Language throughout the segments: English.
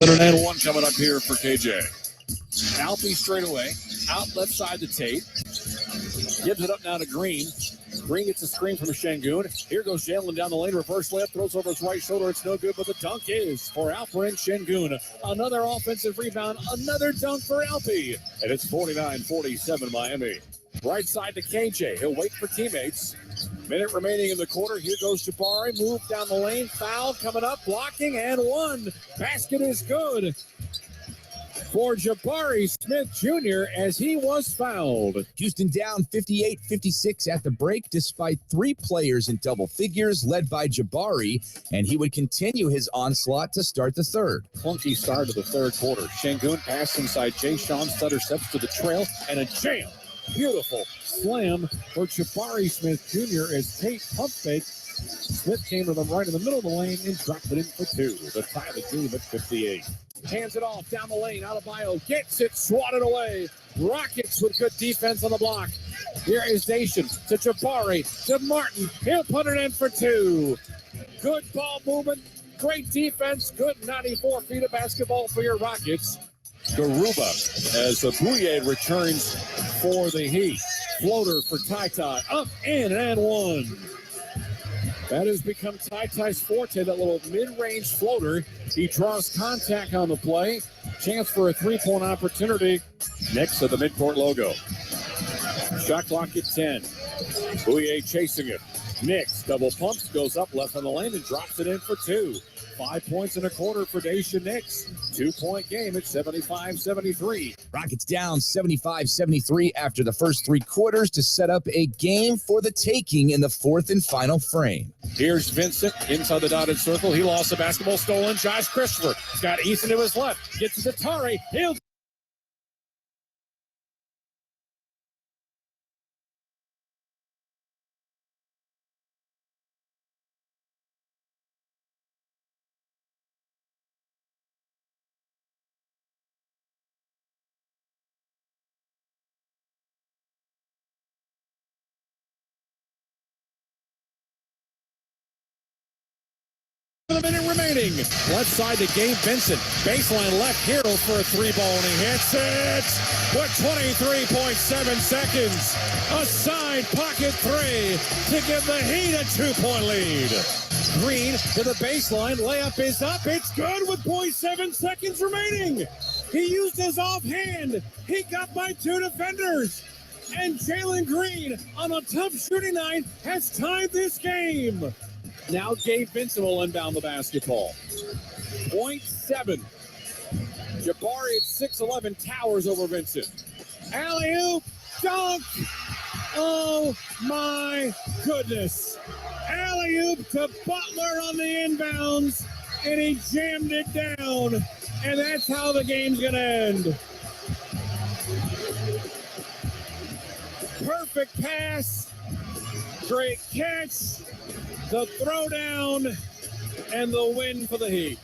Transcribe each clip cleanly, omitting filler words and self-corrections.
And one coming up here for KJ. Alfie straight away. Out left side to Tate. Gives it up now to Green. Green gets a screen from Şengün. Here goes Jalen down the lane. Reverse left. Throws over his right shoulder. It's no good, but the dunk is for Alperen Şengün. Another offensive rebound. Another dunk for Alfie. And it's 49-47 Miami. Right side to KJ. He'll wait for teammates. Minute remaining in the quarter. Here goes Jabari. Move down the lane. Foul coming up. Blocking and one. Basket is good for Jabari Smith Jr. as he was fouled. Houston down 58-56 at the break, despite three players in double figures, led by Jabari, and he would continue his onslaught to start the third. Clunky start of the third quarter. Şengün pass inside Jay Sean. Sutter steps to the trail, and a jam. Beautiful slam for Jabari Smith Jr. as Tate pump fake. Smith came to the right in the middle of the lane and dropped it in for two. The tie of the game at 58. Hands it off down the lane. Adebayo gets it, swatted away. Rockets with good defense on the block. Here is Nation to Jabari, to Martin. He'll put it in for two. Good ball movement, great defense, good 94 feet of basketball for your Rockets. Garuba as Bouye returns for the Heat. Floater for Ty. Up, in, and one. That has become Ty's forte, that little mid-range floater. He draws contact on the play. Chance for a three-point opportunity next to the midcourt logo. Shot clock at 10. Bouye chasing it. Knicks double pumps, goes up left on the lane and drops it in for two. 5 points in a quarter for Daisha Nix. 2-point game at 75-73. Rockets down 75-73 after the first three quarters to set up a game for the taking in the fourth and final frame. Here's Vincent inside the dotted circle. He lost the basketball, stolen. Josh Christopher. He's got Easton to his left. Gets to Tari. He'll a minute remaining. Left side to Gabe Vincent. Baseline left hero for a three ball, and he hits it with 23.7 seconds. A side pocket three to give the Heat a 2-point lead. Green to the baseline. Layup is up. It's good with 0.7 seconds remaining. He used his offhand. He got by two defenders. And Jalen Green, on a tough shooting night, has tied this game. Now Gabe Vincent will inbound the basketball. 0.7. Jabari at 6'11", towers over Vincent. Alley-oop, dunk. Oh, my goodness. Alley-oop to Butler on the inbounds, and he jammed it down. And that's how the game's going to end. Perfect pass. Great catch. The throwdown and the win for the Heat.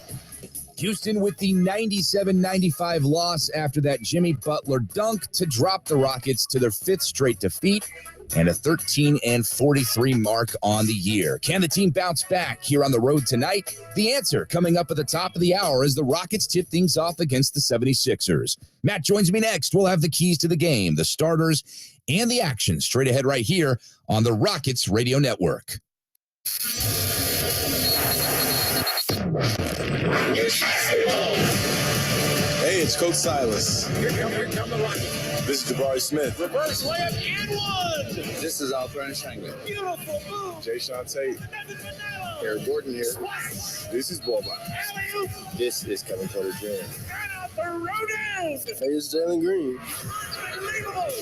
Houston with the 97-95 loss after that Jimmy Butler dunk to drop the Rockets to their fifth straight defeat and a 13-43 mark on the year. Can the team bounce back here on the road tonight? The answer coming up at the top of the hour as the Rockets tip things off against the 76ers. Matt joins me next. We'll have the keys to the game, the starters, and the action straight ahead right here on the Rockets Radio Network. Hey, it's Coach Silas. Here come the Rockets. This is Jabari Smith. Reverse layup and one. This is Alperen Şengün. Beautiful move. Jay Sean Tate. Eric Gordon here. This is Boban. Alley-oop. This is Kevin Porter Jr. Right out the road. Hey, it's Jalen Green. Unbelievable.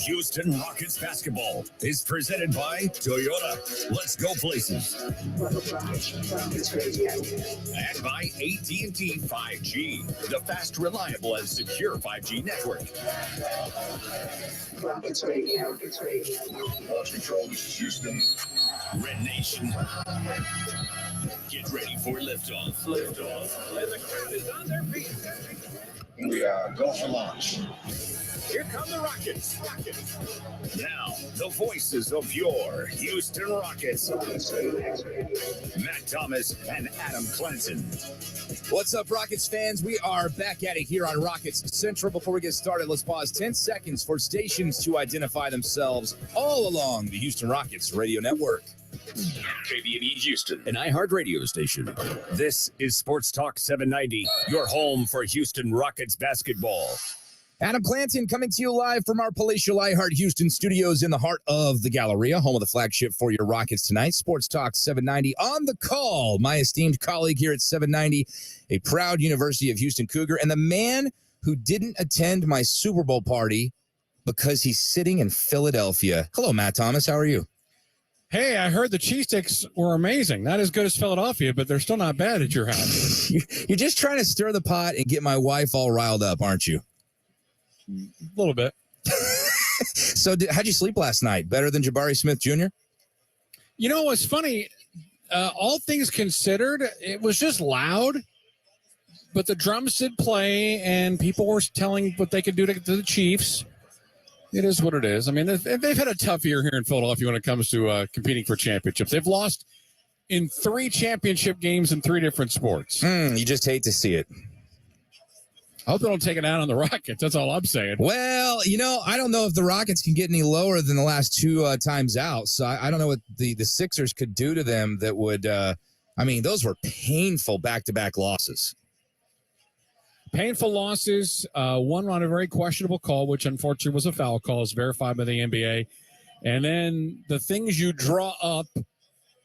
Houston Rockets basketball is presented by Toyota. Let's go places. And by AT&T 5G, the fast, reliable, and secure 5G network. Rockets Radio. Launch control, this is Houston. Red Nation. Get ready for liftoff. Liftoff. And the crowd is on their feet. We go for launch. Here come the Rockets. Now, the voices of your Houston Rockets. Matt Thomas and Adam Clanton. What's up, Rockets fans? We are back at it here on Rockets Central. Before we get started, let's pause 10 seconds for stations to identify themselves all along the Houston Rockets radio network. KBB Houston, An iHeartRadio station. This is Sports Talk 790, your home for Houston Rockets basketball. Adam Clanton coming to you live from our palatial iHeart Houston studios in the heart of the Galleria, home of the flagship for your Rockets tonight. Sports Talk 790 on the call. My esteemed colleague here at 790, a proud University of Houston Cougar, and the man who didn't attend my Super Bowl party because he's sitting in Philadelphia. Hello, Matt Thomas. How are you? Hey, I heard the cheesesteaks were amazing. Not as good as Philadelphia, but they're still not bad at your house. You're just trying to stir the pot and get my wife all riled up, aren't you? A little bit. So how'd you sleep last night? Better than Jabari Smith Jr.? You know what's funny? All things considered, it was just loud, but the drums did play, and people were telling what they could do to the Chiefs. It is what it is. I mean, they've had a tough year here in Philadelphia when it comes to competing for championships. They've lost in 3 championship games in 3 different sports. You just hate to see it. I hope they don't take it out on the Rockets. That's all I'm saying. Well, I don't know if the Rockets can get any lower than the last 2 times out. So I don't know what the Sixers could do to them that would those were painful back-to-back losses. Painful losses. One on a very questionable call, which unfortunately was a foul call, is verified by the NBA. And then the things you draw up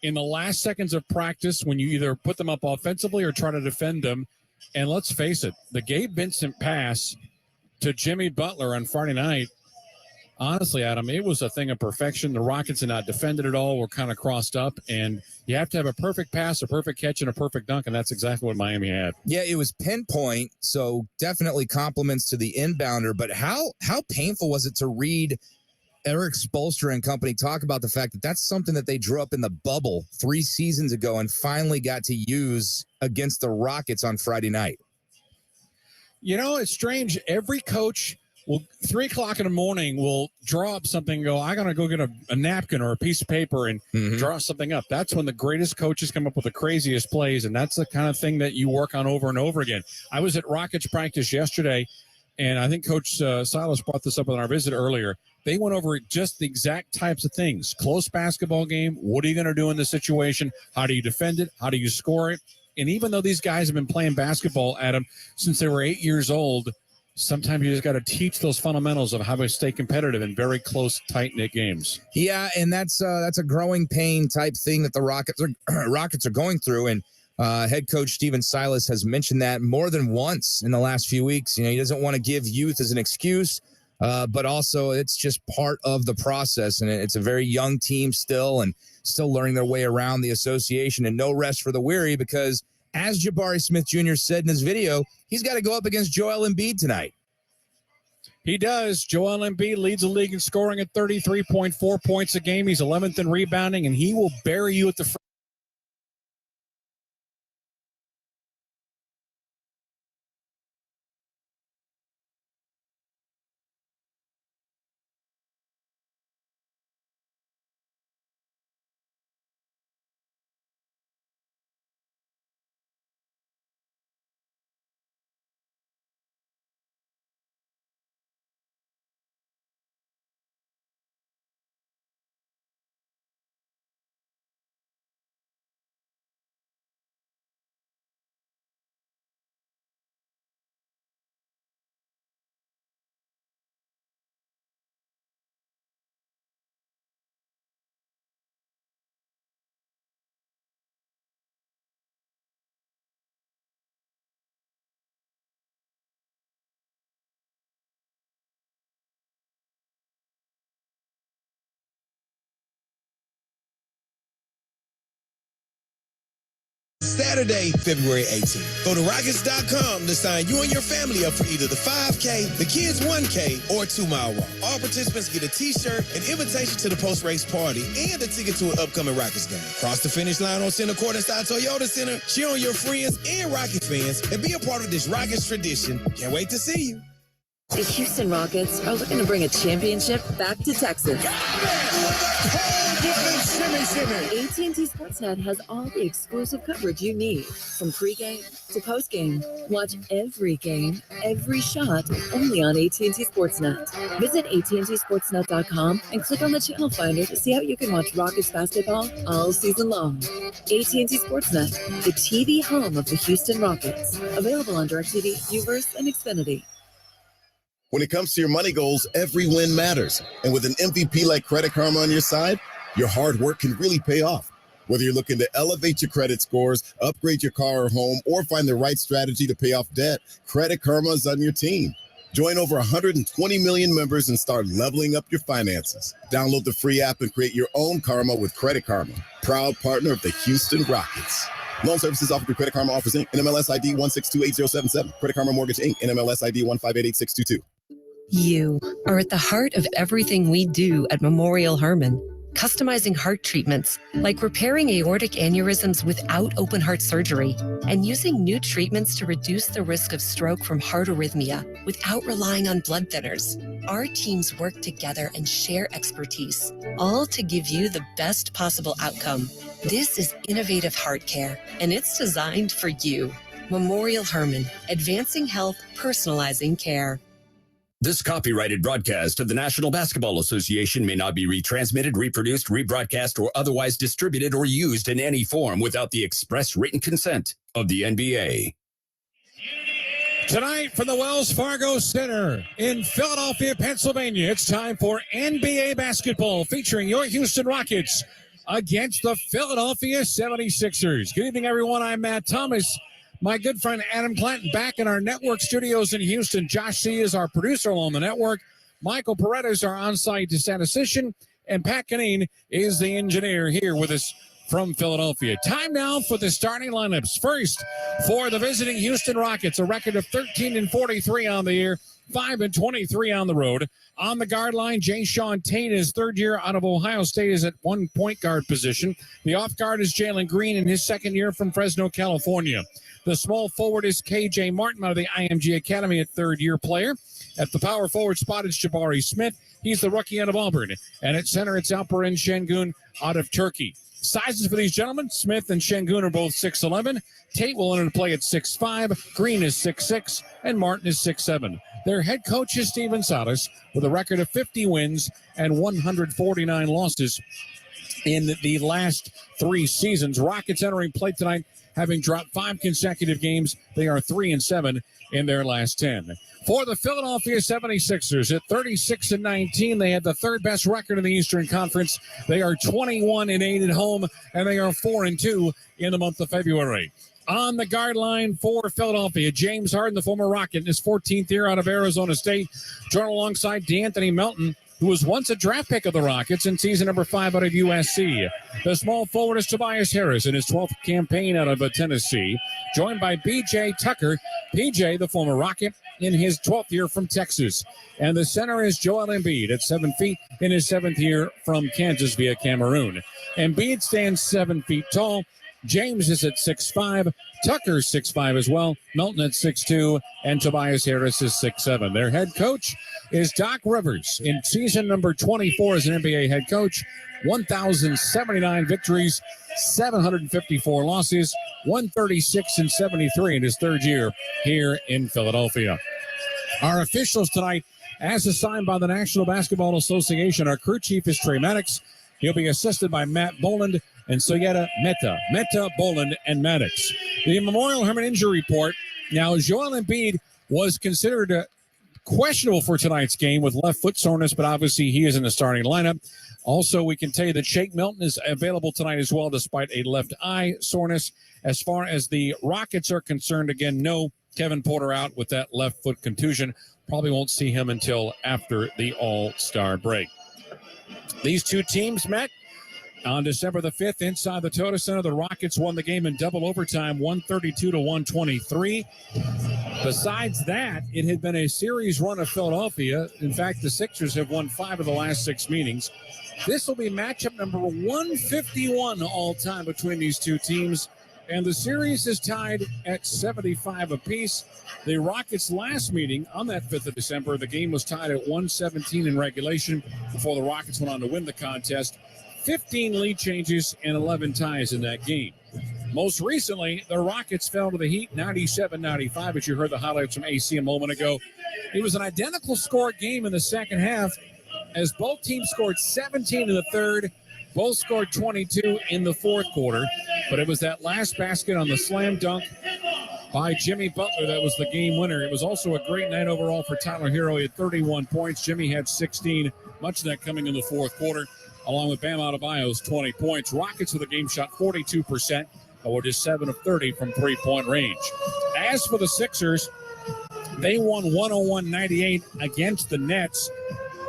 in the last seconds of practice when you either put them up offensively or try to defend them. And let's face it, the Gabe Vincent pass to Jimmy Butler on Friday night, honestly, Adam, it was a thing of perfection. The Rockets had not defended at all, were kind of crossed up, and you have to have a perfect pass, a perfect catch, and a perfect dunk, and that's exactly what Miami had. Yeah, it was pinpoint, so definitely compliments to the inbounder. But how painful was it to read Eric Spoelstra and company talk about the fact that that's something that they drew up in the bubble 3 seasons ago and finally got to use against the Rockets on Friday night? It's strange. Every coach will 3 o'clock in the morning will draw up something and go, I gotta go get a napkin or a piece of paper and draw something up. That's when the greatest coaches come up with the craziest plays, and that's the kind of thing that you work on over and over again. I was at Rockets practice yesterday, and I think Coach Silas brought this up on our visit earlier. They went over just the exact types of things. Close basketball game. What are you going to do in this situation? How do you defend it? How do you score it? And even though these guys have been playing basketball, Adam, since they were 8 years old, sometimes you just got to teach those fundamentals of how to stay competitive in very close, tight-knit games. Yeah, and that's a growing pain type thing that the Rockets are going through. And head coach Steven Silas has mentioned that more than once in the last few weeks. He doesn't want to give youth as an excuse, but also it's just part of the process. And it's a very young team still and still learning their way around the association, and no rest for the weary because, as Jabari Smith Jr. said in his video, he's got to go up against Joel Embiid tonight. He does. Joel Embiid leads the league in scoring at 33.4 points a game. He's 11th in rebounding, and he will bury you at the front. Saturday, February 18th. Go to Rockets.com to sign you and your family up for either the 5K, the Kids 1K, or 2-mile walk. All participants get a t-shirt, an invitation to the post-race party, and a ticket to an upcoming Rockets game. Cross the finish line on Center Court inside Toyota Center, cheer on your friends and Rockets fans, and be a part of this Rockets tradition. Can't wait to see you. The Houston Rockets are looking to bring a championship back to Texas. AT&T Sportsnet has all the exclusive coverage you need. From pregame to postgame, watch every game, every shot, only on AT&T Sportsnet. Visit AT&TSportsnet.com and click on the channel finder to see how you can watch Rockets basketball all season long. AT&T Sportsnet, the TV home of the Houston Rockets. Available on DirecTV, Uverse, and Xfinity. When it comes to your money goals, every win matters. And with an MVP like Credit Karma on your side, your hard work can really pay off. Whether you're looking to elevate your credit scores, upgrade your car or home, or find the right strategy to pay off debt, Credit Karma is on your team. Join over 120 million members and start leveling up your finances. Download the free app and create your own Karma with Credit Karma, proud partner of the Houston Rockets. Loan services offered through Credit Karma Offers Inc. NMLS ID 1628077. Credit Karma Mortgage Inc. NMLS ID 1588622. You are at the heart of everything we do at Memorial Hermann. Customizing heart treatments, like repairing aortic aneurysms without open heart surgery, and using new treatments to reduce the risk of stroke from heart arrhythmia without relying on blood thinners. Our teams work together and share expertise, all to give you the best possible outcome. This is innovative heart care, and it's designed for you. Memorial Hermann, advancing health, personalizing care. This copyrighted broadcast of the National Basketball Association may not be retransmitted, reproduced, rebroadcast, or otherwise distributed or used in any form without the express written consent of the NBA. Tonight from the Wells Fargo Center in Philadelphia, Pennsylvania, it's time for NBA basketball featuring your Houston Rockets against the Philadelphia 76ers. Good evening, everyone. I'm Matt Thomas. My good friend Adam Clanton back in our network studios in Houston. Josh C. is our producer along the network. Michael Paredes, our on-site statistician. And Pat Canine is the engineer here with us from Philadelphia. Time now for the starting lineups. First, for the visiting Houston Rockets, a record of 13-43 on the year, 5-23 on the road. On the guard line, Jayshawn Tate, his third year out of Ohio State, is at one point guard position. The off guard is Jalen Green in his second year from Fresno, California. The small forward is KJ Martin out of the IMG Academy, at third-year player. At the power forward spot is Jabari Smith. He's the rookie out of Auburn. And at center, it's Alperen Şengün out of Turkey. Sizes for these gentlemen, Smith and Şengün are both 6'11". Tate will enter the play at 6'5". Green is 6'6", and Martin is 6'7". Their head coach is Steven Salas with a record of 50 wins and 149 losses in the last 3 seasons. Rockets entering play tonight, having dropped 5 consecutive games. They are 3-7 in their last 10. For the Philadelphia 76ers, at 36-19, they had the third best record in the Eastern Conference. They are 21-8 at home, and they are 4-2 in the month of February. On the guard line for Philadelphia, James Harden, the former Rocket, in his 14th year out of Arizona State, joined alongside DeAnthony Melton, who was once a draft pick of the Rockets in season number 5 out of USC. The small forward is Tobias Harris in his 12th campaign out of Tennessee, joined by B.J. Tucker, P.J., the former Rocket, in his 12th year from Texas. And the center is Joel Embiid at 7 feet in his 7th year from Kansas via Cameroon. Embiid stands 7 feet tall. James is at 6'5", Tucker's 6'5" as well, Melton at 6'2", and Tobias Harris is 6'7". Their head coach is Doc Rivers in season number 24 as an NBA head coach. 1,079 victories, 754 losses, 136-73 in his third year here in Philadelphia. Our officials tonight, as assigned by the National Basketball Association, our crew chief is Trey Maddox. He'll be assisted by Matt Boland and Soyeta Meta, Boland, and Maddox. The Memorial Hermann injury report. Now, Joel Embiid was considered questionable for tonight's game with left foot soreness, but obviously he is in the starting lineup. Also, we can tell you that Shake Milton is available tonight as well, despite a left eye soreness. As far as the Rockets are concerned, again, no Kevin Porter out with that left foot contusion. Probably won't see him until after the All-Star break. These two teams met on December the 5th inside the Toyota Center. The Rockets won the game in double overtime, 132-123. Besides that, it had been a series run of Philadelphia. In fact, the Sixers have won 5 of the last 6 meetings. This will be matchup number 151 all time between these two teams. And the series is tied at 75 apiece. The Rockets' last meeting on that 5th of December, the game was tied at 117 in regulation before the Rockets went on to win the contest. 15 lead changes and 11 ties in that game. Most recently, the Rockets fell to the Heat 97-95, as you heard the highlights from AC a moment ago. It was an identical score game in the second half as both teams scored 17 in the third. Both scored 22 in the fourth quarter, but it was that last basket on the slam dunk by Jimmy Butler that was the game winner. It was also a great night overall for Tyler Hero. He had 31 points. Jimmy had 16, much of that coming in the fourth quarter, along with Bam Adebayo's 20 points. Rockets with the game shot 42%, or just 7 of 30 from three-point range. As for the Sixers, they won 101-98 against the Nets.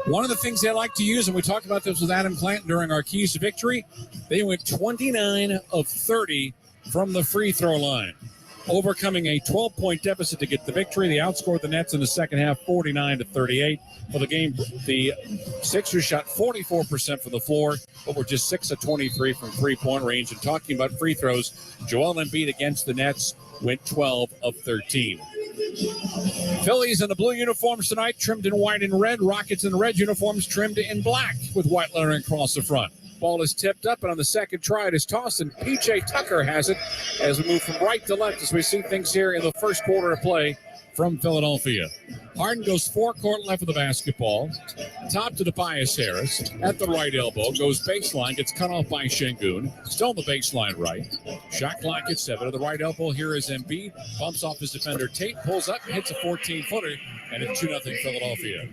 One of the things they like to use, and we talked about this with Adam Clanton during our Keys to Victory, they went 29 of 30 from the free throw line, overcoming a 12-point deficit to get the victory. They outscored the Nets in the second half 49-38. For the game, the Sixers shot 44% from the floor, but were just 6 of 23 from three-point range. And talking about free throws, Joel Embiid against the Nets went 12 of 13. Phillies in the blue uniforms tonight, trimmed in white and red. Rockets in the red uniforms, trimmed in black with white lettering across the front. Ball is tipped up, and on the second try, it is tossed, and P.J. Tucker has it as we move from right to left as we see things here in the first quarter of play from Philadelphia. Harden goes forecourt left of the basketball. Top to Tobias Harris at the right elbow. Goes baseline, gets cut off by Şengün. Still on the baseline right. Shot clock at 7 to the right elbow. Here is Embiid. Bumps off his defender. Tate pulls up, hits a 14-footer, and it's 2-0 Philadelphia.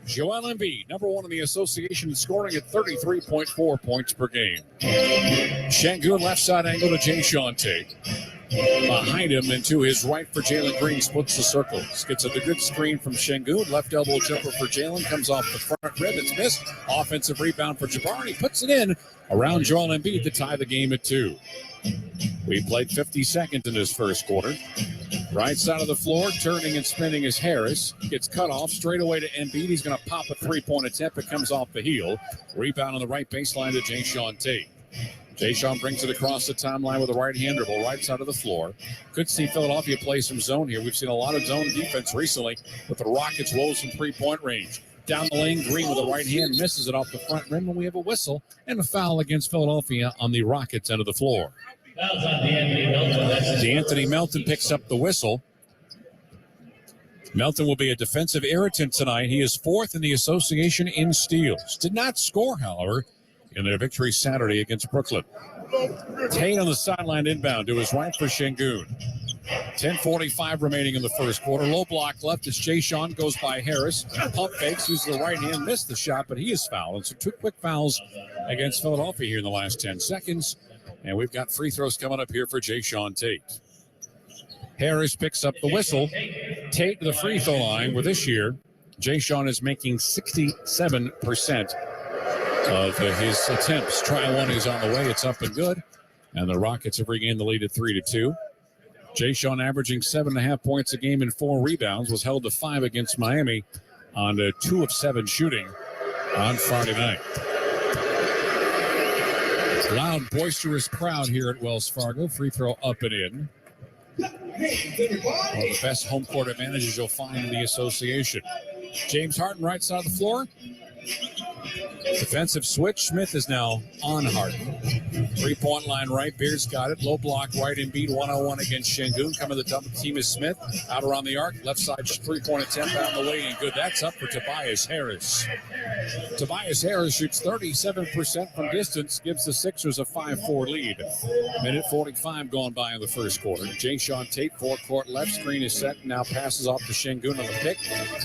Joel Embiid, number one in the association, scoring at 33.4 points per game. Şengün left side angle to Jae'Sean Tate. Behind him and to his right for Jalen Green, splits the circles. Gets a good screen from Şengün. Left elbow jumper for Jalen. Comes off the front rib. It's missed. Offensive rebound for Jabari. He puts it in around Joel Embiid to tie the game at 2. We played 50 seconds in this first quarter. Right side of the floor, turning and spinning is Harris. Gets cut off straight away to Embiid. He's going to pop a three-point attempt. It comes off the heel. Rebound on the right baseline to Jae'Sean Tate. Jae'Sean brings it across the timeline with a right-hand dribble, right side of the floor. Could see Philadelphia play some zone here. We've seen a lot of zone defense recently, but the Rockets woes from three-point range. Down the lane, Green with a right hand, misses it off the front rim, and we have a whistle and a foul against Philadelphia on the Rockets end of the floor. DeAnthony Melton picks up the whistle. Melton will be a defensive irritant tonight. He is 4th in the association in steals. Did not score, however, in their victory Saturday against Brooklyn. Tate on the sideline inbound to his right for Şengün. 10:45 remaining in the first quarter. Low block left as Jae'Sean goes by Harris. Pump fakes, uses the right hand, missed the shot, but he is fouled. And so 2 quick fouls against Philadelphia here in the last 10 seconds. And we've got free throws coming up here for Jae'Sean Tate. Harris picks up the whistle. Tate to the free throw line, where this year Jae'Sean is making 67% of his attempts. Try one is on the way. It's up and good. And the Rockets have regained the lead at 3-2. Jae'Sean averaging 7.5 points a game and 4 rebounds, was held to 5 against Miami on 2 of 7 shooting on Friday night. Loud, boisterous crowd here at Wells Fargo. Free throw up and in. One of the best home court advantages you'll find in the association. James Harden, right side of the floor. Defensive switch. Smith is now on Harden. 3-point line right. Beard's got it. Low block right. Embiid 1-on-1 against Şengün. Coming to the double team is Smith. Out around the arc. Left side 3-point attempt on the way and good. That's up for Tobias Harris. Tobias Harris shoots 37% from distance. Gives the Sixers a 5-4 lead. Minute 45 gone by in the first quarter. Jae'Sean Tate, forecourt left. Screen is set. Now passes off to Şengün on the pick.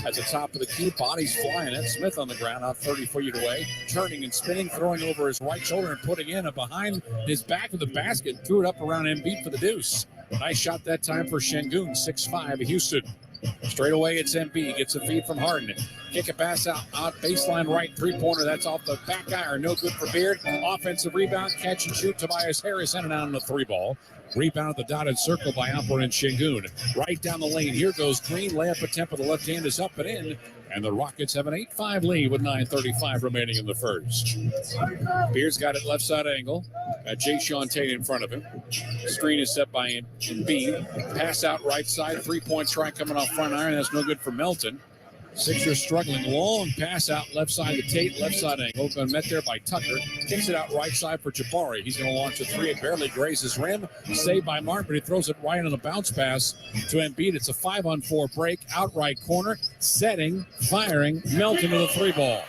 At the top of the key. Bodies flying at Smith on the ground. Out 30 feet away. Turning and spinning. Throwing over his right shoulder and putting in a behind his back of the basket. Threw it up around Embiid for the deuce. Nice shot that time for Şengün. 6'5" Houston. Straight away, it's Embiid. Gets a feed from Harden. Kick a pass out baseline right. 3-pointer. That's off the back iron. No good for Beard. Offensive rebound. Catch and shoot. Tobias Harris in and out on the 3-ball. Rebound at the dotted circle by Alperen Şengün. Right down the lane. Here goes Green. Layup attempt with the left hand is up and in. And the Rockets have an 8-5 lead with 9:35 remaining in the first. Beard's got it left side angle. Got Jayshawn Tate in front of him. Screen is set by Embiid. Pass out right side. 3-point try coming off front iron. That's no good for Melton. Sixers struggling. Long pass out left side to Tate. Left side angle. Been met there by Tucker. Kicks it out right side for Jabari. He's going to launch a three. It barely grazes rim. Saved by Martin, but he throws it right on the bounce pass to Embiid. It's a 5-on-4 break. Outright corner. Setting. Firing. Melton to the three ball.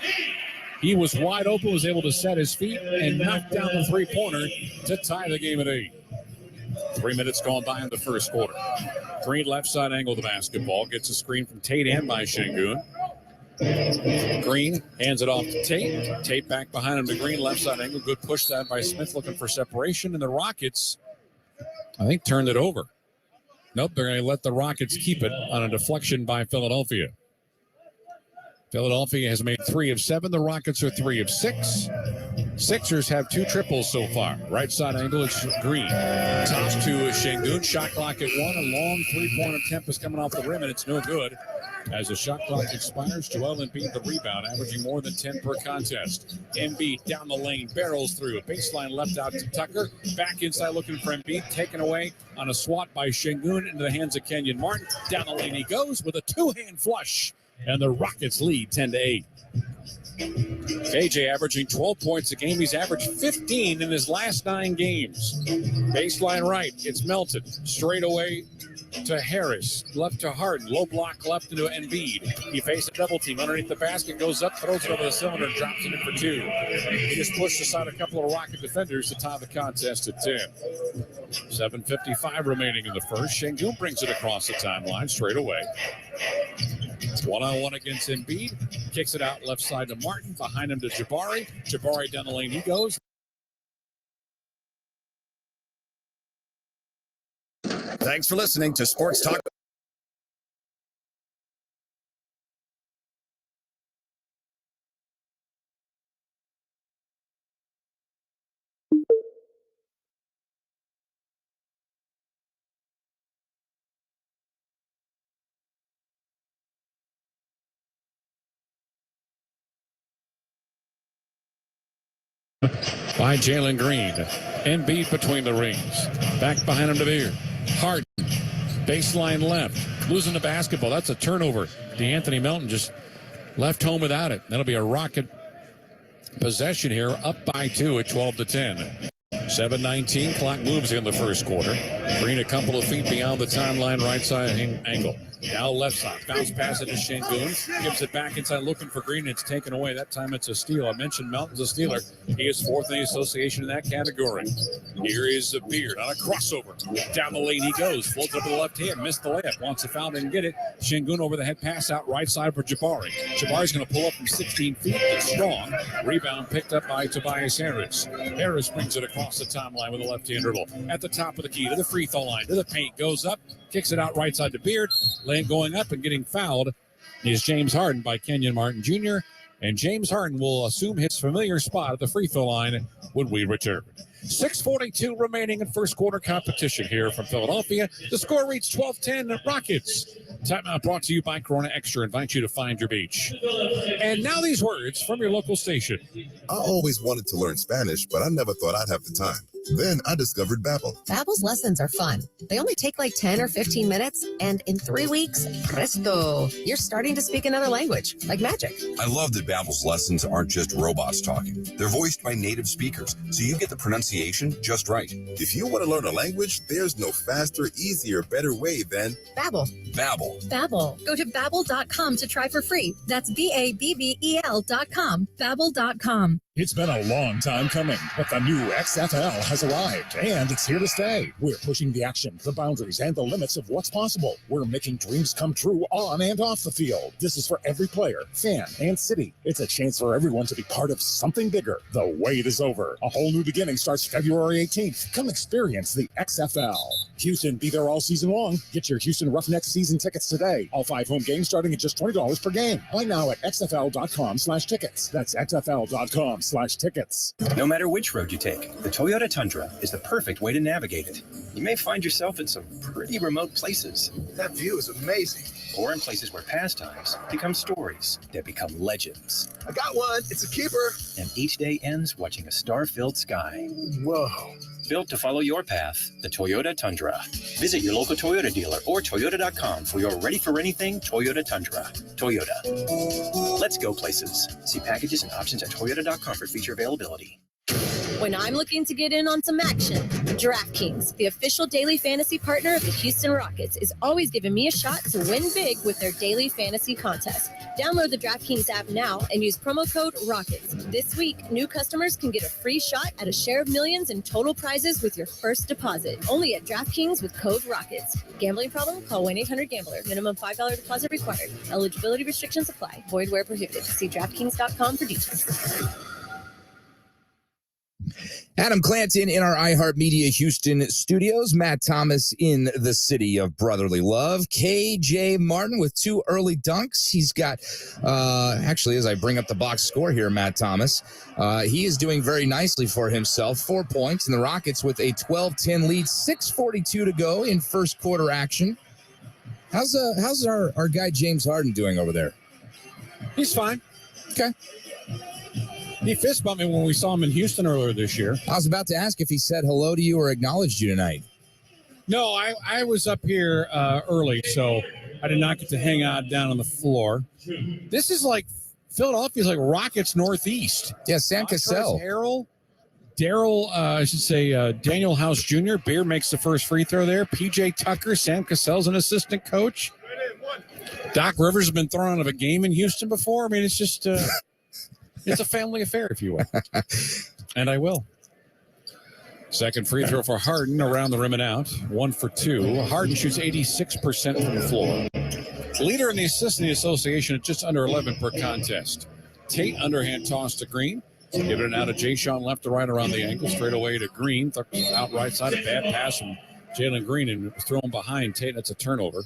He was wide open. Was able to set his feet and knock down the three-pointer to tie the game at 8. 3 minutes gone by in the first quarter. Green left side angle the basketball. Gets a screen from Tate and by Şengün. Green hands it off to Tate. Tate back behind him to Green left side angle. Good push that by Smith looking for separation. And the Rockets, I think, turned it over. Nope, they're going to let the Rockets keep it on a deflection by Philadelphia. Philadelphia has made 3 of 7. The Rockets are 3 of 6. Sixers have 2 triples so far. Right side angle, it's Green. Toss to Şengün. Shot clock at 1. A long three-point attempt is coming off the rim, and it's no good. As the shot clock expires, Joel Embiid the rebound, averaging more than 10 per contest. Embiid down the lane, barrels through. A baseline left out to Tucker. Back inside looking for Embiid. Taken away on a swat by Şengün into the hands of Kenyon Martin. Down the lane he goes with a two-hand flush. And the Rockets lead 10-8. KJ averaging 12 points a game. He's averaged 15 in his last 9 games. Baseline right, it's Melton. Straight away to Harris. Left to Harden. Low block left into Embiid. He faced a double team underneath the basket. Goes up, throws it over the cylinder, drops it in for 2. He just pushed aside a couple of Rocket defenders to tie the contest at 10. 7:55 remaining in the first. Şengün brings it across the timeline straight away. One-on-one against Embiid. Kicks it out left side to Martin. Behind him to Jabari. Jabari down the lane he goes. Thanks for listening to Sports Talk. By Jalen Green. Embiid between the rings. Back behind him to Beard. Harden. Baseline left. Losing the basketball. That's a turnover. DeAnthony Melton just left home without it. That'll be a Rocket possession here. Up by 2 at 12-10. 7:19. Clock moves in the first quarter. Green a couple of feet beyond the timeline right side angle. Now left side. Bounce pass it to Şengün. Gives it back inside looking for Green. It's taken away. That time it's a steal. I mentioned Melton's a stealer. He is 4th in the association in that category. Here is Beard on a crossover. Down the lane he goes. Floats up to the left hand. Missed the layup. Wants to foul and get it. Şengün over the head pass out right side for Jabari. Jabari's going to pull up from 16 feet. It's strong. Rebound picked up by Tobias Harris. Harris brings it across the timeline with a left-hand dribble. At the top of the key to the free throw line. To the paint. Goes up. Kicks it out right side to Beard. Lane going up and getting fouled is James Harden by Kenyon Martin Jr. And James Harden will assume his familiar spot at the free throw line when we return. 6:42 remaining in first quarter competition here from Philadelphia. The score reads 12-10 Rockets. Timeout brought to you by Corona Extra. Invite you to find your beach. And now these words from your local station. I always wanted to learn Spanish, but I never thought I'd have the time. Then I discovered Babbel. Babbel's lessons are fun. They only take like 10 or 15 minutes, and in 3 weeks, presto, you're starting to speak another language, like magic. I love that Babbel's lessons aren't just robots talking. They're voiced by native speakers, so you get the pronunciation just right. If you want to learn a language, there's no faster, easier, better way than Babbel. Babbel. Babbel. Go to Babbel.com to try for free. That's BABBEL.com. Babbel.com. It's been a long time coming, but the new XFL has arrived, and it's here to stay. We're pushing the action, the boundaries, and the limits of what's possible. We're making dreams come true on and off the field. This is for every player, fan, and city. It's a chance for everyone to be part of something bigger. The wait is over. A whole new beginning starts February 18th. Come experience the XFL. Houston, be there all season long. Get your Houston Roughnecks season tickets today. All 5 home games starting at just $20 per game. Buy now at xfl.com/tickets. That's xfl.com/tickets. No matter which road you take, the Toyota Tundra is the perfect way to navigate it. You may find yourself in some pretty remote places. That view is amazing. Or in places where pastimes become stories that become legends. I got one. It's a keeper. And each day ends watching a star-filled sky. Whoa. Built to follow your path, the Toyota Tundra. Visit your local Toyota dealer or Toyota.com for your ready-for-anything Toyota Tundra. Toyota. Let's go places. See packages and options at Toyota.com for feature availability. When I'm looking to get in on some action, DraftKings, the official daily fantasy partner of the Houston Rockets, is always giving me a shot to win big with their daily fantasy contest. Download the DraftKings app now and use promo code ROCKETS. This week, new customers can get a free shot at a share of millions in total prizes with your first deposit. Only at DraftKings with code ROCKETS. Gambling problem? Call 1-800-GAMBLER. Minimum $5 deposit required. Eligibility restrictions apply. Void where prohibited. See DraftKings.com for details. Adam Clanton in our iHeartMedia Houston studios. Matt Thomas in the city of brotherly love. KJ Martin with 2 early dunks. He's got, actually, as I bring up the box score here, Matt Thomas, he is doing very nicely for himself. 4 points, and the Rockets with a 12-10 lead. 6:42 to go in first quarter action. How's our guy James Harden doing over there? He's fine. Okay. He fist bumped me when we saw him in Houston earlier this year. I was about to ask if he said hello to you or acknowledged you tonight. No, I was up here early, so I did not get to hang out down on the floor. This is like Philadelphia's like Rockets Northeast. Yeah, Sam Cassell. Daniel House Jr. Beer makes the first free throw there. PJ Tucker, Sam Cassell's an assistant coach. Doc Rivers has been thrown out of a game in Houston before. I mean, it's just... it's a family affair, if you will. And I will. Second free throw for Harden around the rim and out. 1 for 2. Harden shoots 86% from the floor. Leader in the assists in the association at just under 11 per contest. Tate underhand toss to Green. Give it out of Jay Sean left to right around the ankle. Straight away to Green. Out right side. A bad pass from Jalen Green and thrown behind Tate. That's a turnover.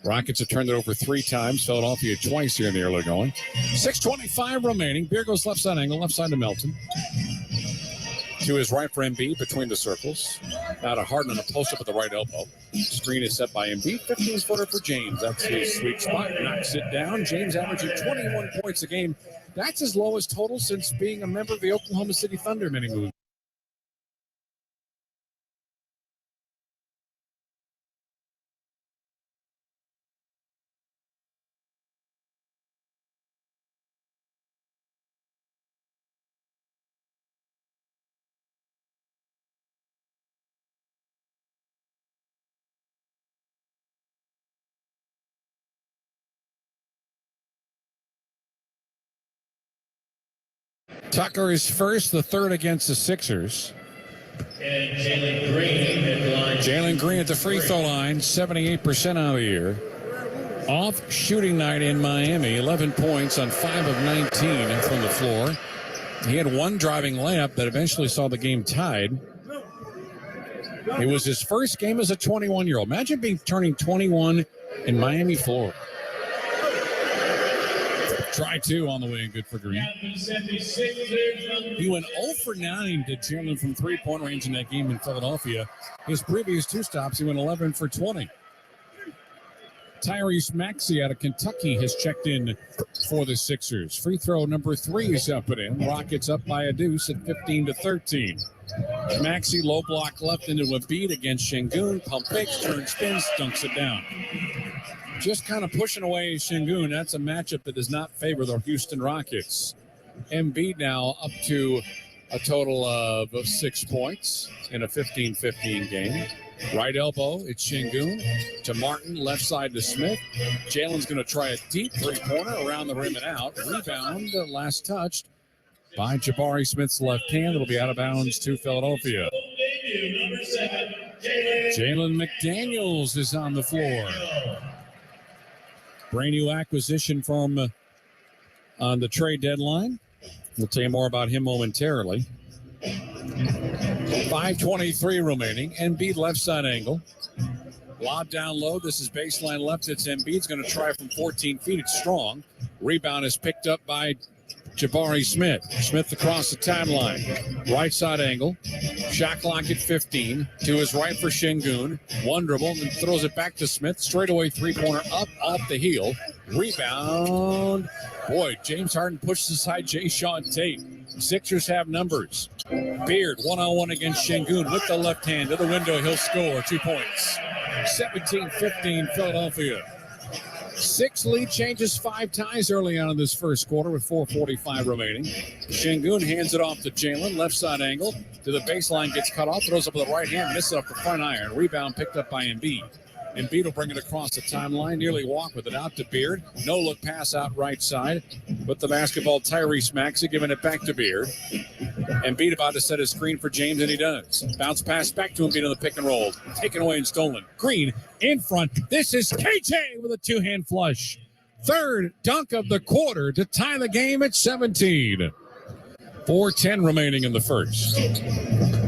Rockets have turned it over 3 times. Philadelphia twice here in the early going. 6:25 remaining. Beer goes left side angle, left side to Melton. To his right for Embiid between the circles. Now to Harden on a post-up at the right elbow. Screen is set by Embiid. 15-footer for James. That's his sweet spot. Knocks it down. James averaging 21 points a game. That's his lowest total since being a member of the Oklahoma City Thunder many moves. Tucker is first, the third against the Sixers. And Jalen Green at the free throw line, 78% out of the year. Off shooting night in Miami, 11 points on 5 of 19 from the floor. He had one driving layup that eventually saw the game tied. It was his first game as a 21-year-old. Imagine turning 21 in Miami, Florida. Try 2 on the way and good for Green. He went 0 for 9 to Jalen from three-point range in that game in Philadelphia. His previous 2 stops, he went 11 for 20. Tyrese Maxey out of Kentucky has checked in for the Sixers. Free throw number 3 is up and in. Rockets up by a deuce at 15-13. Maxey low block left into a beat against Şengün. Pump fakes, turn spins, dunks it down. Just kind of pushing away Şengün. That's a matchup that does not favor the Houston Rockets. Embiid now up to a total of 6 points in a 15-15 game. Right elbow, it's Şengün to Martin, left side to Smith. Jalen's going to try a deep three-pointer around the rim and out. Rebound, last touched by Jabari Smith's left hand. It'll be out of bounds to Philadelphia. Jalen McDaniels is on the floor. Brand new acquisition from on the trade deadline. We'll tell you more about him momentarily. 5:23 remaining. Embiid left side angle. Lob down low. This is baseline left. It's Embiid's going to try from 14 feet. It's strong. Rebound is picked up by Jabari Smith. Smith across the timeline. Right side angle. Shot clock at 15. To his right for Şengün. One dribble and throws it back to Smith. Straightaway three-pointer up off the heel. Rebound. Boy, James Harden pushes aside Jae'Sean Tate. Sixers have numbers. Beard one-on-one against Şengün with the left hand to the window. He'll score 2 points. 17-15 Philadelphia. 6 lead changes, 5 ties early on in this first quarter with 4:45 remaining. Şengün hands it off to Jalen. Left side angle to the baseline, gets cut off, throws up with the right hand, misses off the front iron. Rebound picked up by Embiid. Embiid will bring it across the timeline, nearly walk with it out to Beard. No look pass out right side. With the basketball, Tyrese Maxey giving it back to Beard. Embiid about to set his screen for James, and he does. Bounce pass back to Embiid on the pick and roll. Taken away and stolen. Green in front. This is KJ with a two-hand flush. Third dunk of the quarter to tie the game at 17. 4:10 remaining in the first.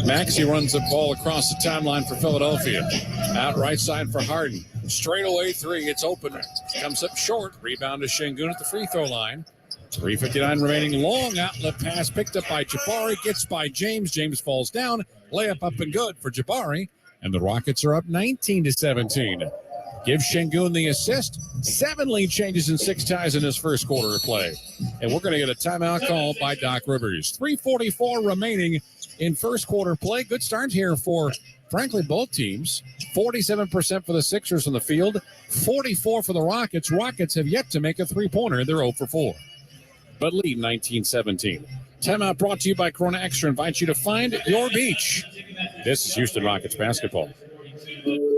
Maxey runs the ball across the timeline for Philadelphia. Out right side for Harden. Straight away three. It's open. Comes up short. Rebound to Şengün at the free throw line. 3:59 remaining. Long outlet pass picked up by Jabari. Gets by James. James falls down. Layup up and good for Jabari. And the Rockets are up 19-17. Give Şengün the assist. 7 lead changes and 6 ties in this first quarter of play. And we're going to get a timeout call by Doc Rivers. 3:44 remaining in first quarter play. Good start here for, frankly, both teams. 47% for the Sixers from the field. 44 for the Rockets. Rockets have yet to make a three-pointer. They're 0 for 4. But lead 19-17. Timeout brought to you by Corona Extra. Invites you to find your beach. This is Houston Rockets basketball.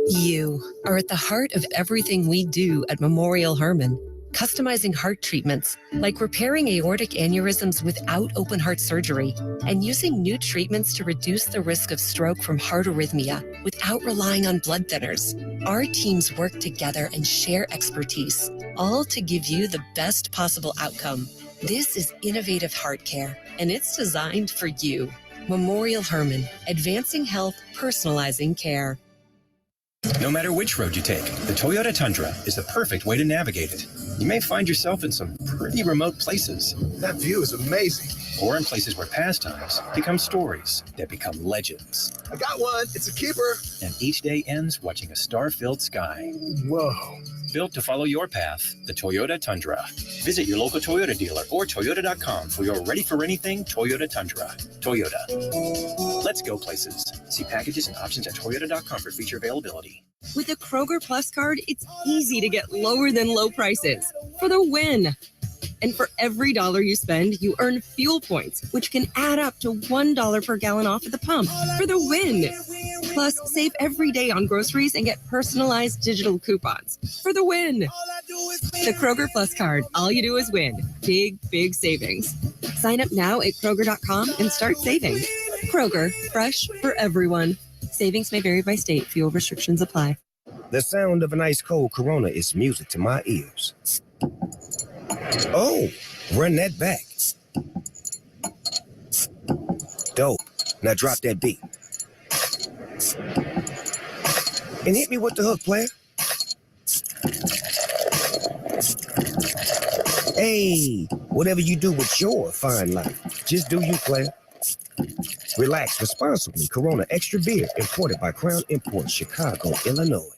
You are at the heart of everything we do at Memorial Hermann. Customizing heart treatments, like repairing aortic aneurysms without open heart surgery, and using new treatments to reduce the risk of stroke from heart arrhythmia without relying on blood thinners. Our teams work together and share expertise, all to give you the best possible outcome. This is innovative heart care, and it's designed for you. Memorial Hermann, advancing health, personalizing care. No matter which road you take, the Toyota Tundra is the perfect way to navigate it. You may find yourself in some pretty remote places. That view is amazing. Or in places where pastimes become stories that become legends. I got one. It's a keeper. And each day ends watching a star-filled sky. Whoa. Built to follow your path, the Toyota Tundra. Visit your local Toyota dealer or Toyota.com for your ready-for-anything Toyota Tundra. Toyota. Let's go places. See packages and options at Toyota.com for feature availability. With a Kroger Plus card, it's easy to get lower than low prices for the win. And for every dollar you spend, you earn fuel points, which can add up to $1 per gallon off at the pump for the win. Plus, save every day on groceries and get personalized digital coupons for the win. The Kroger Plus card. All you do is win. Big, big savings. Sign up now at Kroger.com and start saving. Kroger, fresh for everyone. Savings may vary by state. Fuel restrictions apply. The sound of an ice cold Corona is music to my ears. Oh, run that back. Dope. Now drop that beat. And hit me with the hook, player. Hey, whatever you do with your fine life, just do you, player. Relax responsibly. Corona Extra Beer, imported by Crown Imports, Chicago, Illinois.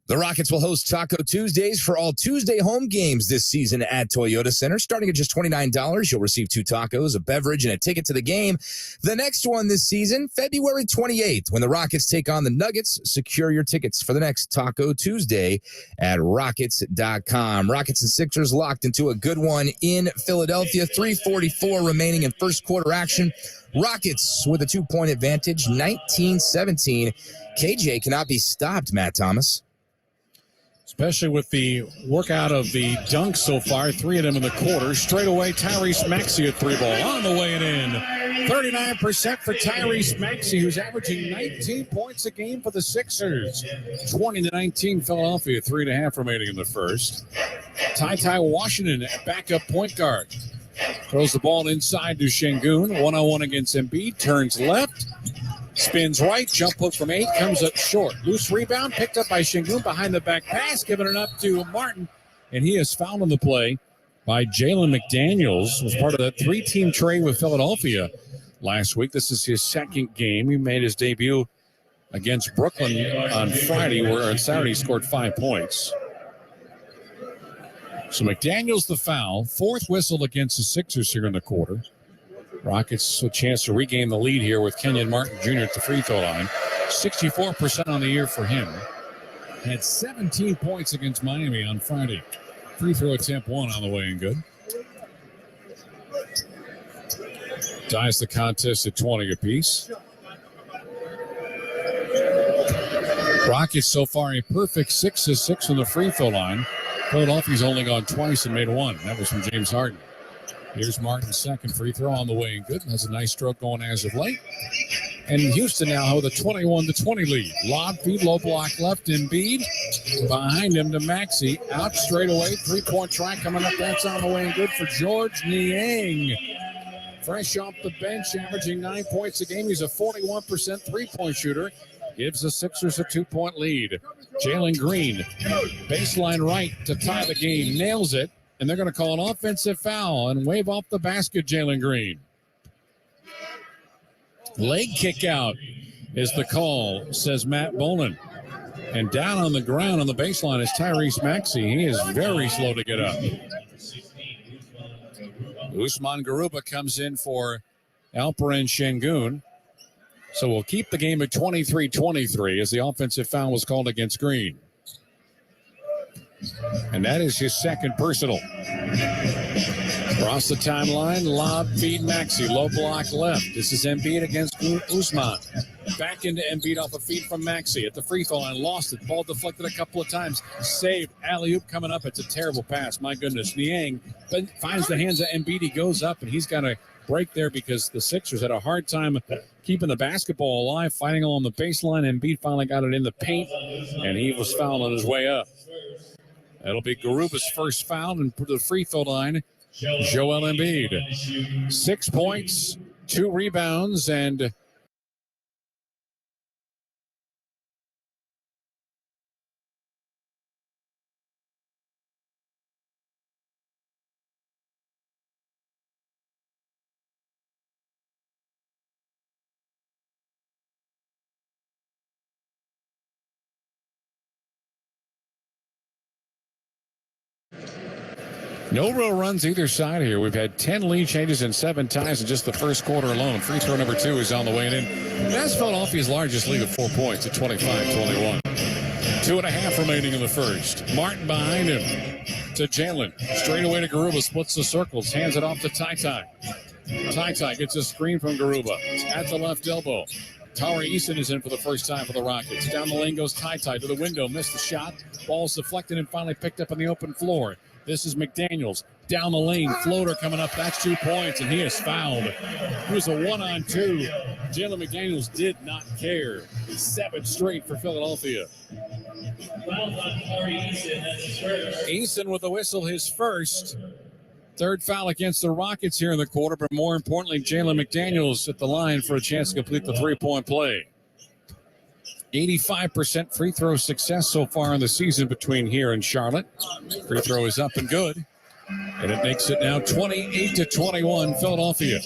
The Rockets will host Taco Tuesdays for all Tuesday home games this season at Toyota Center. Starting at just $29, you'll receive 2 tacos, a beverage, and a ticket to the game. The next one this season, February 28th, when the Rockets take on the Nuggets. Secure your tickets for the next Taco Tuesday at Rockets.com. Rockets and Sixers locked into a good one in Philadelphia. 3:44 remaining in first quarter action. Rockets with a 2-point advantage, 19-17. KJ cannot be stopped, Matt Thomas. Especially with the workout of the dunks so far, 3 of them in the quarter. Straight away, Tyrese Maxey at 3 ball on the way and in. 39% for Tyrese Maxey, who's averaging 19 points a game for the Sixers. 20-19 Philadelphia, 3.5 remaining in the first. Ty Washington, backup point guard. Throws the ball inside to Şengün. 1-on-1 against Embiid. Turns left. Spins right. Jump hook from 8. Comes up short. Loose rebound. Picked up by Şengün. Behind the back pass. Giving it up to Martin. And he is fouled on the play by Jalen McDaniels. Was part of that 3-team trade with Philadelphia last week. This is his second game. He made his debut against Brooklyn on Friday, where on Saturday he scored 5 points. So McDaniels the foul. 4th whistle against the Sixers here in the quarter. Rockets a chance to regain the lead here with Kenyon Martin Jr. at the free throw line. 64% on the year for him. Had 17 points against Miami on Friday. Free throw attempt 1 on the way and good. Ties the contest at 20 apiece. Rockets so far a perfect 6-6 from the free throw line. Philadelphia's only gone twice and made 1. That was from James Harden. Here's Martin's second free throw on the way and good. Has a nice stroke going as of late. And Houston now with a 21-20 lead. Lob feed, low block left, Embiid. Behind him to Maxey. Out straight away. 3-point try coming up. That's on the way and good for George Niang. Fresh off the bench, averaging 9 points a game. He's a 41% three-point shooter. Gives the Sixers a 2-point lead. Jalen Green, baseline right to tie the game. Nails it. And they're going to call an offensive foul and wave off the basket, Jalen Green. Leg kick out is the call, says Matt Bolan. And down on the ground on the baseline is Tyrese Maxey. He is very slow to get up. Usman Garuba comes in for Alperen Şengün. So we'll keep the game at 23-23 as the offensive foul was called against Green. And that is his second personal. Across the timeline, lob, feed Maxey, low block left. This is Embiid against Usman. Back into Embiid off a feed from Maxey at the free throw line. Lost it. Ball deflected a couple of times. Saved. Alley-oop coming up. It's a terrible pass. My goodness. Niang finds the hands of Embiid. He goes up, and he's got to break there because the Sixers had a hard time keeping the basketball alive, fighting along the baseline. Embiid finally got it in the paint, and he was fouled on his way up. That'll be Garuba's first foul, and for the free throw line, Joel Embiid. 6 points, 2 rebounds, and no real runs either side here. We've had 10 lead changes and 7 ties in just the first quarter alone. Free throw number 2 is on the way in. That's Philadelphia's largest lead of 4 points at 25-21. 2.5 remaining in the first. Martin behind him to Jalen. Straight away to Garuba. Splits the circles. Hands it off to Ty Ty. Ty Ty gets a screen from Garuba. At the left elbow. Tari Eason is in for the first time for the Rockets. Down the lane goes Ty Ty to the window. Missed the shot. Ball's deflected and finally picked up on the open floor. This is McDaniels. Down the lane, floater coming up. That's 2 points, and he is fouled. It was a 1-on-2. Jalen McDaniels did not care. 7 straight for Philadelphia. Eason with the whistle, his first. 3rd foul against the Rockets here in the quarter, but more importantly, Jalen McDaniels at the line for a chance to complete the 3-point play. 85% free throw success so far in the season between here and Charlotte. Free throw is up and good. And it makes it now 28-21 Philadelphia.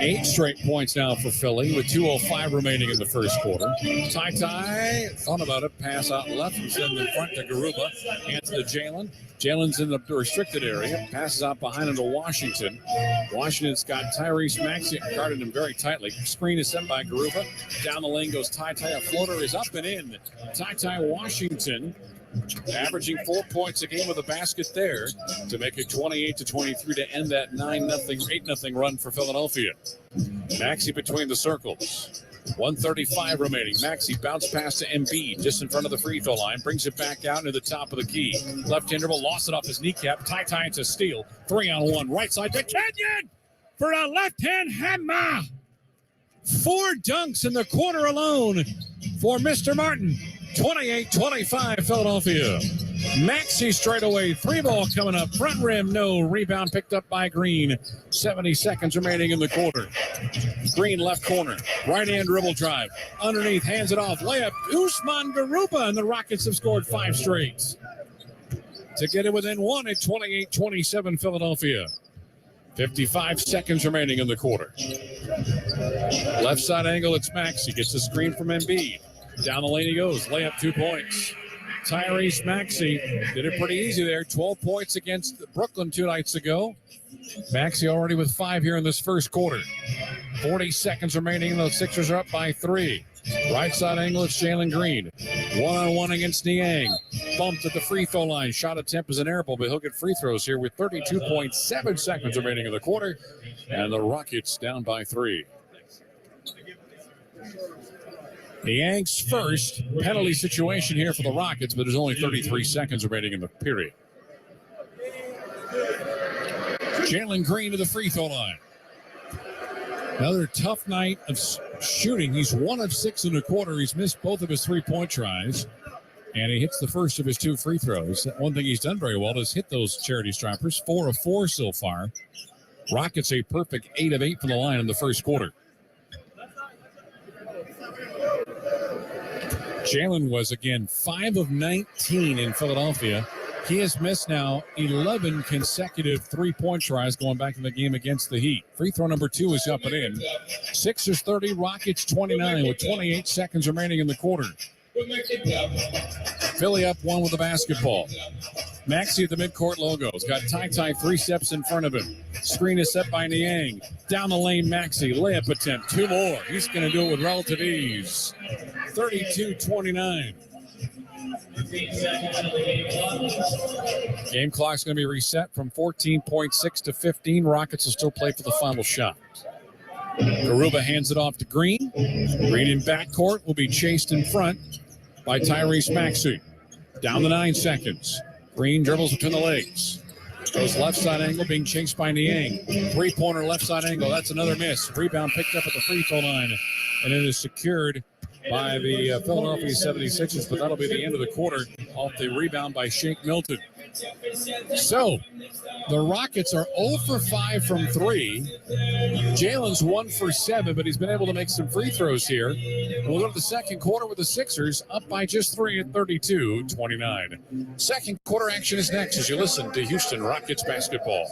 8 straight points now for Philly with 2:05 remaining in the first quarter. Ty Ty thought about it. Pass out left and send in front to Garuba. Hands to Jalen. Jalen's in the restricted area. Passes out behind him to Washington. Washington's got Tyrese Maxey guarded him very tightly. Screen is sent by Garuba. Down the lane goes Ty Ty. A floater is up and in. Ty Ty Washington averaging 4 points a game with a basket there to make it 28-23 to end that 8-0 run for Philadelphia. Maxey between the circles. 1:35 remaining. Maxey bounced pass to Embiid just in front of the free throw line. Brings it back out into the top of the key. Left interval, lost it off his kneecap. Ty Ty into steal. 3-on-1. Right side to Kenyon for a left-hand hammer. 4 dunks in the quarter alone for Mr. Martin. 28-25 Philadelphia. Maxey straight away. 3 ball coming up. Front rim, no. Rebound picked up by Green. 70 seconds remaining in the quarter. Green left corner. Right-hand dribble drive. Underneath, hands it off. Layup. Usman Garuba, and the Rockets have scored 5 straight to get it within 1 at 28-27 Philadelphia. 55 seconds remaining in the quarter. Left side angle, it's Maxey. Gets the screen from Embiid. Down the lane he goes. Layup, 2 points. Tyrese Maxey did it pretty easy there. 12 points against Brooklyn 2 nights ago. Maxey already with 5 here in this first quarter. 40 seconds remaining. The Sixers are up by 3. Right side angle, it's Jalen Green. 1-on-1 against Niang. Bumped at the free throw line. Shot attempt is an air ball, but he'll get free throws here with 32.7 seconds remaining in the quarter. And the Rockets down by 3. Niang's first penalty situation here for the Rockets, but there's only 33 seconds remaining in the period. Jalen Green to the free throw line. Another tough night of shooting. He's 1 of 6 in the quarter. He's missed both of his 3-point tries, and he hits the first of his 2 free throws. One thing he's done very well is hit those charity strippers. 4 of 4 so far. Rockets a perfect 8 of 8 from the line in the first quarter. Jalen was, again, 5 of 19 in Philadelphia. He has missed now 11 consecutive 3-point tries going back in the game against the Heat. Free throw number 2 is up and in. Sixers 30, Rockets 29 with 28 seconds remaining in the quarter. Philly up 1 with the basketball. Maxey at the midcourt logo. He's got Ty 3 steps in front of him. Screen is set by Niang. Down the lane, Maxey. Layup attempt. 2 more. He's going to do it with relative ease. 32-29. Game clock's going to be reset from 14.6 to 15. Rockets will still play for the final shot. Garuba hands it off to Green. Green in backcourt will be chased in front by Tyrese Maxey. Down to 9 seconds. Green dribbles between the legs. Goes left side angle, being chased by Niang. 3-pointer left side angle. That's another miss. Rebound picked up at the free throw line, and it is secured by the Philadelphia 76ers, but that'll be the end of the quarter off the rebound by Shake Milton. So, the Rockets are 0 for 5 from 3. Jalen's 1 for 7, but he's been able to make some free throws here. And we'll go to the second quarter with the Sixers up by just 3 at 32-29. Second quarter action is next as you listen to Houston Rockets basketball.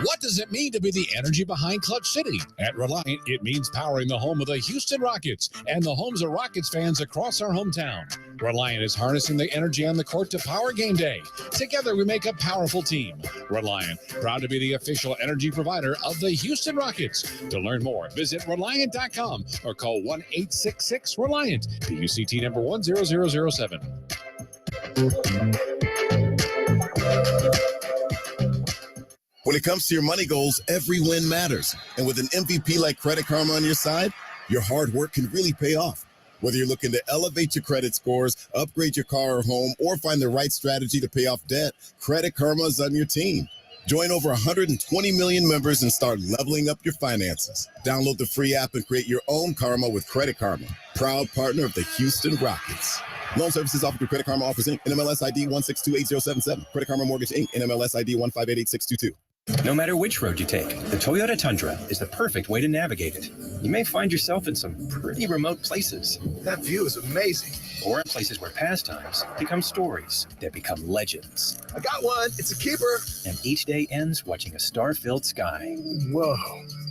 What does it mean to be the energy behind Clutch City? At Reliant, it means powering the home of the Houston Rockets and the homes of Rockets fans across our hometown. Reliant is harnessing the energy on the court to power game day. Together, we make a powerful team. Reliant, proud to be the official energy provider of the Houston Rockets. To learn more, visit Reliant.com or call 1-866-RELIANT. PUCT number 10007. When it comes to your money goals, every win matters. And with an MVP like Credit Karma on your side, your hard work can really pay off. Whether you're looking to elevate your credit scores, upgrade your car or home, or find the right strategy to pay off debt, Credit Karma is on your team. Join over 120 million members and start leveling up your finances. Download the free app and create your own Karma with Credit Karma, proud partner of the Houston Rockets. Loan services offered through Credit Karma Offers Inc. NMLS ID 1628077. Credit Karma Mortgage Inc. NMLS ID 1588622. No matter which road you take, the Toyota Tundra is the perfect way to navigate it. You may find yourself in some pretty remote places. That view is amazing. Or in places where pastimes become stories that become legends. I got one. It's a keeper. And each day ends watching a star-filled sky. Whoa.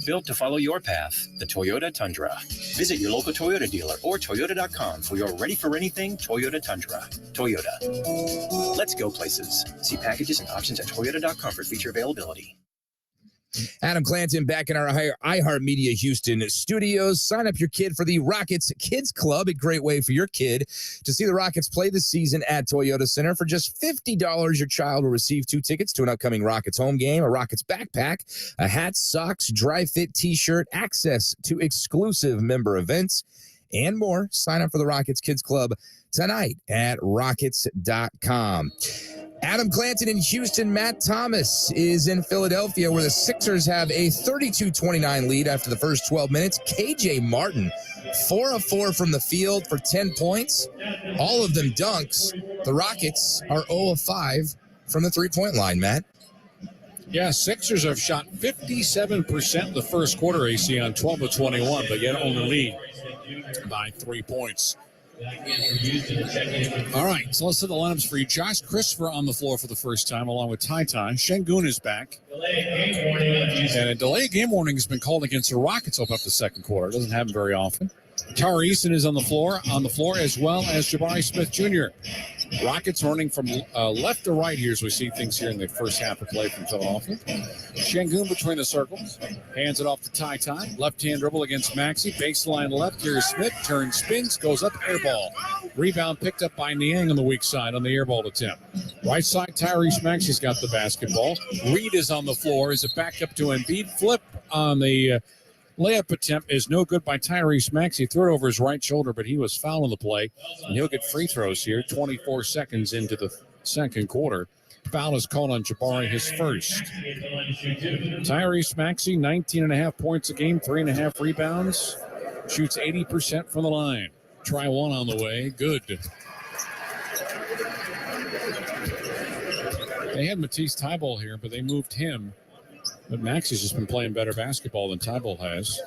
Built to follow your path, the Toyota Tundra. Visit your local Toyota dealer or Toyota.com for your ready-for-anything Toyota Tundra. Toyota. Let's go places. See packages and options at Toyota.com for feature availability. Adam Clanton back in our iHeartMedia Houston studios. Sign up your kid for the Rockets Kids Club, a great way for your kid to see the Rockets play this season at Toyota Center. For just $50, your child will receive 2 tickets to an upcoming Rockets home game, a Rockets backpack, a hat, socks, dry fit t-shirt, access to exclusive member events, and more. Sign up for the Rockets Kids Club tonight at Rockets.com. Adam Clanton in Houston. Matt Thomas is in Philadelphia, where the Sixers have a 32-29 lead after the first 12 minutes. KJ Martin, 4 of 4 from the field for 10 points, all of them dunks. The Rockets are 0 of 5 from the three-point line, Matt. Yeah, Sixers have shot 57% in the first quarter, AC, on 12 of 21, but yet only lead by 3 points. All right, so let's hit the lineups for you. Josh Christopher on the floor for the first time, along with Ty Ty. Şengün is back. And a delay game warning has been called against the Rockets open up the second quarter. It doesn't happen very often. Tari Eason is on the floor, as well as Jabari Smith Jr. Rockets running from left to right here as we see things here in the first half of play from Philadelphia. Şengün between the circles, hands it off to Ty Ty. Left-hand dribble against Maxey. Baseline left, here's Smith. Turns, spins, goes up, air ball. Rebound picked up by Niang on the weak side on the air ball attempt. Right side, Tyrese Maxey's got the basketball. Reed is on the floor. Is it back up to Embiid? Flip on the layup attempt is no good by Tyrese Maxey. Threw it over his right shoulder, but he was fouled on the play. And he'll get free throws here 24 seconds into the second quarter. Foul is called on Jabari, his first. Tyrese Maxey, 19.5 points a game, 3.5 rebounds. Shoots 80% from the line. Try one on the way. Good. They had Matisse Thybulle here, but they moved him. But Maxey's just been playing better basketball than Thybulle has.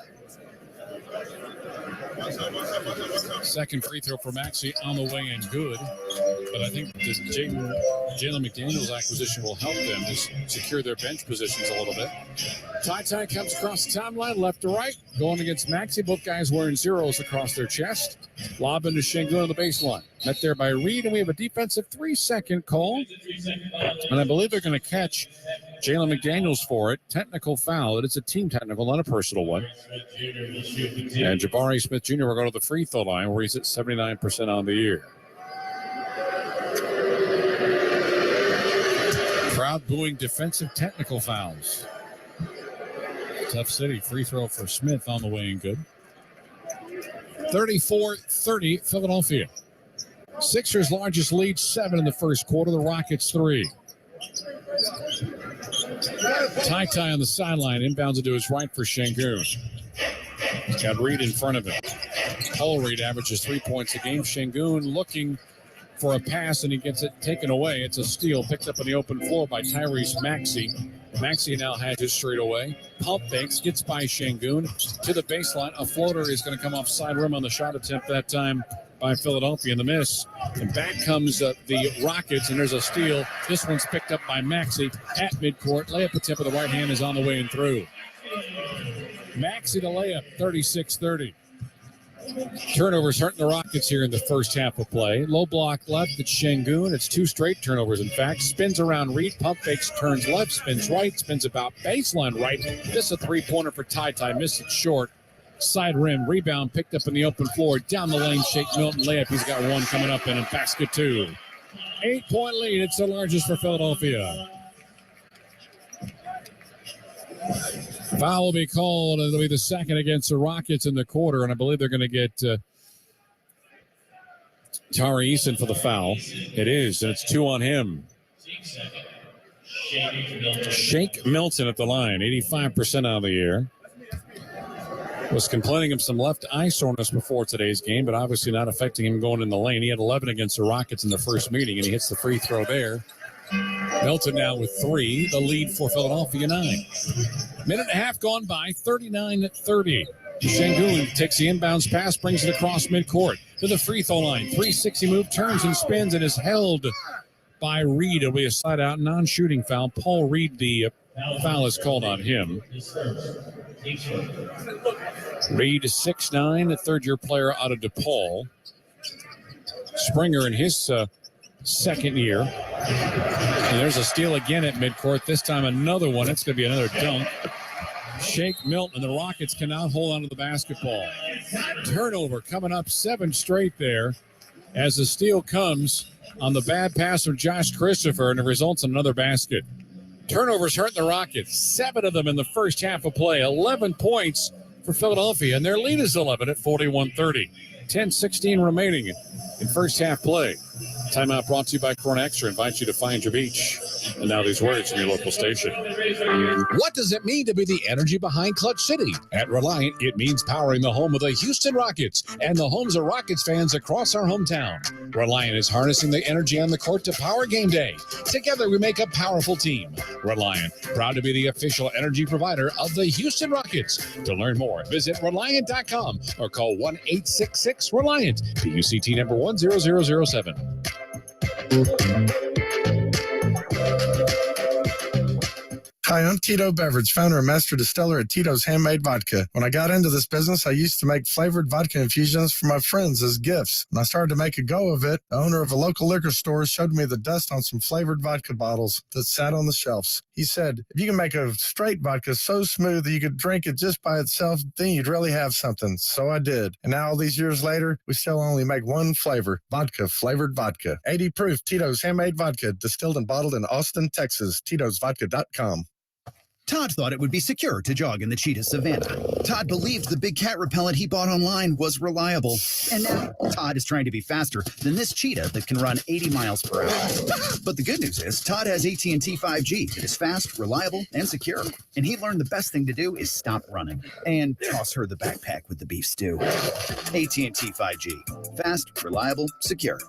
Second free throw for Maxey on the way and good. But I think this Jalen McDaniels acquisition will help them to secure their bench positions a little bit. Ty Ty comes across the timeline, left to right, going against Maxey. Both guys wearing zeros across their chest. Lob into Şengün on the baseline. Met there by Reed, and we have a defensive 3-second call. And I believe they're going to catch Jalen McDaniels for it. Technical foul. It's a team technical, not a personal one. And Jabari Smith Jr. will go to the free throw line where he's at 79% on the year. Crowd booing defensive technical fouls. Tough City free throw for Smith on the way and good. 34-30 Philadelphia. Sixers' largest lead, 7 in the first quarter. The Rockets 3. Ty Ty on the sideline, inbounds it to his right for Şengün. He's got Reed in front of him. Paul Reed averages 3 points a game. Şengün looking for a pass, and he gets it taken away. It's a steal picked up on the open floor by Tyrese Maxey. Maxey now has his straightaway. Pump fakes, gets by Şengün to the baseline. A floater is going to come off side rim on the shot attempt that time by Philadelphia in the miss. And back comes the Rockets, and there's a steal. This one's picked up by Maxey at midcourt. Layup attempt with the right hand is on the way and through. Maxey to layup, 36-30. Turnovers hurting the Rockets here in the first half of play. Low block left, it's Şengün. It's 2 straight turnovers, in fact. Spins around Reed, pump fakes, turns left, spins right, spins about baseline right. This a three-pointer for Ty Ty. Missed it short. Side rim, rebound picked up in the open floor. Down the lane, Shake Milton layup. He's got one coming up in a basket 2. 8-point lead. It's the largest for Philadelphia. Foul will be called. It'll be the second against the Rockets in the quarter, and I believe they're going to get Tari Eason for the foul. It is, and it's 2 on him. Shake Milton at the line, 85% out of the air. Was complaining of some left eye soreness before today's game, but obviously not affecting him going in the lane. He had 11 against the Rockets in the first meeting, and he hits the free throw there. Milton now with 3, the lead for Philadelphia 9. Minute and a half gone by, 39-30. Şengün takes the inbounds pass, brings it across midcourt to the free throw line. 360 move, turns and spins, and is held by Reed. It'll be a side out non-shooting foul. Paul Reed, the foul is called on him. Reed is 6'9", a third-year player out of DePaul. Springer in his second year. And there's a steal again at midcourt. This time another one. It's going to be another dunk. Shake Milton, and the Rockets cannot hold on to the basketball. Turnover coming up 7 straight there as the steal comes on the bad pass from Josh Christopher, and it results in another basket. Turnovers hurt the Rockets. 7 of them in the first half of play. 11 points for Philadelphia, and their lead is 11 at 41-30. 10-16 remaining in first half play. Timeout brought to you by Corona Extra. Invites you to find your beach. And now these words from your local station. What does it mean to be the energy behind Clutch City? At Reliant, it means powering the home of the Houston Rockets and the homes of Rockets fans across our hometown. Reliant is harnessing the energy on the court to power game day. Together, we make a powerful team. Reliant, proud to be the official energy provider of the Houston Rockets. To learn more, visit Reliant.com or call 1-866-RELIANT, PUCT number 10007. Hi, I'm Tito Beverage, founder and master distiller at Tito's Handmade Vodka. When I got into this business, I used to make flavored vodka infusions for my friends as gifts. When I started to make a go of it, the owner of a local liquor store showed me the dust on some flavored vodka bottles that sat on the shelves. He said, if you can make a straight vodka so smooth that you could drink it just by itself, then you'd really have something. So I did. And now all these years later, we still only make one flavor, vodka flavored vodka. 80 proof Tito's Handmade Vodka, distilled and bottled in Austin, Texas. Tito'sVodka.com. Todd thought it would be secure to jog in the cheetah savanna. Todd believed the big cat repellent he bought online was reliable. And now Todd is trying to be faster than this cheetah that can run 80 miles per hour. But the good news is Todd has AT&T 5G that is fast, reliable, and secure. And he learned the best thing to do is stop running and toss her the backpack with the beef stew. AT&T 5G. Fast, reliable, secure.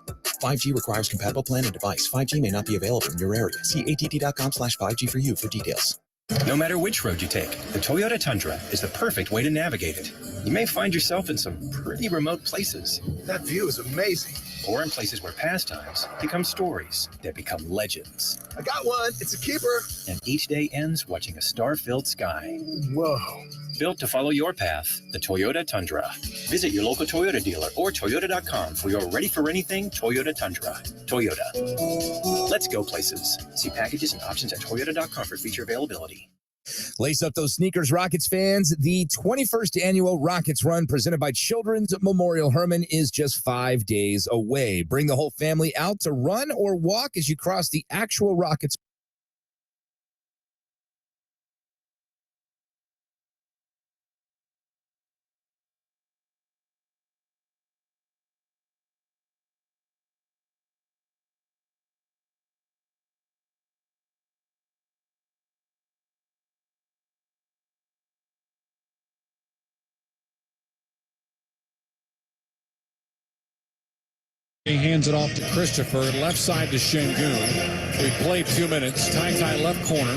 5G requires compatible plan and device. 5G may not be available in your area. See att.com/5G for you for details. No matter which road you take, the Toyota Tundra is the perfect way to navigate it. You may find yourself in some pretty remote places. That view is amazing. Or in places where pastimes become stories that become legends. I got one. It's a keeper. And each day ends watching a star-filled sky. Whoa. Built to follow your path, the Toyota Tundra. Visit your local Toyota dealer or Toyota.com for your ready-for-anything Toyota Tundra. Toyota. Let's go places. See packages and options at Toyota.com for feature availability. Lace up those sneakers, Rockets fans. The 21st annual Rockets Run presented by Children's Memorial Hermann is just 5 days away. Bring the whole family out to run or walk as you cross the actual Rockets. He hands it off to Christopher, left side to Şengün. We've played 2 minutes. Ty left corner.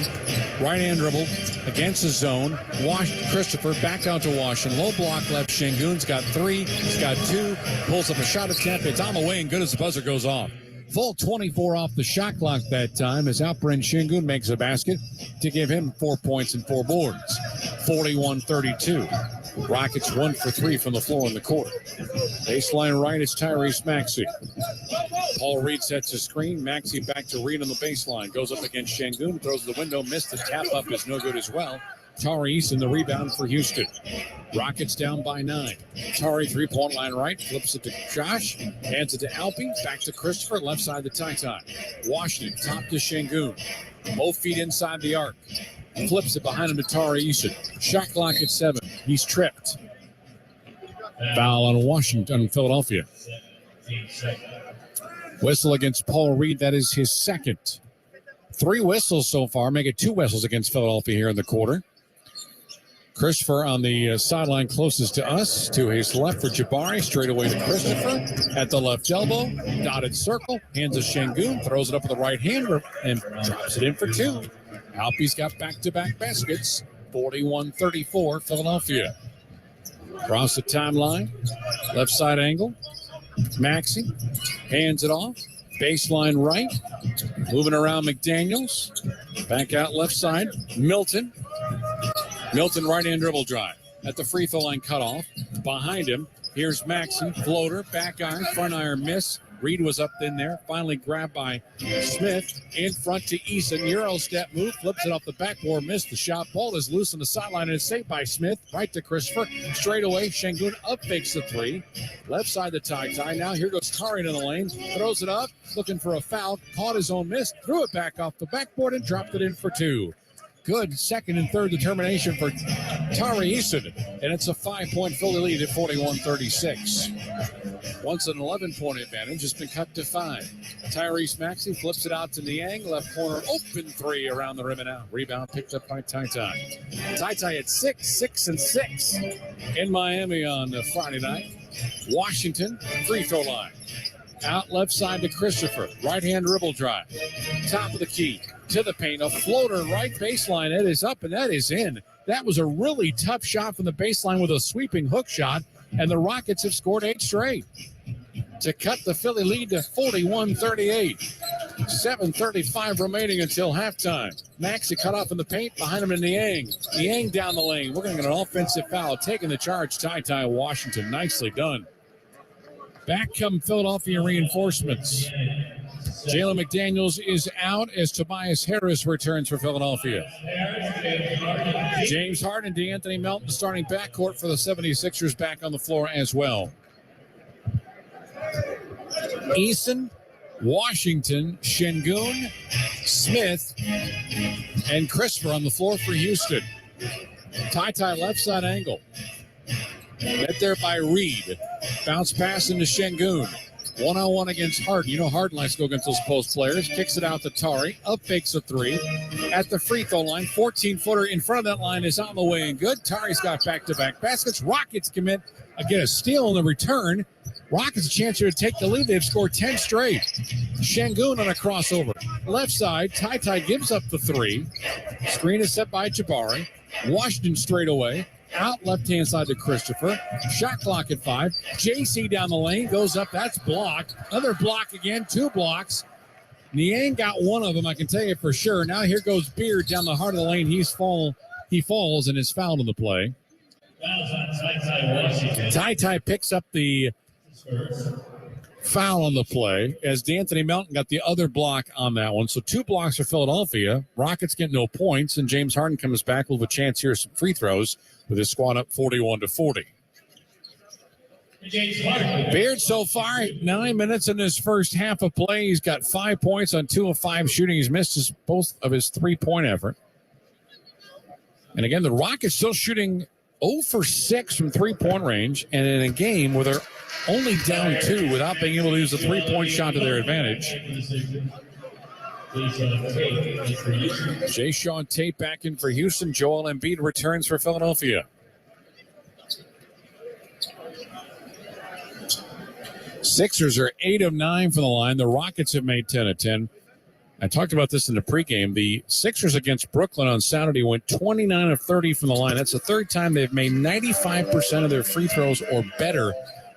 Right hand dribble against the zone. Christopher back out to Washington. Low block left. Şengün's got 3. He's got 2. Pulls up a shot attempt. It's on the way and good as the buzzer goes off. Full 24 off the shot clock that time as Alperen Şengün makes a basket to give him 4 points and 4 boards. 41-32. Rockets 1 for 3 from the floor in the quarter. Baseline right is Tyrese Maxey. Paul Reed sets a screen. Maxey back to Reed on the baseline. Goes up against Şengün. Throws the window. Missed the tap up is no good as well. Tari Eason the rebound for Houston. Rockets down by 9. Tari 3-point line right. Flips it to Josh. Hands it to Alpi. Back to Christopher. Left side to Ty. Washington top to Şengün. Both feet inside the arc. Flips it behind him to Tari Eason. Shot clock at 7. He's tripped. Foul on Washington, Philadelphia. Whistle against Paul Reed. That is his second. 3 whistles so far. Make it 2 whistles against Philadelphia here in the quarter. Christopher on the sideline closest to us. To his left for Jabari. Straight away to Christopher. At the left elbow. Dotted circle. Hands to Şengün. Throws it up with the right hand and drops it in for 2. Alpi's got back-to-back baskets. 41-34 Philadelphia. Across the timeline. Left side angle. Maxey. Hands it off. Baseline right. Moving around McDaniels. Back out left side. Milton right hand dribble drive. At the free throw line cutoff. Behind him, here's Maxey. Floater, back iron, front iron miss. Reed was up in there. Finally grabbed by Smith. In front to Eason. Euro step move. Flips it off the backboard. Missed the shot. Ball is loose on the sideline and it's saved by Smith. Right to Christopher. Straight away. Şengün up fakes the 3. Left side to Ty. Now here goes Tari in the lane. Throws it up. Looking for a foul. Caught his own miss. Threw it back off the backboard and dropped it in for 2. Good second and third determination for Tari Eason. And it's a 5-point Philly lead at 41-36. Once an 11-point advantage has been cut to 5. Tyrese Maxey flips it out to Niang. Left corner, open three around the rim and out. Rebound picked up by Ty Ty. Ty Ty at 6 and 6 in Miami on Friday night. Washington, free throw line. Out left side to Christopher. Right-hand dribble drive. Top of the key to the paint. A floater right baseline. It is up and that is in. That was a really tough shot from the baseline with a sweeping hook shot. And the Rockets have scored 8 straight to cut the Philly lead to 41-38. 7:35 remaining until halftime. Maxey cut off in the paint. Behind him to Niang. Niang down the lane. We're going to get an offensive foul. Taking the charge, Ty Ty Washington. Nicely done. Back come Philadelphia reinforcements. Jalen McDaniels is out as Tobias Harris returns for Philadelphia. James Harden, DeAnthony Melton starting backcourt for the 76ers back on the floor as well. Eason, Washington, Şengün, Smith, and Crisper on the floor for Houston. Ty Ty left side angle. Met there by Reed. Bounce pass into Şengün. One-on-one against Harden. You know Harden likes to go against those post players. Kicks it out to Tari. Up fakes a three. At the free throw line, 14-footer in front of that line is on the way and good. Tari's got back-to-back baskets. Rockets commit. Get a steal in the return. Rockets a chance here to take the lead. They've scored 10 straight. Şengün on a crossover. Left side, Ty Ty gives up the three. Screen is set by Jabari. Washington straight away. Out left-hand side to Christopher. Shot clock at 5. JC down the lane. Goes up. That's blocked. Another block again. 2 blocks. Niang got one of them, I can tell you for sure. Now here goes Beard down the heart of the lane. He falls and is fouled in the play. Ty Ty picks up the foul on the play as DeAnthony Melton got the other block on that one. So 2 blocks for Philadelphia. Rockets get no points, and James Harden comes back with a chance here, some free throws, with his squad up 41-40. Beard so far, 9 minutes in his first half of play. He's got 5 points on 2 of 5 shooting. He's missed both of his 3-point effort. And again, the Rockets still shooting 0 for 6 from 3-point range, and in a game where they're only down 2 without being able to use a 3-point shot to their advantage. Jayshawn Tate back in for Houston. Joel Embiid returns for Philadelphia. Sixers are 8 of 9 from the line. The Rockets have made 10 of 10. I talked about this in the pregame. The Sixers against Brooklyn on Saturday went 29 of 30 from the line. That's the third time they've made 95% of their free throws or better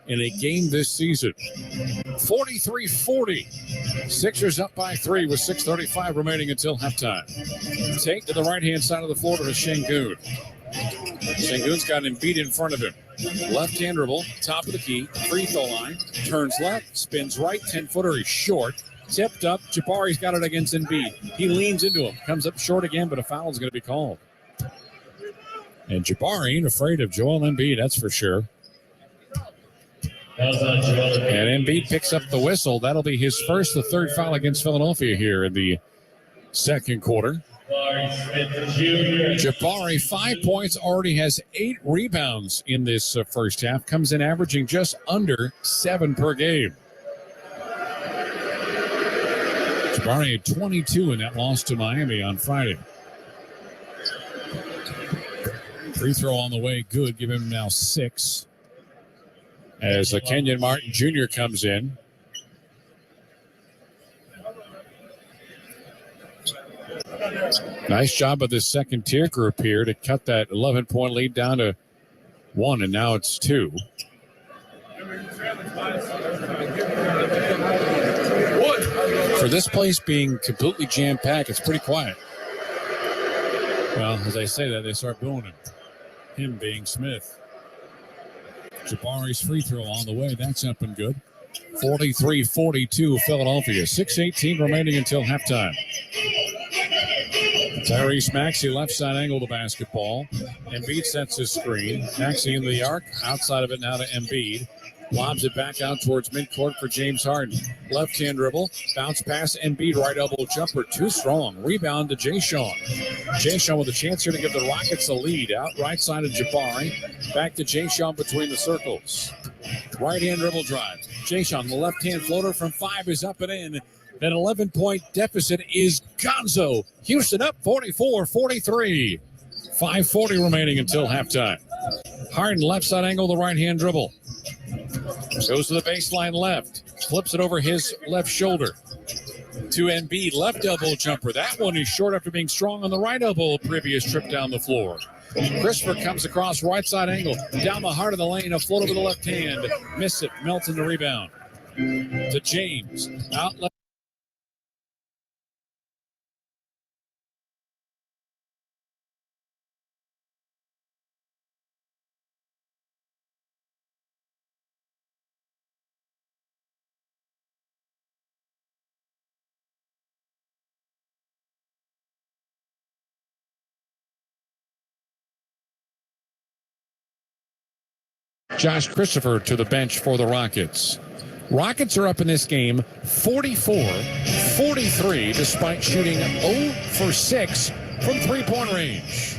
in a game this season. 43-40. Sixers up by 3 with 6:35 remaining until halftime. Tate to the right-hand side of the floor to Şengün. Şengün's got Embiid in front of him. Left-hand dribble, top of the key, free throw line, turns left, spins right, 10-footer is short. Tipped up, Jabari's got it against Embiid. He leans into him, comes up short again, but a foul is going to be called. And Jabari ain't afraid of Joel Embiid, that's for sure. And Embiid picks up the whistle. That'll be his first, the third foul against Philadelphia here in the second quarter. Jabari, 5 points, already has 8 rebounds in this first half. Comes in averaging just under 7 per game. Jabari had 22 in that loss to Miami on Friday. Free throw on the way, good. Give him now 6. As Kenyon Martin Jr. comes in. Nice job of this second tier group here to cut that 11-point lead down to 1, and now it's 2. For this place being completely jam-packed, it's pretty quiet. Well, as I say that, they start booing him. Him being Smith. Jabari's free throw on the way. That's up and good. 43-42 Philadelphia. 6:18 remaining until halftime. Tyrese Maxey left side angle to basketball. Embiid sets his screen. Maxey in the arc. Outside of it now to Embiid. Lobs it back out towards midcourt for James Harden. Left-hand dribble. Bounce pass. Embiid right elbow jumper. Too strong. Rebound to Jayshawn. Jayshawn with a chance here to give the Rockets a lead. Out right side of Jabari. Back to Jayshawn between the circles. Right-hand dribble drive. Jayshon, the left-hand floater from 5 is up and in. That 11-point deficit is gonzo. Houston up 44-43. 5:40 remaining until halftime. Harden, left side angle, the right-hand dribble. Goes to the baseline left. Flips it over his left shoulder. To Embiid, left elbow jumper. That one is short after being strong on the right elbow previous trip down the floor. Christopher comes across right side angle. Down the heart of the lane, a float over the left hand. Miss it. Melton the rebound. To James. Out left. Josh Christopher to the bench for the Rockets. Rockets are up in this game 44-43 despite shooting 0 for 6 from three-point range.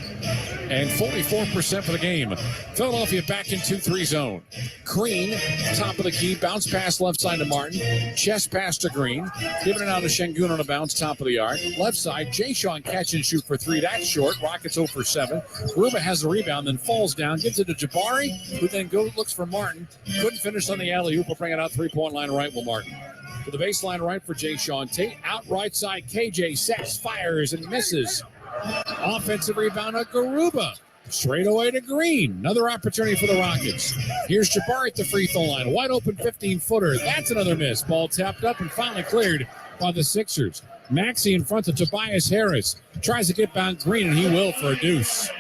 And 44% for the game. Philadelphia back in 2-3 zone. Green, top of the key, bounce pass left side to Martin. Chest pass to Green. Giving it out to Şengün on a bounce, top of the arc. Left side, Jayshon catch and shoot for 3. That's short. Rockets 0 for 7. Garuba has the rebound, then falls down. Gives it to Jabari, who then looks for Martin. Couldn't finish on the alley-oop. Will bring it out three-point line right with Martin. To the baseline right for Jayshon Tate. Out right side, KJ sets, fires, and misses. Offensive rebound of Garuba. Straight away to Green. Another opportunity for the Rockets. Here's Jabari at the free throw line. Wide open 15-footer. That's another miss. Ball tapped up and finally cleared by the Sixers. Maxey in front of Tobias Harris. Tries to get by Green, and he will for a deuce.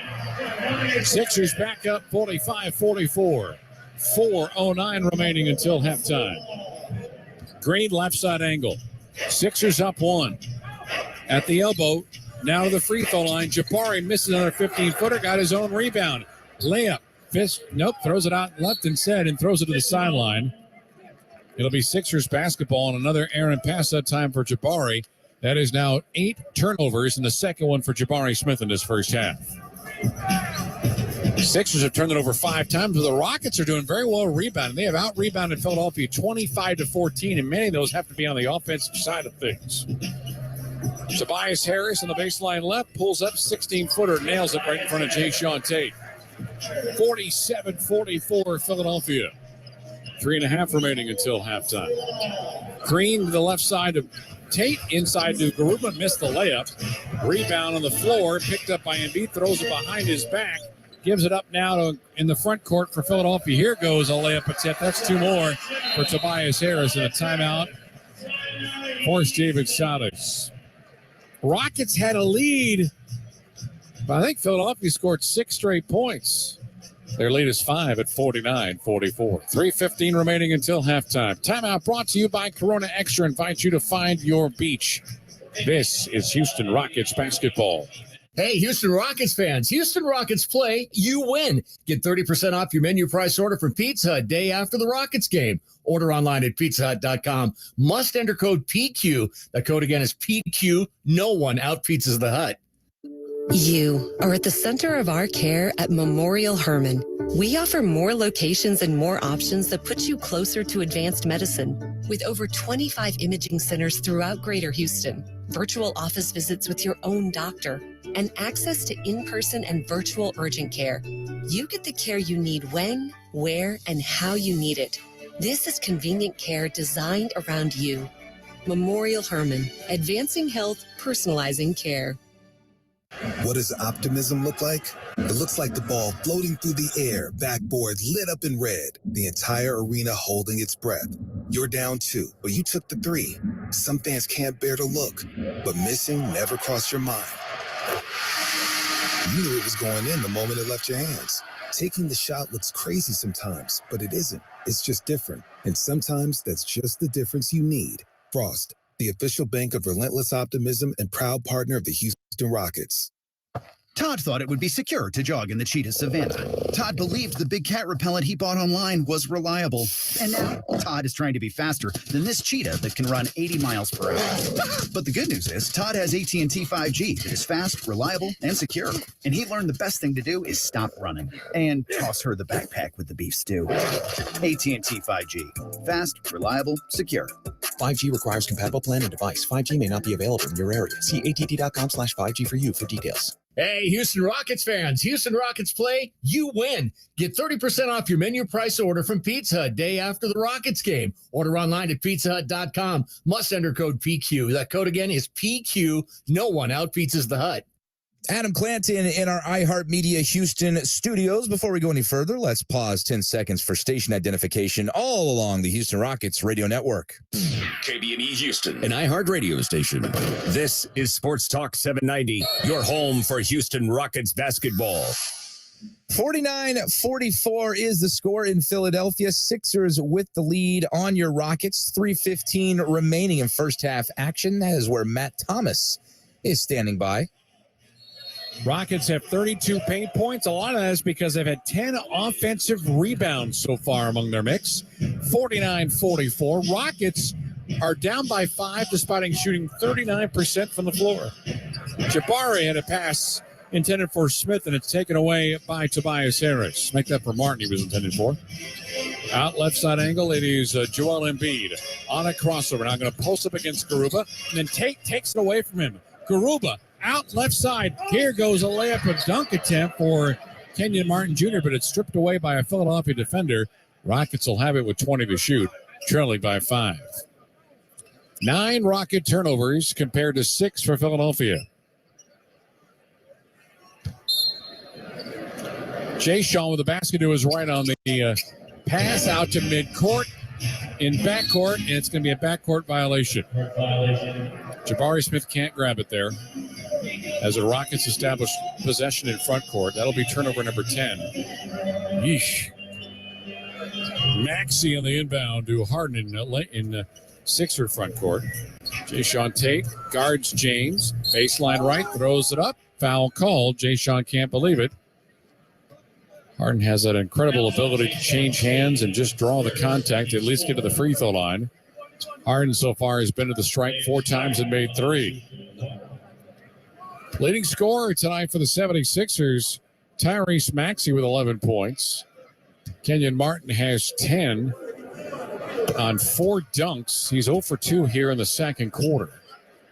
Sixers back up 45-44. 4:09 remaining until halftime. Green left side angle. Sixers up 1. At the elbow. Now to the free throw line. Jabari misses another 15-footer. Got his own rebound. Layup. Fist. Nope. Throws it out left instead and throws it to the sideline. It'll be Sixers basketball and another errant pass that time for Jabari. That is now 8 turnovers and the second one for Jabari Smith in this first half. Sixers have turned it over 5 times, but the Rockets are doing very well rebounding. They have out-rebounded Philadelphia 25-14, and many of those have to be on the offensive side of things. Tobias Harris on the baseline left, pulls up 16-footer, nails it right in front of Jayshon Tate. 47-44 Philadelphia. 3.5 remaining until halftime. Green to the left side of Tate, inside to Garuba, missed the layup. Rebound on the floor, picked up by Embiid, throws it behind his back. Gives it up now in the front court for Philadelphia. Here goes a layup attempt. That's 2 more for Tobias Harris and a timeout for David Salas. Rockets had a lead, but I think Philadelphia scored 6 straight points. Their lead is 5 at 49-44. 3:15 remaining until halftime. Timeout brought to you by Corona Extra. Invites you to find your beach. This is Houston Rockets basketball. Hey, Houston Rockets fans. Houston Rockets play, you win. Get 30% off your menu price order from Pizza Hut day after the Rockets game. Order online at pizzahut.com. Must enter code PQ. The code again is PQ. No one out pizzas the Hut. You are at the center of our care at Memorial Hermann. We offer more locations and more options that put you closer to advanced medicine. With over 25 imaging centers throughout Greater Houston, virtual office visits with your own doctor, and access to in-person and virtual urgent care, you get the care you need when, where, and how you need it. This is convenient care designed around you. Memorial Hermann, advancing health, personalizing care. What does optimism look like? It looks like the ball floating through the air, backboards lit up in red, the entire arena holding its breath. You're down 2, but you took the 3. Some fans can't bear to look, but missing never crossed your mind. You knew it was going in the moment it left your hands. Taking the shot looks crazy sometimes, but it isn't. It's just different. And sometimes that's just the difference you need. Frost, the official bank of relentless optimism and proud partner of the Houston Rockets. Todd thought it would be secure to jog in the cheetah savanna. Todd believed the big cat repellent he bought online was reliable. And now Todd is trying to be faster than this cheetah that can run 80 miles per hour. But the good news is Todd has AT&T 5G that is fast, reliable, and secure. And he learned the best thing to do is stop running and toss her the backpack with the beef stew. AT&T 5G. Fast, reliable, secure. 5G requires compatible plan and device. 5G may not be available in your area. See att.com/5G for you for details. Hey, Houston Rockets fans. Houston Rockets play, you win. Get 30% off your menu price order from Pizza Hut day after the Rockets game. Order online at pizzahut.com. Must enter code PQ. That code again is PQ. No one outpizzas the Hut. Adam Clanton in our iHeartMedia Houston studios. Before we go any further, let's pause 10 seconds for station identification all along the Houston Rockets radio network. KBME Houston, an iHeart radio station. This is Sports Talk 790, your home for Houston Rockets basketball. 49-44 is the score in Philadelphia. Sixers with the lead on your Rockets. 3:15 remaining in first half action. That is where Matt Thomas is standing by. Rockets have 32 paint points. A lot of that is because they've had 10 offensive rebounds so far among their mix. 49-44. Rockets are down by 5 despite shooting 39% from the floor. Jabari had a pass intended for Smith, and it's taken away by Tobias Harris. Make that for Martin, he was intended for. Out left side angle, it is Joel Embiid on a crossover. Now going to post up against Garuba, and then takes it away from him. Garuba out left side. Here goes a layup and dunk attempt for Kenyon Martin Jr., but it's stripped away by a Philadelphia defender. Rockets will have it with 20 to shoot, trailing by 5. 9 Rocket turnovers compared to 6 for Philadelphia. Jay Sean with the basket to his right on the pass out to midcourt in backcourt, and it's going to be a backcourt violation. Jabari Smith can't grab it there as the Rockets establish possession in front court. That'll be turnover number 10. Yeesh. Maxey on the inbound to Harden in Sixer front court. Jay Sean Tate guards James. Baseline right, throws it up. Foul called. Jay Sean can't believe it. Harden has that incredible ability to change hands and just draw the contact, at least get to the free throw line. Harden so far has been to the stripe 4 times and made 3. Leading scorer tonight for the 76ers, Tyrese Maxey with 11 points. Kenyon Martin has 10 on 4 dunks. He's 0 for 2 here in the second quarter.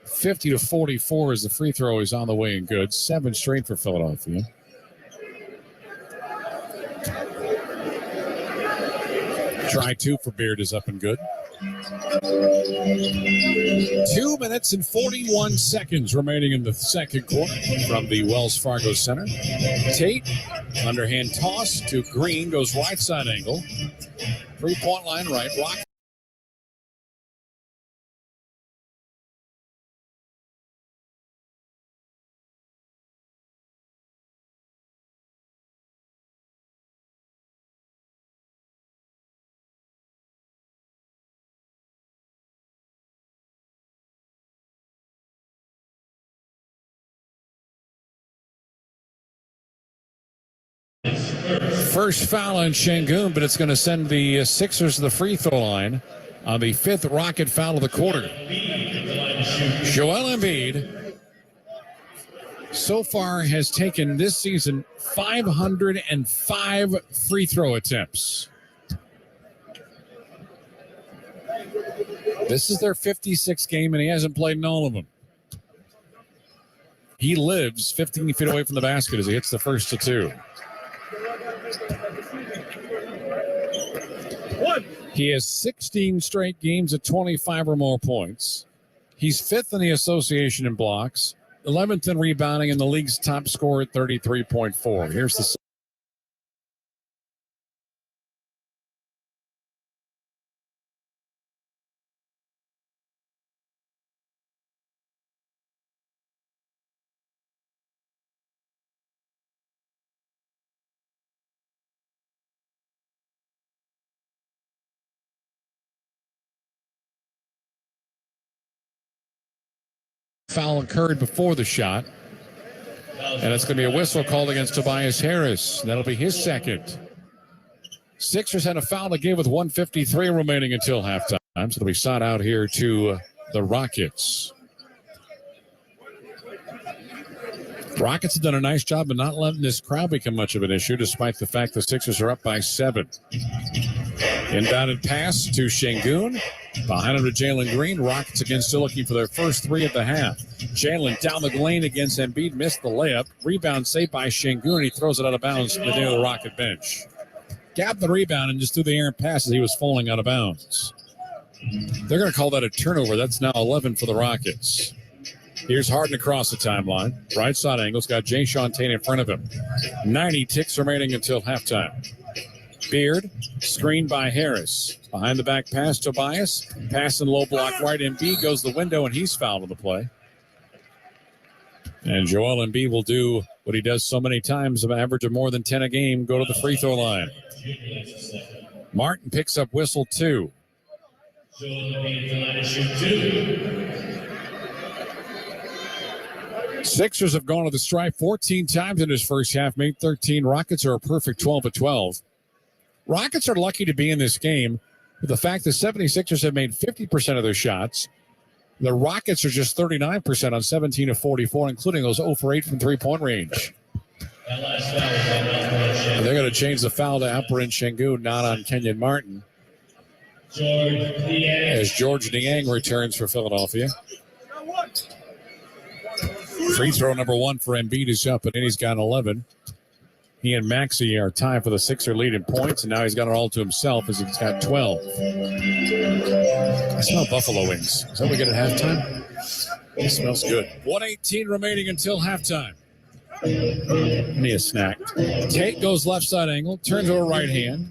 50-44 as the free throw is on the way and good. 7 straight for Philadelphia. Try 2 for Beard is up and good. 2 minutes and 41 seconds remaining in the second quarter from the Wells Fargo Center. Tate, underhand toss to Green, goes right side angle. 3-point line right. Rock. First foul on Şengün, but it's going to send the Sixers to the free throw line on the 5th Rocket foul of the quarter. Joel Embiid so far has taken this season 505 free throw attempts. This is their 56th game, and he hasn't played in all of them. He lives 15 feet away from the basket as he hits the first of 2. He has 16 straight games at 25 or more points. He's 5th in the association in blocks, 11th in rebounding, and the league's top scorer at 33.4. Here's the foul occurred before the shot. And it's going to be a whistle called against Tobias Harris. That'll be his second. Sixers had a foul to give with 1:53 remaining until halftime. So it'll be shot out here to the Rockets. Rockets have done a nice job of not letting this crowd become much of an issue, despite the fact the Sixers are up by 7. Inbounded pass to Şengün. Behind him to Jalen Green. Rockets again still looking for their first 3 of the half. Jalen down the lane against Embiid. Missed the layup. Rebound saved by Şengün. He throws it out of bounds to the near the Rocket bench. Gapped the rebound and just threw the errant pass as he was falling out of bounds. They're going to call that a turnover. That's now 11 for the Rockets. Here's Harden across the timeline. Right side angle's got Jae'Sean Tate in front of him. 90 ticks remaining until halftime. Beard, screened by Harris. Behind the back pass, Tobias. Pass and low block right. Embiid goes the window, and he's fouled on the play. And Joel Embiid will do what he does so many times, an average of more than 10 a game, go to the free throw line. Martin picks up whistle 2. Sixers have gone to the stripe 14 times in his first half, made 13. Rockets are a perfect 12 of 12. Rockets are lucky to be in this game with the fact the 76ers have made 50% of their shots. The Rockets are just 39% on 17 of 44, including those 0 for 8 from three-point range. And they're going to change the foul to Alperen Şengün, not on Kenyon Martin. As George Niang returns for Philadelphia. Free throw number 1 for Embiid is up, and then he's got 11. He and Maxey are tied for the Sixer lead in points, and now he's got it all to himself as he's got 12. I smell buffalo wings. Is that what we get at halftime? It smells good. 1:18 remaining until halftime. Need a snack. Tate goes left side angle, turns over right hand.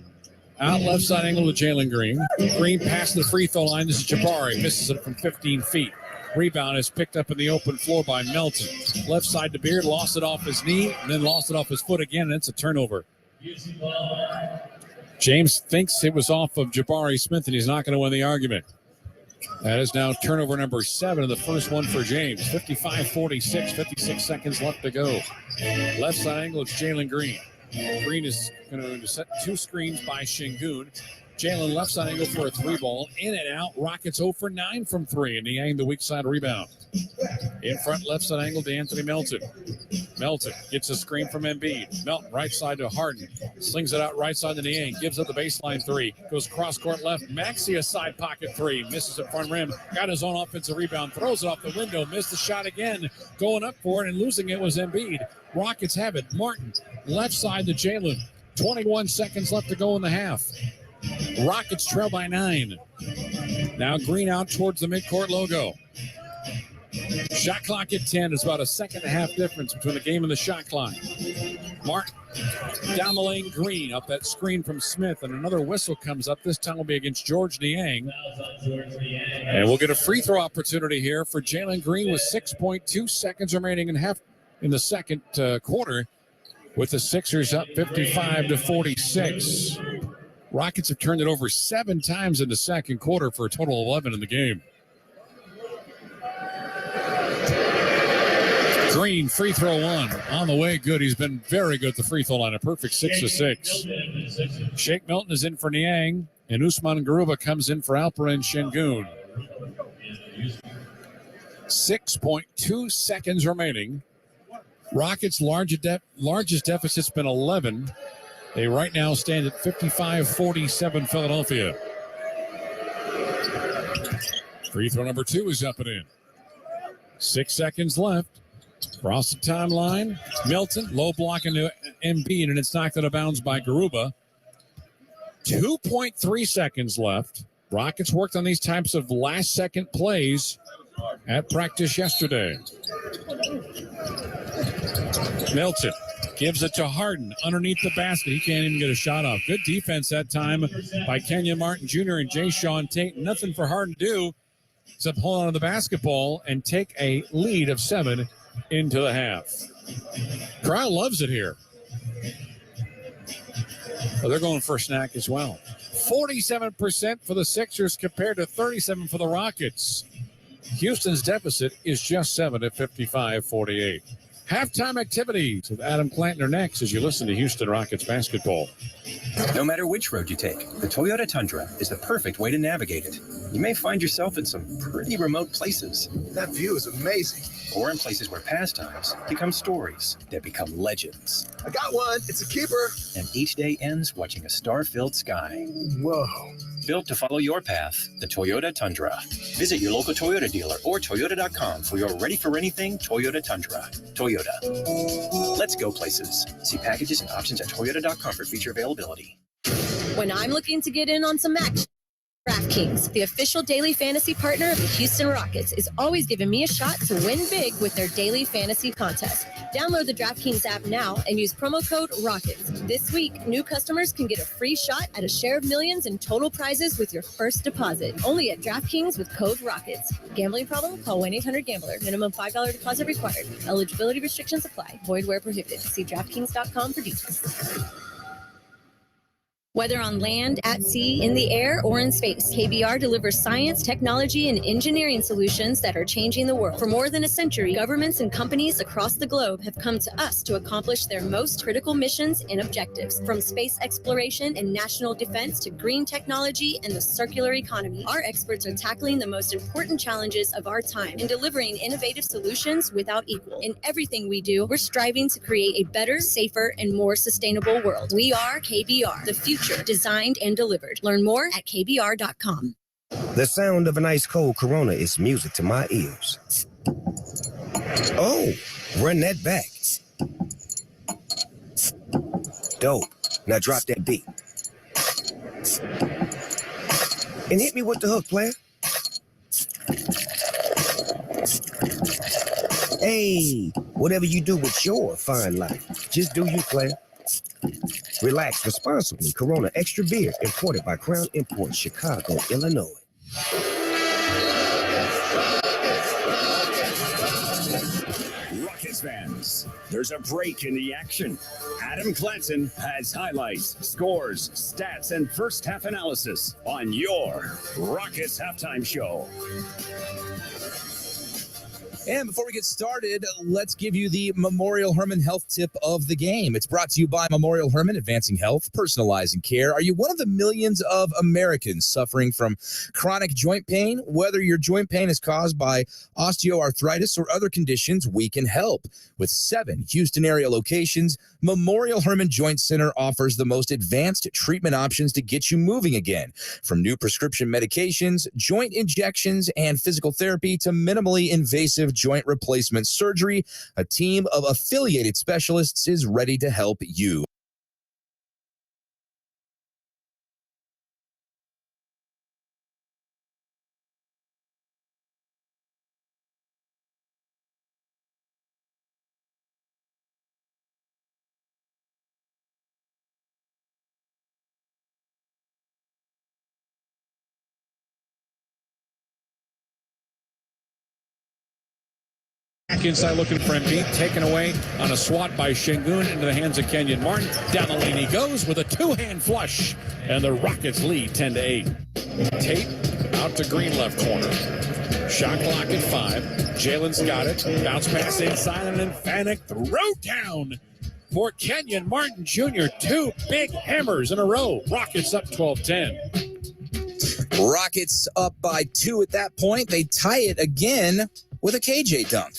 Out left side angle to Jalen Green. Green past the free throw line. This is Jabari. Misses it from 15 feet. Rebound is picked up in the open floor by Melton. Left side to Beard, lost it off his knee, and then lost it off his foot again, and it's a turnover. James thinks it was off of Jabari Smith, and he's not going to win the argument. That is now turnover number 7, and the first one for James. 55-46, 56 seconds left to go. Left side angle, it's Jalen Green. Green is going to set 2 screens by Şengün. Jalen left side angle for a 3-ball. In and out. Rockets 0 for 9 from 3. And Niang the weak side rebound. In front left side angle to Anthony Melton. Melton gets a screen from Embiid. Melton right side to Harden. Slings it out right side to Niang. Gives up the baseline 3. Goes cross court left. Maxey a side pocket 3. Misses at front rim. Got his own offensive rebound. Throws it off the window. Missed the shot again. Going up for it and losing it was Embiid. Rockets have it. Martin left side to Jalen. 21 seconds left to go in the half. Rockets trail by 9. Now Green out towards the midcourt logo. Shot clock at 10. It's about a second and a half difference between the game and the shot clock. Martin down the lane. Green up that screen from Smith, and another whistle comes up. This time will be against George Niang. And we'll get a free throw opportunity here for Jalen Green with 6.2 seconds remaining in the second quarter, with the Sixers up 55-46. Rockets have turned it over 7 times in the second quarter for a total of 11 in the game. Green, free throw 1. On the way, good. He's been very good at the free throw line. A perfect 6 of 6. Shake Milton is in for Niang, and Usman Garuba comes in for Alperen Şengün. 6.2 seconds remaining. Rockets' largest deficit's been 11. They right now stand at 55-47 Philadelphia. Free throw number 2 is up and in. 6 seconds left. Across the timeline. Milton, low block into Embiid, and it's knocked out of bounds by Garuba. 2.3 seconds left. Rockets worked on these types of last-second plays at practice yesterday. Milton gives it to Harden underneath the basket. He can't even get a shot off. Good defense that time by Kenyon Martin Jr. and Jae'Sean Tate. Nothing for Harden to do except hold on to the basketball and take a lead of 7 into the half. Crowd loves it here. Well, they're going for a snack as well. 47% for the Sixers compared to 37% for the Rockets. Houston's deficit is just 7 at 55-48. Halftime activities with Adam Klantner next as you listen to Houston Rockets basketball. No matter which road you take, the Toyota Tundra is the perfect way to navigate it. You may find yourself in some pretty remote places. That view is amazing. Or in places where pastimes become stories that become legends. I got one. It's a keeper. And each day ends watching a star-filled sky. Whoa. Built to follow your path, the Toyota Tundra. Visit your local Toyota dealer or Toyota.com for your ready-for-anything Toyota Tundra. Toyota. Let's go places. See packages and options at Toyota.com for feature availability. When I'm looking to get in on some action, DraftKings, the official daily fantasy partner of the Houston Rockets, is always giving me a shot to win big with their daily fantasy contest. Download the DraftKings app now and use promo code ROCKETS. This week, new customers can get a free shot at a share of millions in total prizes with your first deposit. Only at DraftKings with code ROCKETS. Gambling problem? Call 1-800-GAMBLER. Minimum $5 deposit required. Eligibility restrictions apply. Void where prohibited. See DraftKings.com for details. Whether on land, at sea, in the air, or in space, KBR delivers science, technology, and engineering solutions that are changing the world. For more than a century, governments and companies across the globe have come to us to accomplish their most critical missions and objectives. From space exploration and national defense to green technology and the circular economy, our experts are tackling the most important challenges of our time and delivering innovative solutions without equal. In everything we do, we're striving to create a better, safer, and more sustainable world. We are KBR, the future designed and delivered. Learn more at KBR.com. The sound of an ice cold Corona is music to my ears. Oh, run that back. Dope. Now drop that beat. And hit me with the hook, player. Hey, whatever you do with your fine life, just do you, player. Relax responsibly. Corona Extra Beer, imported by Crown Imports, Chicago, Illinois. Rockets fans, there's a break in the action. Adam Clanton has highlights, scores, stats, and first half analysis on your Rockets halftime show. And before we get started, let's give you the Memorial Hermann health tip of the game. It's brought to you by Memorial Hermann, advancing health, personalizing care. Are you one of the millions of Americans suffering from chronic joint pain? Whether your joint pain is caused by osteoarthritis or other conditions, we can help. With 7 Houston area locations, Memorial Hermann Joint Center offers the most advanced treatment options to get you moving again. From new prescription medications, joint injections, and physical therapy to minimally invasive joint replacement surgery, a team of affiliated specialists is ready to help you. Back inside looking for Embiid, taken away on a swat by Şengün into the hands of Kenyon Martin. Down the lane he goes with a two-hand flush, and the Rockets lead 10-8. Tate out to Green left corner. Shot clock at 5. Jalen's got it. Bounce pass inside, and then Fanek throw down for Kenyon Martin Jr. 2 big hammers in a row. Rockets up 12-10. Rockets up by 2 at that point. They tie it again with a KJ dunk.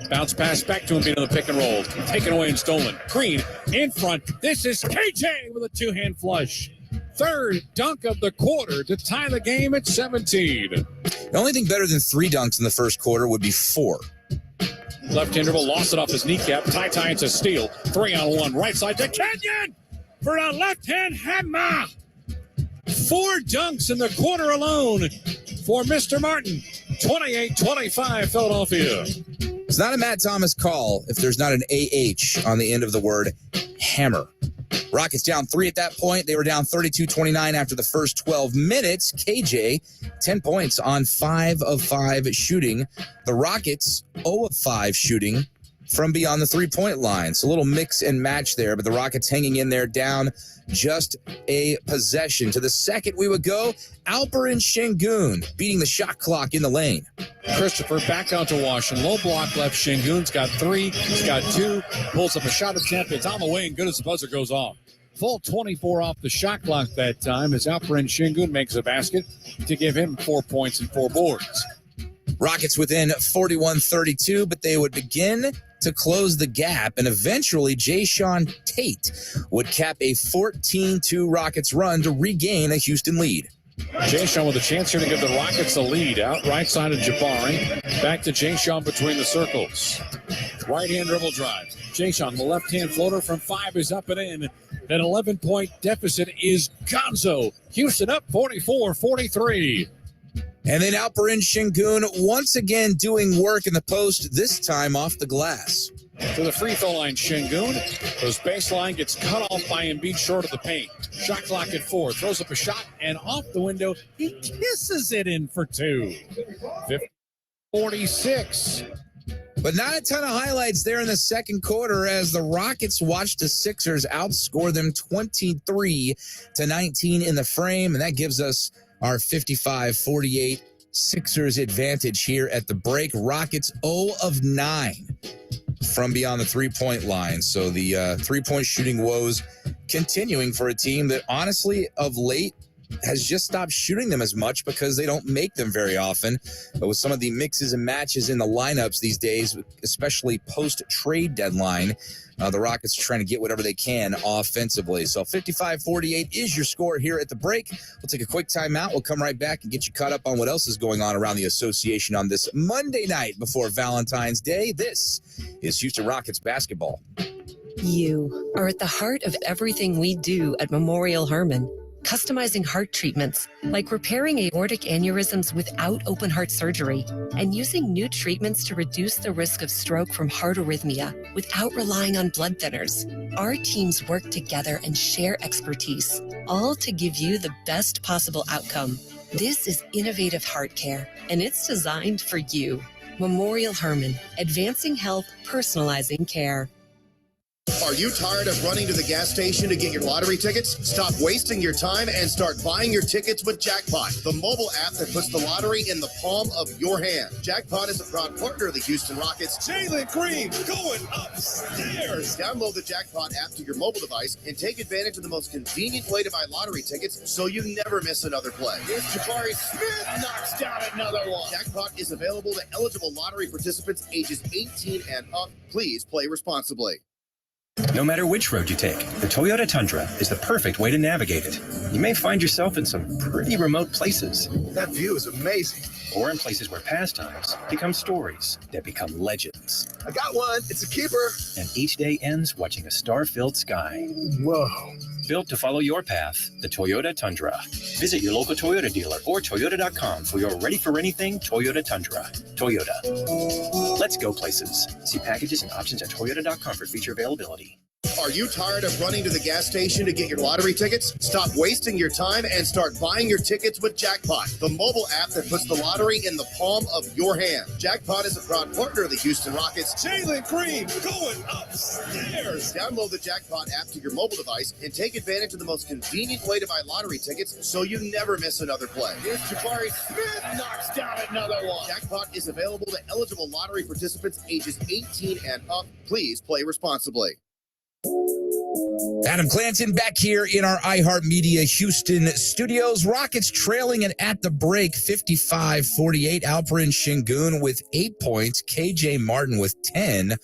Bounce pass back to him into the pick and roll. Taken away and stolen. Green in front. This is KJ with a two-hand flush. Third dunk of the quarter to tie the game at 17. The only thing better than 3 dunks in the first quarter would be 4. Left interval, lost it off his kneecap. Ty it's a steal. 3-on-1, right side to Kenyon for a left-hand hammer. 4 dunks in the quarter alone for Mr. Martin. 28-25 Philadelphia. It's not a Matt Thomas call if there's not an AH on the end of the word hammer. Rockets down 3 at that point. They were down 32-29 after the first 12 minutes. KJ, 10 points on 5 of 5 shooting. The Rockets, 0 of 5 shooting from beyond the three-point line. So a little mix and match there, but the Rockets hanging in there, down just a possession. To the second we would go, Alperen Sengun beating the shot clock in the lane. Christopher back out to Washington. Low block left. Sengun's got 3. He's got 2. Pulls up a shot attempt. It's on the way and good as the buzzer goes off. Full 24 off the shot clock that time as Alperen Sengun makes a basket to give him 4 points and 4 boards. Rockets within 41-32, but they would begin to close the gap, and eventually Jayshawn Tate would cap a 14-2 Rockets run to regain a Houston lead. Jayshawn with a chance here to give the Rockets a lead. Out right side of Jabari. Back to Jayshawn between the circles. Right-hand dribble drive. Jayshawn, the left-hand floater from 5 is up and in. That 11-point deficit is gonzo. Houston up 44-43. And then Alperen Sengun once again doing work in the post, this time off the glass. To the free throw line, Sengun. Goes baseline, gets cut off by Embiid short of the paint. Shot clock at 4. Throws up a shot and off the window. He kisses it in for 2. 46. But not a ton of highlights there in the second quarter as the Rockets watched the Sixers outscore them 23-19 in the frame. And that gives us our 55-48 Sixers advantage here at the break. Rockets 0 of 9 from beyond the three-point line. So the three-point shooting woes continuing for a team that honestly of late has just stopped shooting them as much because they don't make them very often. But with some of the mixes and matches in the lineups these days, especially post-trade deadline, the Rockets are trying to get whatever they can offensively. So 55-48 is your score here at the break. We'll take a quick timeout. We'll come right back and get you caught up on what else is going on around the association on this Monday night before Valentine's Day. This is Houston Rockets basketball. You are at the heart of everything we do at Memorial Hermann. Customizing heart treatments, like repairing aortic aneurysms without open heart surgery, and using new treatments to reduce the risk of stroke from heart arrhythmia without relying on blood thinners. Our teams work together and share expertise, all to give you the best possible outcome. This is innovative heart care, and it's designed for you. Memorial Hermann, advancing health, personalizing care. Are you tired of running to the gas station to get your lottery tickets? Stop wasting your time and start buying your tickets with Jackpot, the mobile app that puts the lottery in the palm of your hand. Jackpot is a proud partner of the Houston Rockets. Jalen Green going upstairs. Download the Jackpot app to your mobile device and take advantage of the most convenient way to buy lottery tickets so you never miss another play. Here's Jabari Smith knocks down another one. Jackpot is available to eligible lottery participants ages 18 and up. Please play responsibly. No matter which road you take, the Toyota Tundra is the perfect way to navigate it. You may find yourself in some pretty remote places. That view is amazing. Or in places where pastimes become stories that become legends. I got one. It's a keeper. And each day ends watching a star-filled sky. Whoa. Built to follow your path, the Toyota Tundra. Visit your local Toyota dealer or Toyota.com for your ready-for-anything Toyota Tundra. Toyota. Let's go places. See packages and options at Toyota.com for feature availability. Are you tired of running to the gas station to get your lottery tickets? Stop wasting your time and start buying your tickets with Jackpot, the mobile app that puts the lottery in the palm of your hand. Jackpot is a proud partner of the Houston Rockets. Jalen Green going upstairs. Download the Jackpot app to your mobile device and take advantage of the most convenient way to buy lottery tickets so you never miss another play. Here's Jabari Smith knocks down another one. Jackpot is available to eligible lottery participants ages 18 and up. Please play responsibly. Adam Clanton back here in our iHeartMedia Houston studios. Rockets trailing it at the break, 55-48. Alperen Sengun with 8 points. KJ Martin with 10.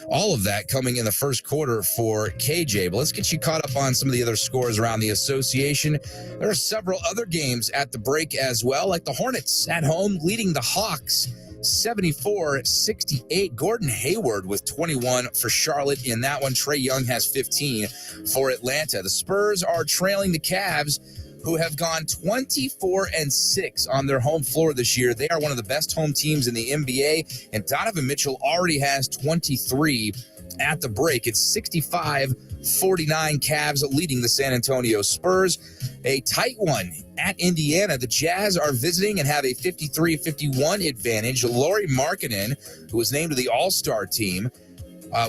All of that coming in the first quarter for KJ. But let's get you caught up on some of the other scores around the association. There are several other games at the break as well, like the Hornets at home leading the Hawks 74-68. Gordon Hayward with 21 for Charlotte in that one. Trae Young has 15 for Atlanta. The Spurs are trailing the Cavs, who have gone 24-6 on their home floor this year. They are one of the best home teams in the NBA, and Donovan Mitchell already has 23 at the break. It's 65-49 Cavs leading the San Antonio Spurs. A tight one at Indiana. The Jazz are visiting and have a 53-51 advantage. Lauri Markkanen, who was named to the All-Star team,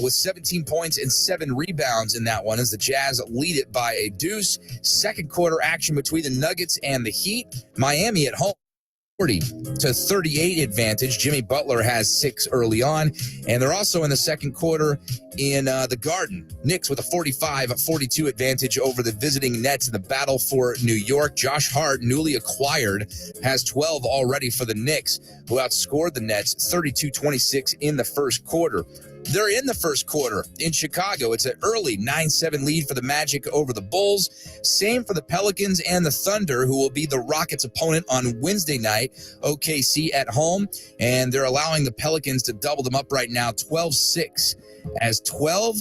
with 17 points and 7 rebounds in that one as the Jazz lead it by a deuce. Second quarter action between the Nuggets and the Heat. Miami at home. 40-38 advantage. Jimmy Butler has 6 early on, and they're also in the second quarter in the Garden. Knicks with a 45-42 advantage over the visiting Nets in the battle for New York. Josh Hart, newly acquired, has 12 already for the Knicks, who outscored the Nets 32-26 in the first quarter. They're in the first quarter in Chicago. It's an early 9-7 lead for the Magic over the Bulls. Same for the Pelicans and the Thunder, who will be the Rockets' opponent on Wednesday night. OKC at home, and they're allowing the Pelicans to double them up right now, 12-6, as 12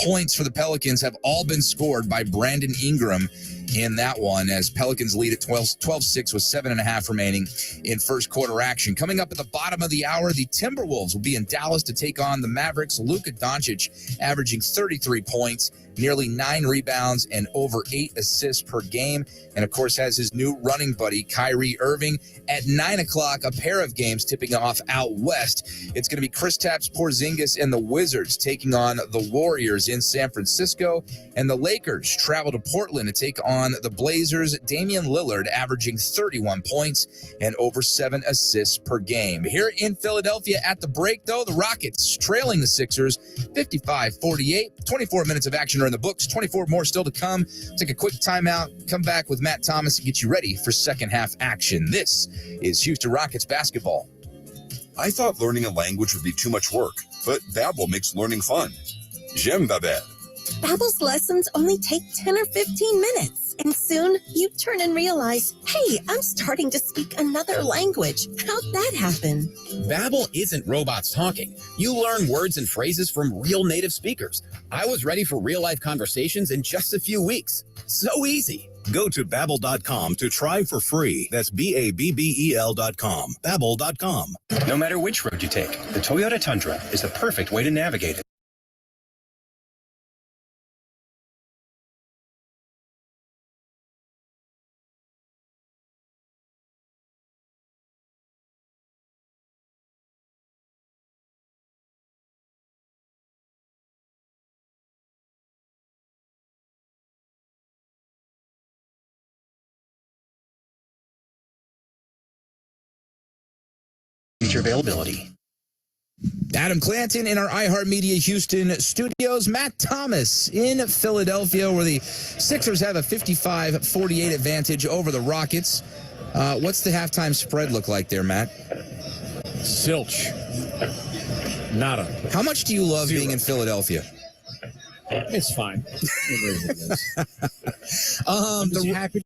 points for the Pelicans have all been scored by Brandon Ingram in that one, as Pelicans lead at 12-6 with 7.5 remaining in first quarter action. Coming up at the bottom of the hour, the Timberwolves will be in Dallas to take on the Mavericks. Luka Doncic averaging 33 points, nearly 9 rebounds, and over 8 assists per game. And, of course, has his new running buddy, Kyrie Irving. At 9 o'clock, a pair of games tipping off out west. It's going to be Kristaps Porzingis and the Wizards taking on the Warriors in San Francisco. And the Lakers travel to Portland to take on the Blazers. Damian Lillard averaging 31 points and over 7 assists per game. Here in Philadelphia at the break, though, the Rockets trailing the Sixers 55-48. 24 minutes of action are in the books. 24 more still to come. Take a quick timeout. Come back with Matt Thomas and get you ready for second half action. This is Houston Rockets basketball. I thought learning a language would be too much work, but Babbel makes learning fun. J'aime Babel. Babbel's lessons only take 10 or 15 minutes. And soon you turn and realize, hey, I'm starting to speak another language. How'd that happen? Babbel isn't robots talking. You learn words and phrases from real native speakers. I was ready for real-life conversations in just a few weeks. So easy. Go to Babbel.com to try for free. That's Babbel.com. Babbel.com. No matter which road you take, the Toyota Tundra is the perfect way to navigate it. Feature availability. Adam Clanton in our iHeartMedia Houston studios. Matt Thomas in Philadelphia, where the Sixers have a 55-48 advantage over the Rockets. What's the halftime spread look like there, Matt? Zilch. Nada. How much do you love being in Philadelphia? It's fine. It is. I'm just happy.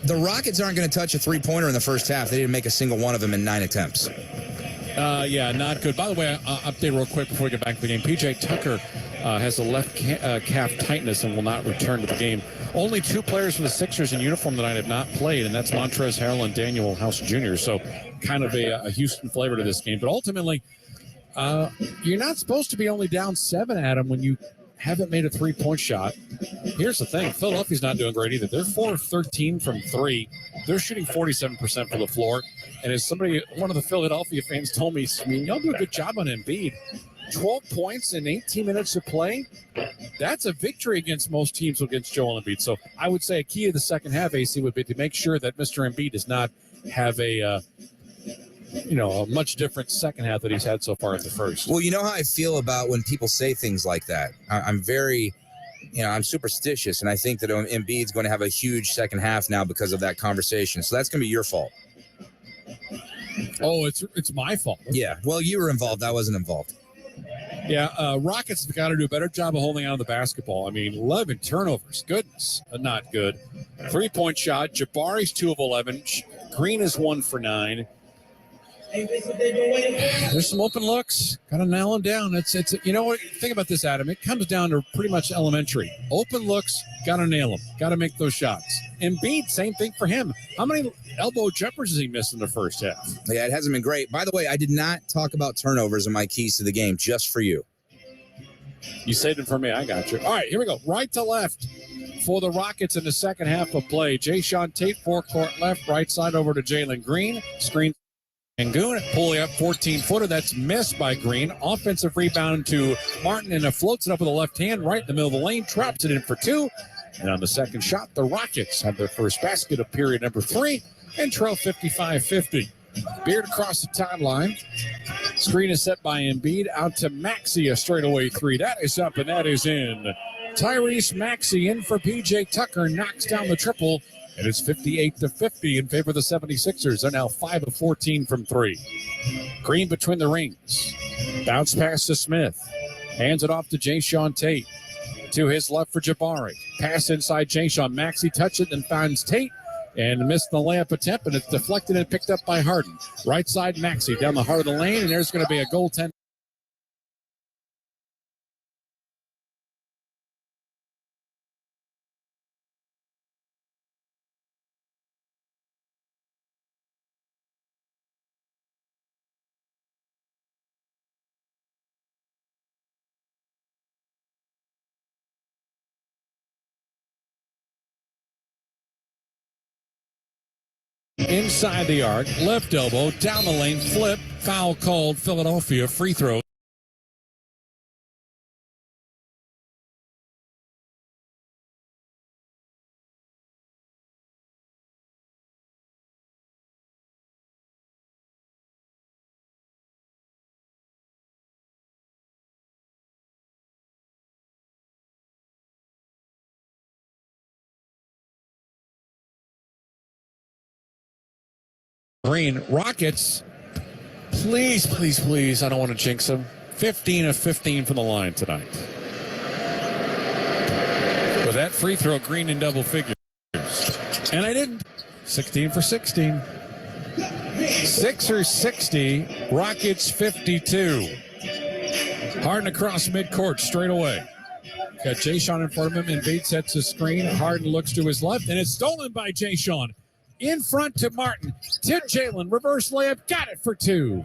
The Rockets aren't going to touch a three-pointer in the first half. They didn't make a single one of them in 9 attempts. Yeah, not good. By the way, update real quick before we get back to the game. PJ Tucker has a left calf tightness and will not return to the game. Only 2 players from the Sixers in uniform tonight have not played, and that's Montrezl Harrell and Daniel House Jr. So kind of a Houston flavor to this game. But ultimately, you're not supposed to be only down 7, Adam, when you haven't made a three-point shot. Here's the thing. Philadelphia's not doing great either. They're 4 of 13 from 3. They're shooting 47% from the floor. And as one of the Philadelphia fans told me, I mean, y'all do a good job on Embiid. 12 points in 18 minutes of play, that's a victory against most teams against Joel Embiid. So I would say a key to the second half, AC, would be to make sure that Mr. Embiid does not have a much different second half that he's had so far at the first. Well, you know how I feel about when people say things like that. I'm very, I'm superstitious, and I think that Embiid's going to have a huge second half now because of that conversation. So that's going to be your fault. Oh, it's my fault. Yeah, well, you were involved. I wasn't involved. Yeah, Rockets have got to do a better job of holding on to the basketball. I mean, 11 turnovers. Goodness, not good. 3-point shot. Jabari's 2 of 11. Green is 1 for 9. There's some open looks. Got to nail them down. It's you know what? Think about this, Adam. It comes down to pretty much elementary. Open looks, got to nail them. Got to make those shots. Embiid, same thing for him. How many elbow jumpers has he missed in the first half? Yeah, it hasn't been great. By the way, I did not talk about turnovers in my keys to the game, just for you. You saved it for me. I got you. All right, here we go. Right to left for the Rockets in the second half of play. Jayshawn Tate, forecourt left, right side over to Jalen Green. Screen Sengun, pulling up 14-footer. That's missed by Green. Offensive rebound to Martin, and it floats it up with the left hand right in the middle of the lane. Traps it in for two. And on the second shot, the Rockets have their first basket of period number 3 and trail 55-50. Beard across the timeline. Screen is set by Embiid. Out to Maxey, a straightaway 3. That is up, and that is in. Tyrese Maxey in for P.J. Tucker. Knocks down the triple, and it's 58-50 in favor of the 76ers. They're now 5 of 14 from 3. Green between the rings. Bounce pass to Smith. Hands it off to Jayshawn Tate. To his left for Jabari. Pass inside Jayshawn. Maxey touches it and finds Tate. And missed the layup attempt, and it's deflected and picked up by Harden. Right side, Maxey down the heart of the lane, and there's going to be a goaltender. Inside the arc, left elbow, down the lane, flip, foul called, Philadelphia, free throw. Green, Rockets, please, please, please, I don't want to jinx them. 15 of 15 from the line tonight. With that free throw, Green in double figures. And I didn't. 16 for 16. Sixers 60, Rockets 52. Harden across midcourt, straight away. Got Jayshawn in front of him, and Bates sets the screen. Harden looks to his left, and it's stolen by Jayshawn. In front to Martin, to Jalen, reverse layup, got it for 2.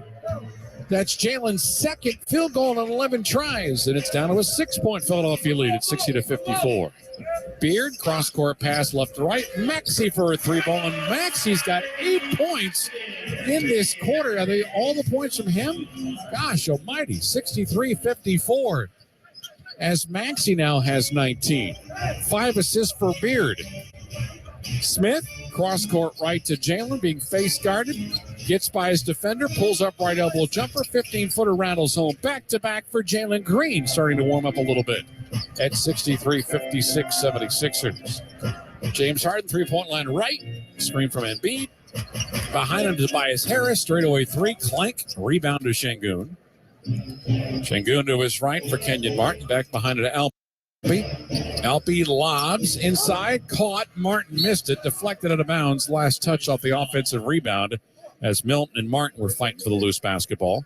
That's Jalen's second field goal on 11 tries, and it's down to a 6-point Philadelphia lead at 60-54. Beard, cross-court pass left to right, Maxey for a 3-ball, and Maxey's got 8 points in this quarter. Are they all the points from him? Gosh almighty, 63-54, as Maxey now has 19. 5 assists for Beard. Smith, cross-court right to Jalen, being face-guarded, gets by his defender, pulls up right elbow jumper, 15-footer rattles home. Back-to-back for Jalen Green, starting to warm up a little bit at 63-56, 76ers. James Harden, three-point line right, screen from Embiid. Behind him, Tobias Harris, straightaway 3, clank, rebound to Sengun. Sengun to his right for Kenyon Martin, back behind it to Alpe lobs inside, caught. Martin missed it, deflected out of bounds. Last touch off the offensive rebound as Milton and Martin were fighting for the loose basketball.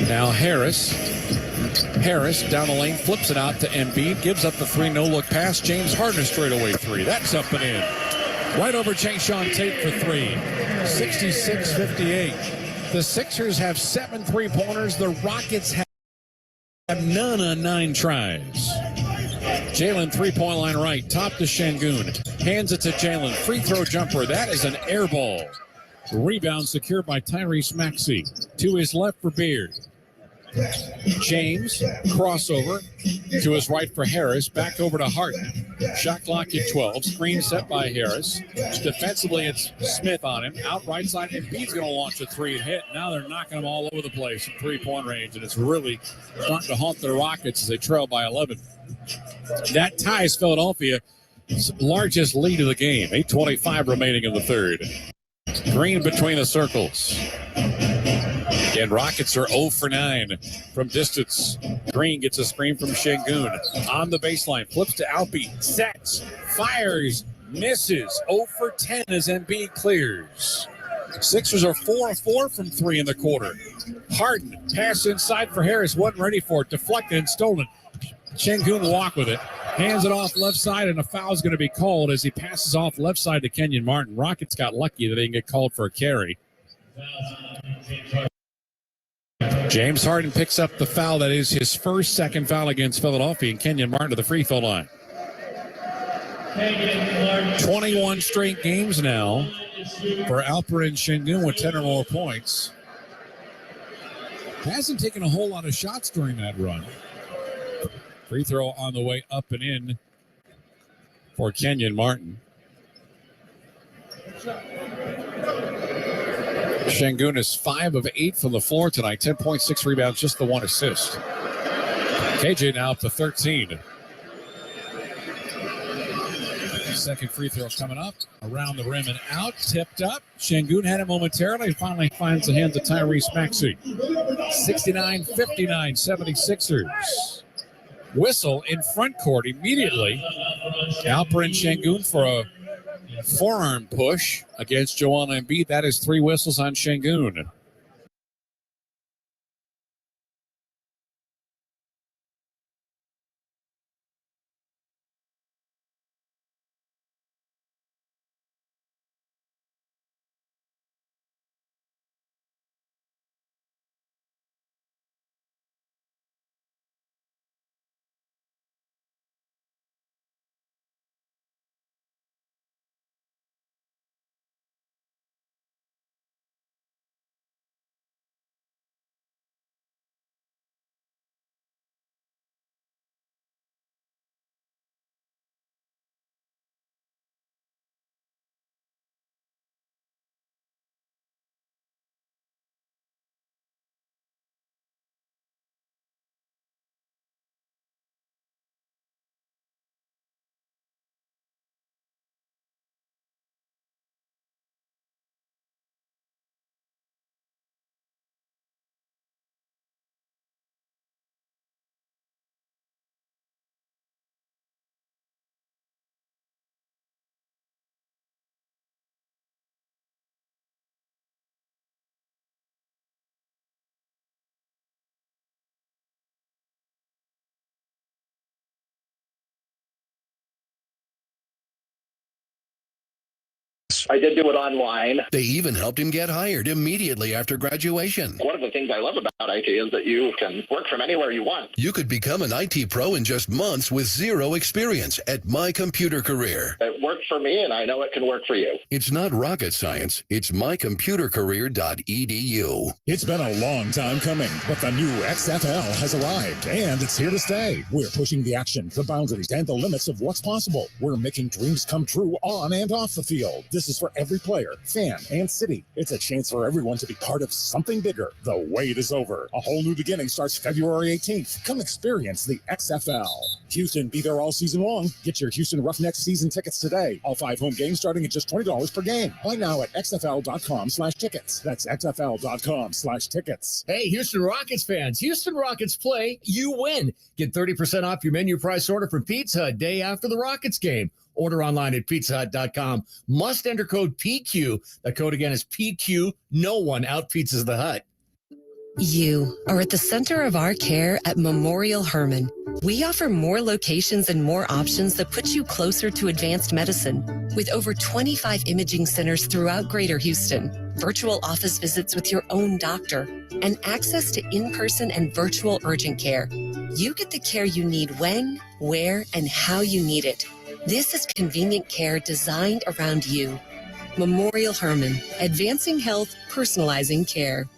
Now Harris down the lane, flips it out to Embiid, gives up the 3, no-look pass. James Harden straightaway 3. That's up and in. Right over Jayshawn Tate for 3. 66-58. The Sixers have 7 3-pointers. The Rockets have none on 9 tries. Jalen, three-point line right, top to Sengun. Hands it to Jalen. Free throw jumper. That is an air ball. Rebound secured by Tyrese Maxey. To his left for Beard. James, crossover to his right for Harris. Back over to Harden. Shot clock at 12. Screen set by Harris. Defensively, it's Smith on him. Out right side, Embiid's going to launch a three and hit. Now they're knocking them all over the place from three-point range, and it's really starting to haunt the Rockets as they trail by 11. That ties Philadelphia's largest lead of the game. 8:25 remaining in the third. Green between the circles. And Rockets are 0 for 9 from distance. Green gets a screen from Şengün. On the baseline, flips to Alpi, sets, fires, misses. 0 for 10 as Embiid clears. Sixers are 4 of 4 from 3 in the quarter. Harden, pass inside for Harris, wasn't ready for it. Deflected and stolen. Şengün will walk with it. Hands it off left side, and a foul is going to be called as he passes off left side to Kenyon Martin. Rockets got lucky that they didn't get called for a carry. James Harden picks up the foul. That is his second foul against Philadelphia, and Kenyon Martin to the free throw line. 21 straight games now for Alperen Şengün with 10 or more points. Hasn't taken a whole lot of shots during that run. Free throw on the way up and in for Kenyon Martin. Şengün is 5 of 8 from the floor tonight. 10.6 rebounds, just the 1 assist. KJ now up to 13. Second free throw coming up. Around the rim and out. Tipped up. Şengün had it momentarily. Finally finds the hands of Tyrese Maxey. 69-59, 76ers. Whistle in front court immediately. Alperen Şengün for a forearm push against Joel Embiid. That is 3 whistles on Şengün. I did do it online. They even helped him get hired immediately after graduation. One of the things I love about IT is that you can work from anywhere you want. You could become an IT pro in just months with zero experience at My Computer Career. It worked for me, and I know it can work for you. It's not rocket science. It's mycomputercareer.edu. It's been a long time coming, but the new XFL has arrived, and it's here to stay. We're pushing the action, the boundaries, and the limits of what's possible. We're making dreams come true on and off the field. This is for every player, fan, and city. It's a chance for everyone to be part of something bigger. The wait is over. A whole new beginning starts February 18th. Come experience the XFL. Houston, be there all season long. Get your Houston Roughnecks season tickets today. All 5 home games starting at just $20 per game. Buy now at xfl.com/tickets. That's xfl.com/tickets. Hey, Houston Rockets fans. Houston Rockets play, you win. Get 30% off your menu price order from Pizza Hut day after the Rockets game. Order online at pizzahut.com. Must enter code PQ. The code again is PQ. No one out-pizzas the Hut. You are at the center of our care at Memorial Hermann. We offer more locations and more options that put you closer to advanced medicine. With over 25 imaging centers throughout Greater Houston, virtual office visits with your own doctor, and access to in-person and virtual urgent care, you get the care you need when, where, and how you need it. This is convenient care designed around you. Memorial Hermann, advancing health, personalizing care.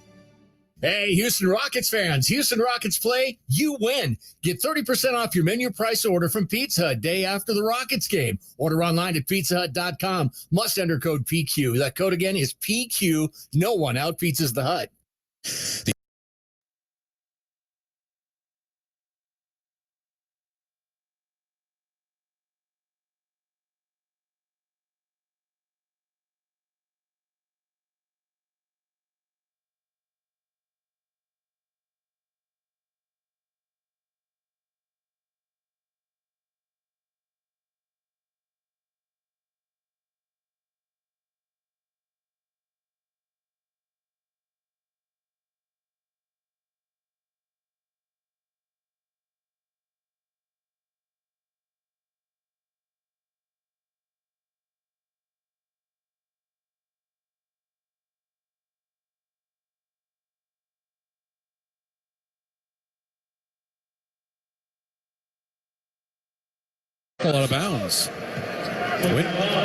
Hey, Houston Rockets fans. Houston Rockets play, you win. Get 30% off your menu price order from Pizza Hut day after the Rockets game. Order online at pizzahut.com. Must enter code PQ. That code again is PQ. No one out pizzas the Hut. Out of bounds.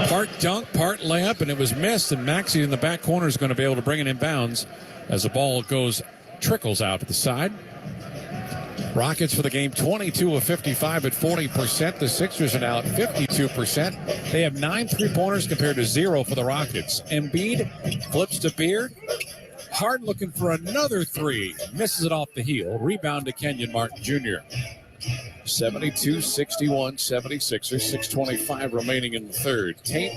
Part dunk, part layup, and it was missed. And Maxey in the back corner is going to be able to bring it in bounds as the ball trickles out to the side. Rockets for the game, 22 of 55 at 40%. The Sixers are now at 52%. They have 9 3-pointers compared to 0 for the Rockets. Embiid flips to Beard. Harden looking for another 3. Misses it off the heel. Rebound to Kenyon Martin Jr. 72-61, 76ers, 6:25 remaining in the third. Tate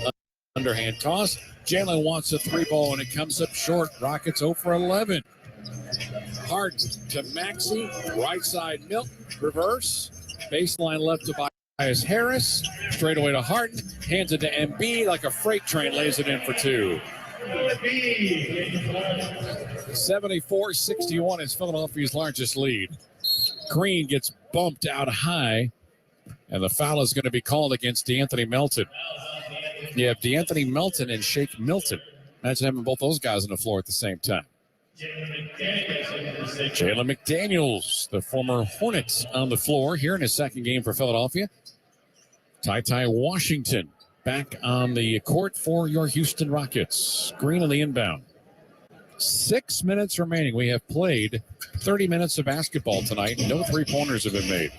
underhand toss. Jalen wants a 3-ball and it comes up short. Rockets 0 for 11. Harden to Maxey, right side Milton, reverse. Baseline left to Tobias Harris. Straight away to Harden, hands it to Embiid like a freight train, lays it in for 2. 74-61 is Philadelphia's largest lead. Green gets bumped out high, and the foul is going to be called against DeAnthony Melton. You have DeAnthony Melton and Shake Milton. Imagine having both those guys on the floor at the same time. Jalen McDaniels, the former Hornets, on the floor here in his second game for Philadelphia. Ty Washington back on the court for your Houston Rockets. Green on the inbound. 6 minutes remaining. We have played 30 minutes of basketball tonight. No 3-pointers have been made.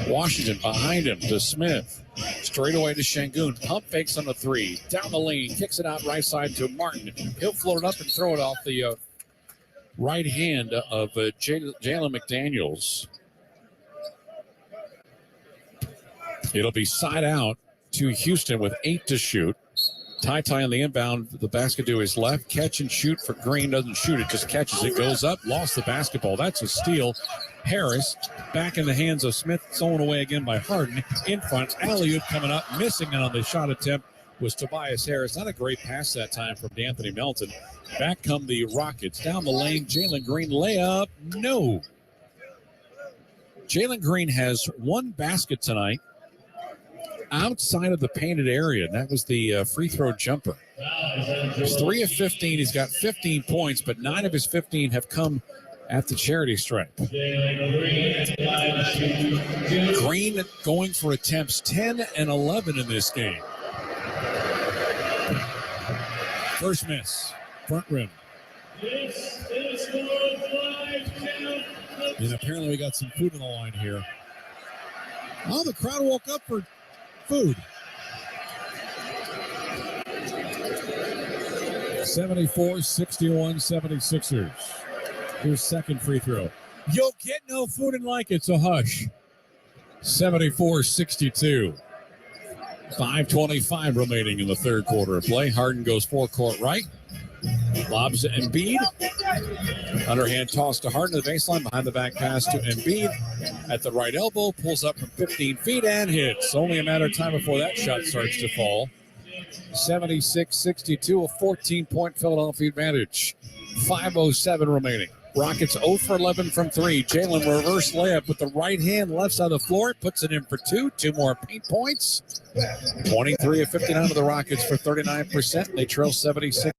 Washington behind him to Smith. Straight away to Şengün. Pump fakes on the 3. Down the lane. Kicks it out right side to Martin. He'll float it up and throw it off the right hand of Jalen McDaniels. It'll be side out to Houston with 8 to shoot. Ty on the inbound, the basket to his left. Catch and shoot for Green. Doesn't shoot it, just catches it. Goes up, lost the basketball. That's a steal. Harris back in the hands of Smith. Thrown away again by Harden. In front, alley-oop coming up. Missing it on the shot attempt was Tobias Harris. Not a great pass that time from DeAnthony Melton. Back come the Rockets. Down the lane, Jalen Green layup. No. Jalen Green has 1 basket tonight outside of the painted area, and that was the free throw jumper. He's 3 of 15. He's got 15 points, but 9 of his 15 have come at the charity stripe. Green going for attempts 10 and 11 in this game. First miss, front rim. And apparently we got some food on the line here. Oh, the crowd woke up for food. 74-61 76ers. Here's second free throw. You'll get no food and like it, so hush. 74-62. 5:25 remaining in the third quarter of play. Harden goes forecourt right. Lobs to Embiid. Underhand toss to Harden to the baseline. Behind the back pass to Embiid. At the right elbow. Pulls up from 15 feet and hits. Only a matter of time before that shot starts to fall. 76-62. A 14-point Philadelphia advantage. 5:07 remaining. Rockets 0 for 11 from 3. Jalen reverse layup with the right hand, left side of the floor. Puts it in for 2. 2 more paint points. 23 of 59 of the Rockets for 39%. They trail 76.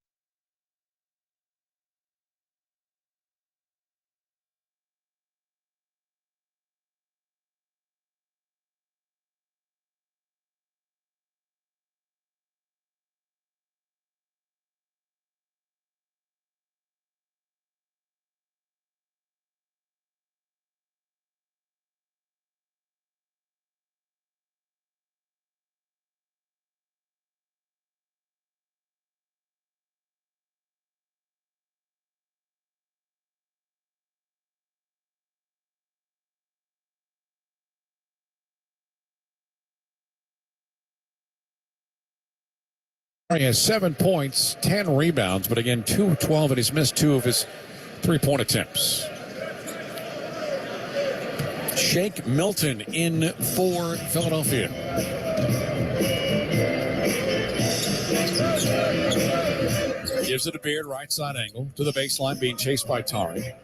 He has 7 points, 10 rebounds, but again, 2 of 12, and he's missed 2 of his three-point attempts. Shake Milton in for Philadelphia. Gives it to Beard, right side angle, to the baseline, being chased by Tari.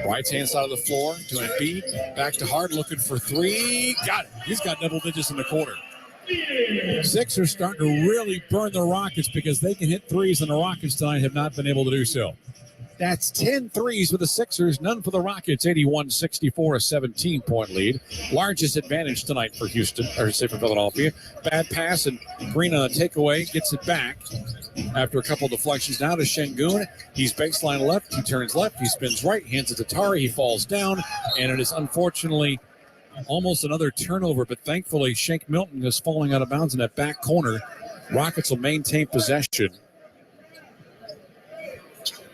Right-hand side of the floor to Embiid. Back to Hart, looking for 3. Got it. He's got double digits in the quarter. Sixers starting to really burn the Rockets because they can hit threes, and the Rockets tonight have not been able to do so. That's 10 threes for the Sixers, none for the Rockets. 81-64, a 17-point lead. Largest advantage tonight for Houston, or say for Philadelphia. Bad pass, and Green on a takeaway gets it back after a couple of deflections. Now to Şengün. He's baseline left. He turns left. He spins right. Hands it to Tari. He falls down, and it is unfortunately almost another turnover, but thankfully Shake Milton is falling out of bounds in that back corner. Rockets will maintain possession.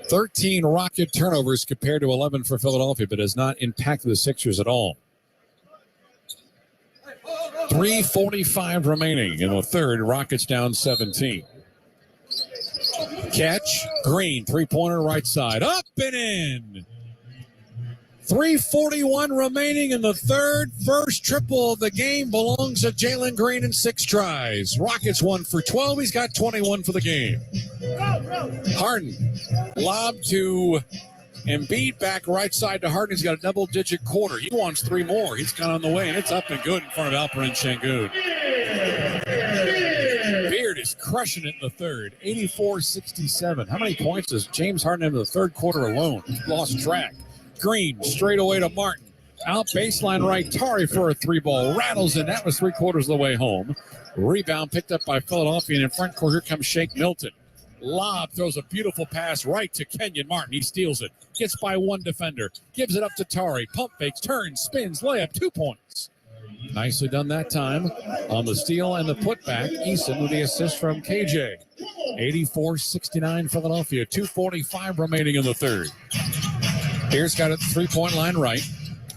13 Rocket turnovers compared to 11 for Philadelphia, but has not impacted the Sixers at all. 3:45 remaining in the third. Rockets down 17. Catch, Green, three-pointer right side, up and in. 3:41 remaining in the third. First triple of the game belongs to Jalen Green in 6 tries. Rockets 1 for 12. He's got 21 for the game. Harden, lob to Embiid, back right side to Harden. He's got a double-digit quarter. He wants 3 more. He's got on the way, and it's up and good in front of Alperen Şengün. Beard is crushing it in the third. 84-67. How many points does James Harden have in the third quarter alone? Lost track. Green straight away to Martin. Out baseline right. Tari for a 3-ball. Rattles in. That was 3/4 of the way home. Rebound picked up by Philadelphia. And in front court, here comes Shake Milton. Lob, throws a beautiful pass right to Kenyon Martin. He steals it. Gets by one defender. Gives it up to Tari. Pump fakes, turns, spins, layup, 2 points. Nicely done that time on the steal and the putback. Eason with the assist from KJ. 84-69 Philadelphia. 2:45 remaining in the third. Beard's got it 3-point line right.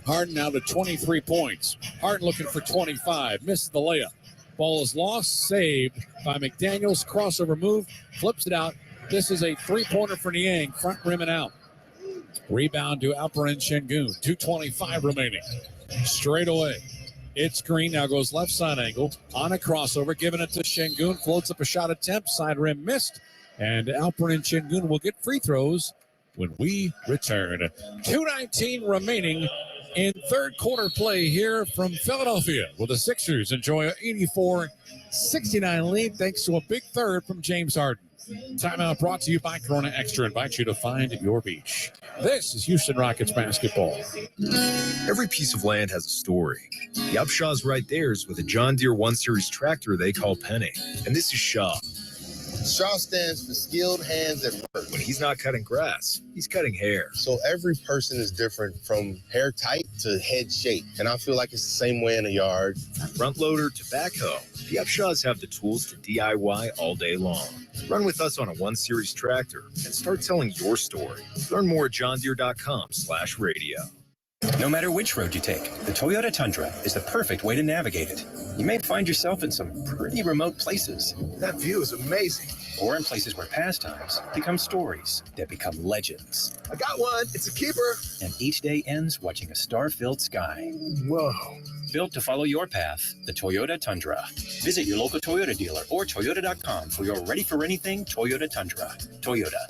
Harden now to 23 points. Harden looking for 25. Misses the layup. Ball is lost. Saved by McDaniels. Crossover move. Flips it out. This is a 3-pointer for Niang. Front rim and out. Rebound to Alperen Şengün. 2:25 remaining. Straight away. It's Green. Now goes left side angle. On a crossover. Giving it to Şengün. Floats up a shot attempt. Side rim missed. And Alperen Şengün will get free throws when we return. 2:19 remaining in third quarter play here from Philadelphia, will the Sixers enjoy an 84-69 lead thanks to a big third from James Harden. Timeout brought to you by Corona Extra. Invite you to find your beach. This is Houston Rockets basketball. Every piece of land has a story. The Upshaw's right there is with a John Deere 1 Series tractor they call Penny. And this is Shaw. Shaw stands for skilled hands at work. When he's not cutting grass, he's cutting hair. So every person is different, from hair type to head shape. And I feel like it's the same way in a yard. Front loader to backhoe, the Upshaws have the tools to DIY all day long. Run with us on a 1 Series tractor and start telling your story. Learn more at johndeere.com/radio. No matter which road you take, the Toyota Tundra is the perfect way to navigate it. You may find yourself in some pretty remote places. That view is amazing. Or in places where pastimes become stories that become legends. I got one. It's a keeper. And each day ends watching a star-filled sky. Whoa. Built to follow your path, the Toyota Tundra. Visit your local Toyota dealer or Toyota.com for your ready-for-anything Toyota Tundra. Toyota.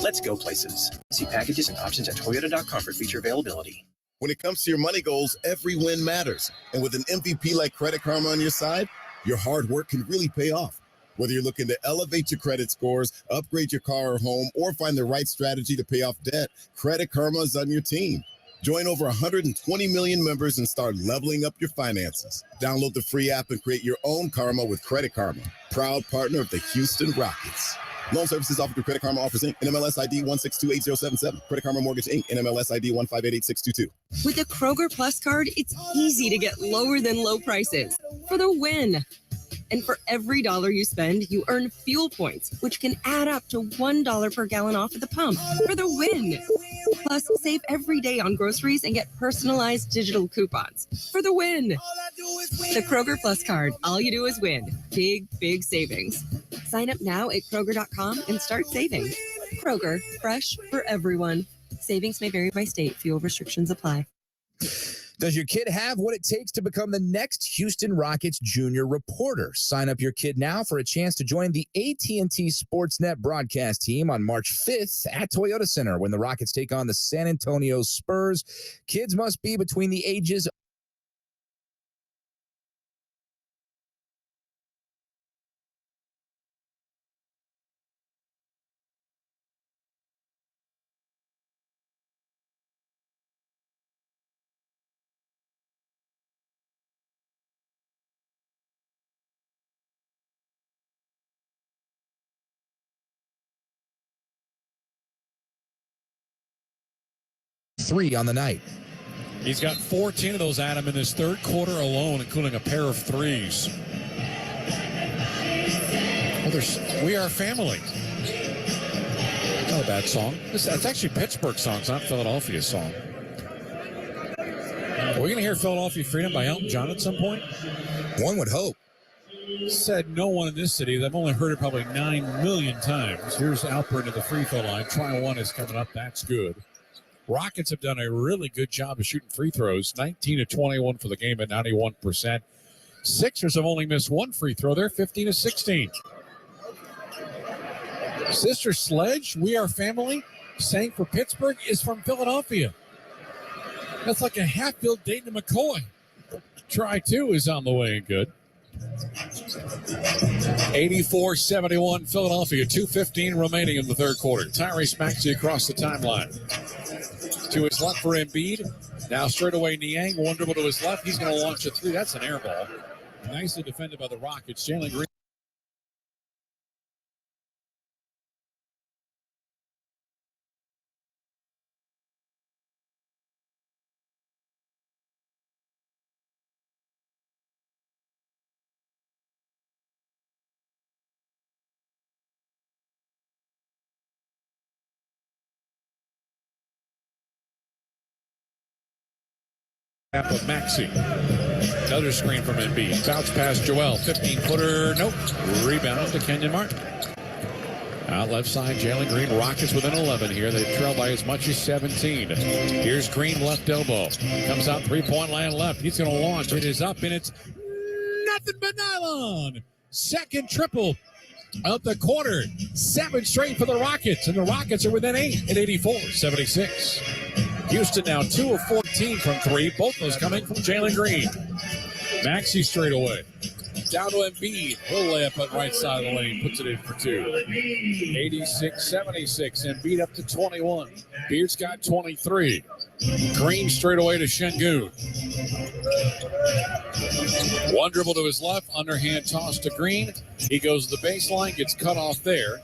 Let's go places. See packages and options at Toyota.com for feature availability. When it comes to your money goals, every win matters. And with an MVP like Credit Karma on your side, your hard work can really pay off. Whether you're looking to elevate your credit scores, upgrade your car or home, or find the right strategy to pay off debt, Credit Karma is on your team. Join over 120 million members and start leveling up your finances. Download the free app and create your own Karma with Credit Karma, proud partner of the Houston Rockets. Loan services offered through Credit Karma Offers Inc. NMLS ID 1628077. Credit Karma Mortgage Inc. NMLS ID 1588622. With the Kroger Plus card, it's easy to get lower than low prices for the win. And for every dollar you spend, you earn fuel points, which can add up to $1 per gallon off at the pump for the win. Plus, save every day on groceries and get personalized digital coupons for the win. The Kroger Plus card. All you do is win. Big, big savings. Sign up now at Kroger.com and start saving. Kroger, fresh for everyone. Savings may vary by state. Fuel restrictions apply. Does your kid have what it takes to become the next Houston Rockets junior reporter? Sign up your kid now for a chance to join the AT&T Sportsnet broadcast team on March 5th at Toyota Center when the Rockets take on the San Antonio Spurs. Kids must be between the ages three on the night. He's got 14 of those, Adam, in this third quarter alone, including a pair of threes. Well, We Are Family. Not a bad song. It's actually Pittsburgh songs, not Philadelphia song. Are we going to hear Philadelphia Freedom by Elton John at some point? One would hope. Said no one in this city. They've only heard it probably 9 million times. Here's Alpert at the free throw line. Try one is coming up. That's good. Rockets have done a really good job of shooting free throws. 19 of 21 for the game at 91%. Sixers have only missed one free throw. They're 15 of 16. Sister Sledge, We Are Family, sang for Pittsburgh, is from Philadelphia. That's like a Hatfield, Dayton, and McCoy. Try two is on the way and good. 84-71 Philadelphia. 2:15 remaining in the third quarter. Tyrese Maxey across the timeline. To his left for Embiid. Now straight away Niang. One dribble to his left. He's going to launch a three. That's an air ball. Nicely defended by the Rockets. Jalen Green. Of Maxey. Another screen from Embiid. Bounce past Joel. 15-footer. Nope. Rebound to Kenyon Martin. Out left side, Jalen Green. Rockets within 11 here. They trail by as much as 17. Here's Green, left elbow. Comes out three-point line left. He's going to launch. It is up, and it's nothing but nylon. Second triple of the quarter. 7 straight for the Rockets, and the Rockets are within 8 at 84-76. Houston now 2 of 14 from three. Both those coming from Jalen Green. Maxey straight away. Down to Embiid. He'll lay up on right side of the lane. Puts it in for two. 86-76. Embiid up to 21. Beard's got 23. Green straight away to Şengün. One dribble to his left. Underhand toss to Green. He goes to the baseline. Gets cut off there.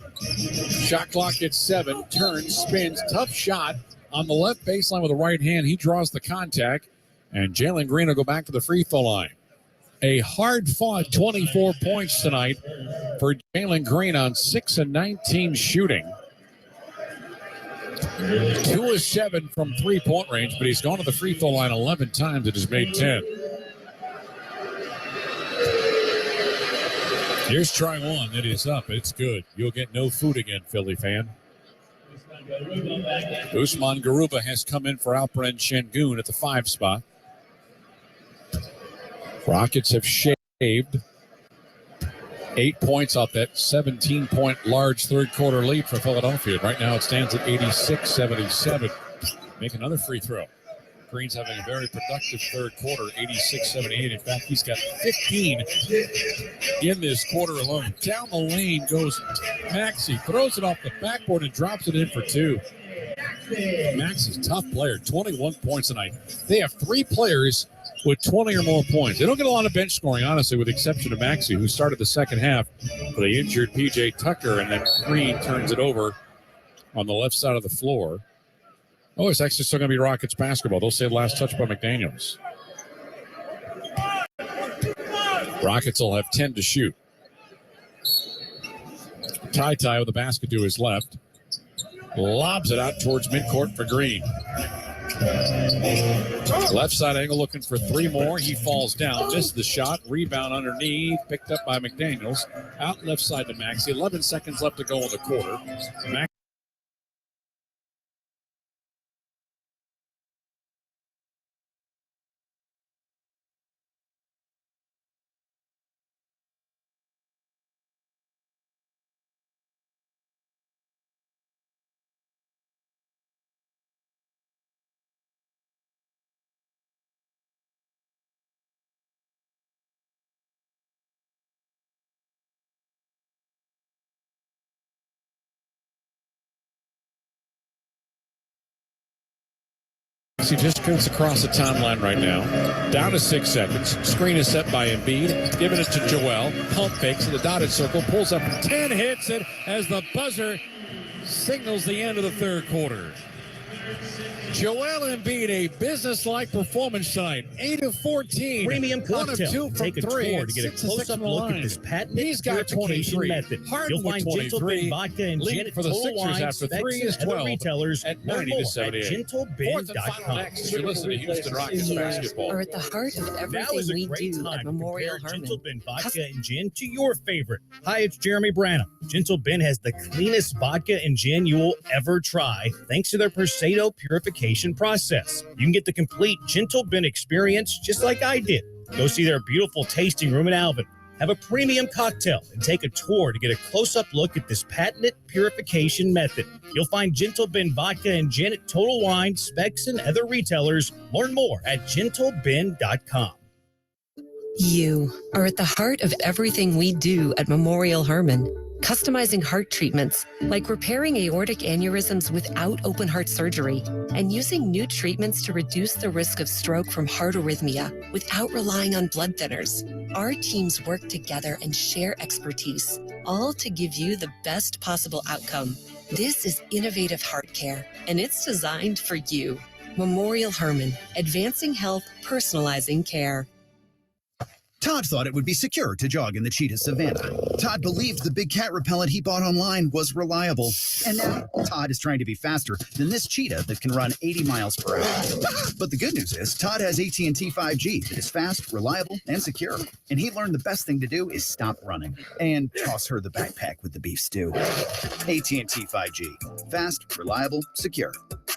Shot clock at 7. Turns. Spins. Tough shot. On the left baseline with the right hand, he draws the contact, and Jalen Green will go back to the free throw line. A hard-fought 24 points tonight for Jalen Green on 6 of 19 shooting. 2 of 7 from three-point range, but he's gone to the free throw line 11 times and has made 10. Here's try one. It is up. It's good. You'll get no food again, Philly fan. Usman Garuba has come in for Alperen Şengün at the 5 spot. Rockets have shaved 8 points off that 17-point large third-quarter lead for Philadelphia. Right now it stands at 86-77. Make another free throw. Green's having a very productive third quarter, 86-78. In fact, he's got 15 in this quarter alone. Down the lane goes Maxey, throws it off the backboard and drops it in for two. Maxey's a tough player, 21 points tonight. They have 3 players with 20 or more points. They don't get a lot of bench scoring, honestly, with the exception of Maxey, who started the second half for the injured P.J. Tucker, and then Green turns it over on the left side of the floor. Oh, it's actually still going to be Rockets basketball. They'll say last touch by McDaniels. Rockets will have 10 to shoot. Ty with the basket to his left. Lobs it out towards midcourt for Green. Left side angle looking for three more. He falls down, missed the shot. Rebound underneath, picked up by McDaniels. Out left side to Maxey. 11 seconds left to go in the quarter. He just goes across the timeline right now. Down to 6 seconds. Screen is set by Embiid. Giving it to Joel. Pump fakes in the dotted circle. Pulls up 10, hits it as the buzzer signals the end of the third quarter. Joel Embiid, a business-like performance tonight. 8 of 14. Premium cocktail. 1 of 2 from Take a 3. tour to get a close-up look at this patented He's got purification 23. method. Harden You'll find with Gentle 23. Bin vodka and Lead gin at for the Total Sixers Wine, after Specs, 3 is and other 12 retailers at Learn 90 more to at 78. Fourth and final gentlebin.com. next. You're listening to Houston Rockets basketball. Are at the heart of Now everything is a we great do time at to Memorial compare Herman. Gentle Bin vodka and gin to your favorite. Hi, it's Jeremy Branham. Gentle Bin has the cleanest vodka and gin you will ever try, thanks to their Persado purification process. You can get the complete Gentle Bin experience just like I did. Go see their beautiful tasting room in Alvin. Have a premium cocktail and take a tour to get a close-up look at this patented purification method. You'll find Gentle Bin vodka and gin at Total Wine, Specs, and other retailers. Learn more at gentlebin.com. You are at the heart of everything we do at Memorial Herman. Customizing heart treatments like repairing aortic aneurysms without open heart surgery and using new treatments to reduce the risk of stroke from heart arrhythmia without relying on blood thinners. Our teams work together and share expertise, all to give you the best possible outcome. This is innovative heart care, and it's designed for you. Memorial Herman, advancing health, personalizing care. Todd thought it would be secure to jog in the cheetah savanna. Todd believed the big cat repellent he bought online was reliable. And now Todd is trying to be faster than this cheetah that can run 80 miles per hour. But the good news is Todd has AT&T 5G that is fast, reliable, and secure. And he learned the best thing to do is stop running and toss her the backpack with the beef stew. AT&T 5G. Fast, reliable, secure.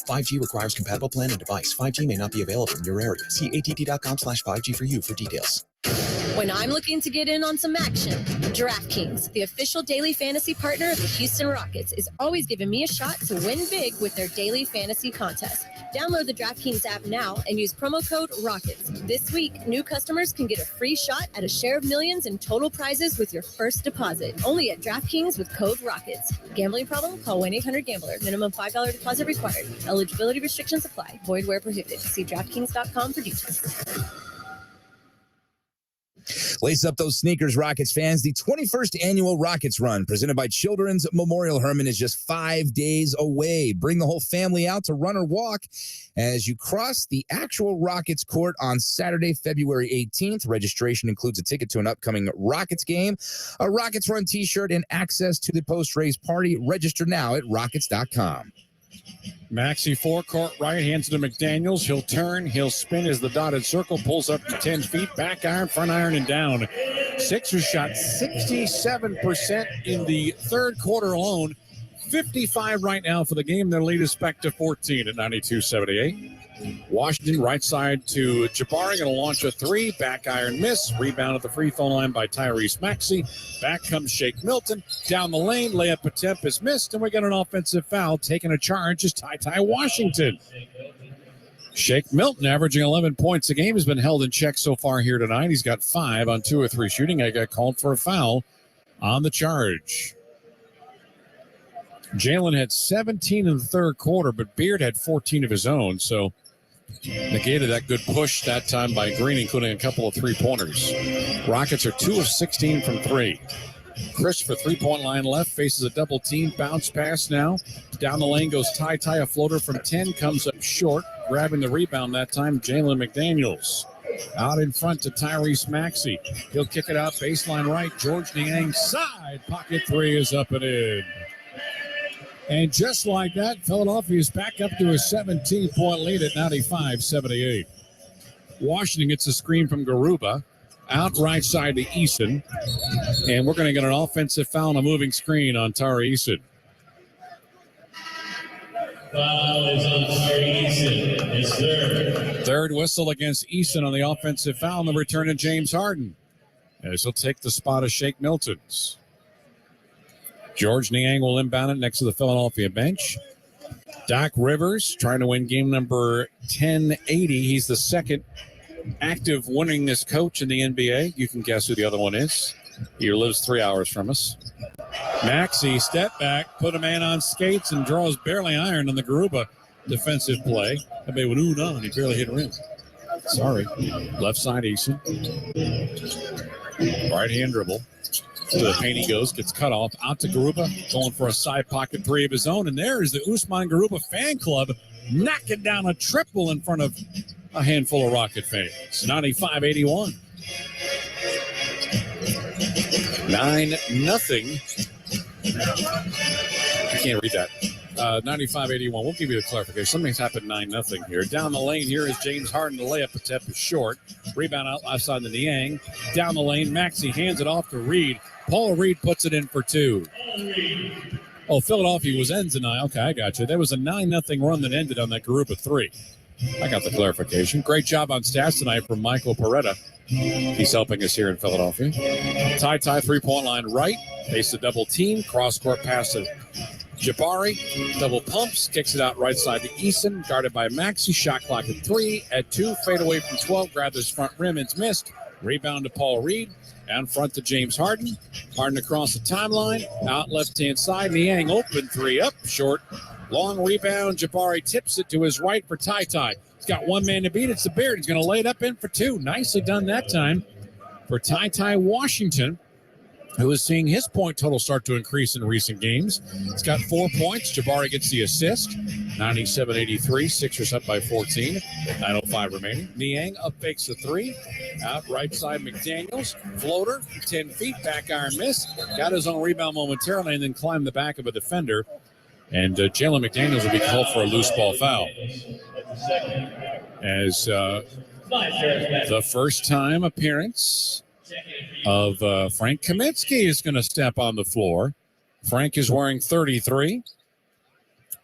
5G requires compatible plan and device. 5G may not be available in your area. See att.com/5G for you for details. When I'm looking to get in on some action, DraftKings, the official daily fantasy partner of the Houston Rockets, is always giving me a shot to win big with their daily fantasy contest. Download the DraftKings app now and use promo code ROCKETS. This week, new customers can get a free shot at a share of millions in total prizes with your first deposit. Only at DraftKings with code ROCKETS. Gambling problem? Call 1-800-GAMBLER. Minimum $5 deposit required. Eligibility restrictions apply. Void where prohibited. See DraftKings.com for details. Lace up those sneakers, Rockets fans. The 21st annual Rockets Run, presented by Children's Memorial Herman, is just 5 days away. Bring the whole family out to run or walk as you cross the actual Rockets court on Saturday, February 18th. Registration includes a ticket to an upcoming Rockets game, a Rockets Run t-shirt, and access to the post-race party. Register now at rockets.com. Maxey forecourt right, hands it to McDaniels. He'll turn, he'll spin as the dotted circle pulls up to 10 feet. Back iron, front iron, and down. Sixers shot 67% in the third quarter alone. 55 right now for the game. Their lead is back to 14 at 92-78. Washington right side to Jabari, going to launch a three. Back iron miss. Rebound at the free throw line by Tyrese Maxey. Back comes Shake Milton. Down the lane, layup attempt is missed, and we got an offensive foul. Taking a charge is Ty Washington. Shake Milton averaging 11 points a game has been held in check so far here tonight. He's got 5 on 2 or 3 shooting. I got called for a foul on the charge. Jalen had 17 in the third quarter, but Beard had 14 of his own, so negated that good push that time by Green, including a couple of three-pointers. Rockets are 2 of 16 from 3. Chris for three-point line left, faces a double team, bounce pass now. Down the lane goes Ty, a floater from 10, comes up short. Grabbing the rebound that time, Jalen McDaniels. Out in front to Tyrese Maxey. He'll kick it out, baseline right. George Niang side, pocket three is up and in. And just like that, Philadelphia is back up to a 17-point lead at 95-78. Washington gets a screen from Garuba. Out right side to Eason. And we're going to get an offensive foul on a moving screen on Tari Eason. Foul is on Tari Eason. His third. Third whistle against Eason on the offensive foul and the return of James Harden, as he'll take the spot of Shake Milton's. George Niang will inbound it next to the Philadelphia bench. Doc Rivers trying to win game number 1080. He's the second active winningest coach in the NBA. You can guess who the other one is. He lives 3 hours from us. Maxey step back, put a man on skates, and draws barely iron on the Garuba defensive play. I mean, with and he barely hit rim. Sorry. Left side Eason. Right hand dribble. To the paint he goes, gets cut off. Out to Garuba, going for a side pocket three of his own. And there is the Usman Garuba fan club knocking down a triple in front of a handful of Rocket fans. 95-81. 9-0. I can't read that. 95-81. We'll give you the clarification. Something's happened 9-0 here. Down the lane here is James Harden. The layup attempt is short. Rebound outside the Niang. Down the lane, Maxey hands it off to Reed. Paul Reed puts it in for two. Oh, Philadelphia was Enzani. Okay, I got you. There was a 9-0 run that ended on that Garuba three. I got the clarification. Great job on stats tonight from Michael Peretta. He's helping us here in Philadelphia. Ty three-point line right. Face the double team. Cross-court pass to Jabari. Double pumps. Kicks it out right side to Eason. Guarded by Maxey. Shot clock at 3. At 2. Fade away from 12. Grabbed his front rim. It's missed. Rebound to Paul Reed. Down front to James Harden. Harden across the timeline. Out left-hand side. Niang open three. Up short. Long rebound. Jabari tips it to his right for Ty. He's got one man to beat. It's the Beard. He's going to lay it up in for two. Nicely done that time for Ty Washington, who is seeing his point total start to increase in recent games. He's got 4 points. Jabari gets the assist. 97-83. Sixers up by 14. 9:05 remaining. Niang up fakes the three. Out right side McDaniels. Floater. 10 feet. Back iron miss. Got his own rebound momentarily and then climbed the back of a defender. And Jalen McDaniels will be called for a loose ball foul. As the first time appearance of Frank Kaminsky is going to step on the floor. Frank is wearing 33.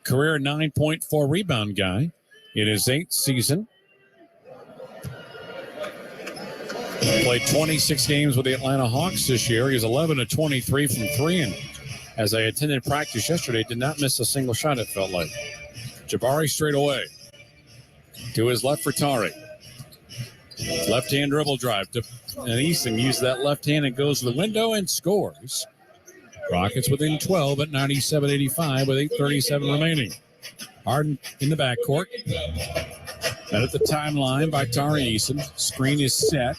Career 9.4 rebound guy in his 8th season. Played 26 games with the Atlanta Hawks this year. He's 11-23 from 3. And as I attended practice yesterday, did not miss a single shot, it felt like. Jabari straight away. To his left for Tari. Left-hand dribble drive. And Eason uses that left hand and goes to the window and scores. Rockets within 12 at 97-85 with 8:37 remaining. Harden in the backcourt. And at the timeline by Tari Eason. Screen is set.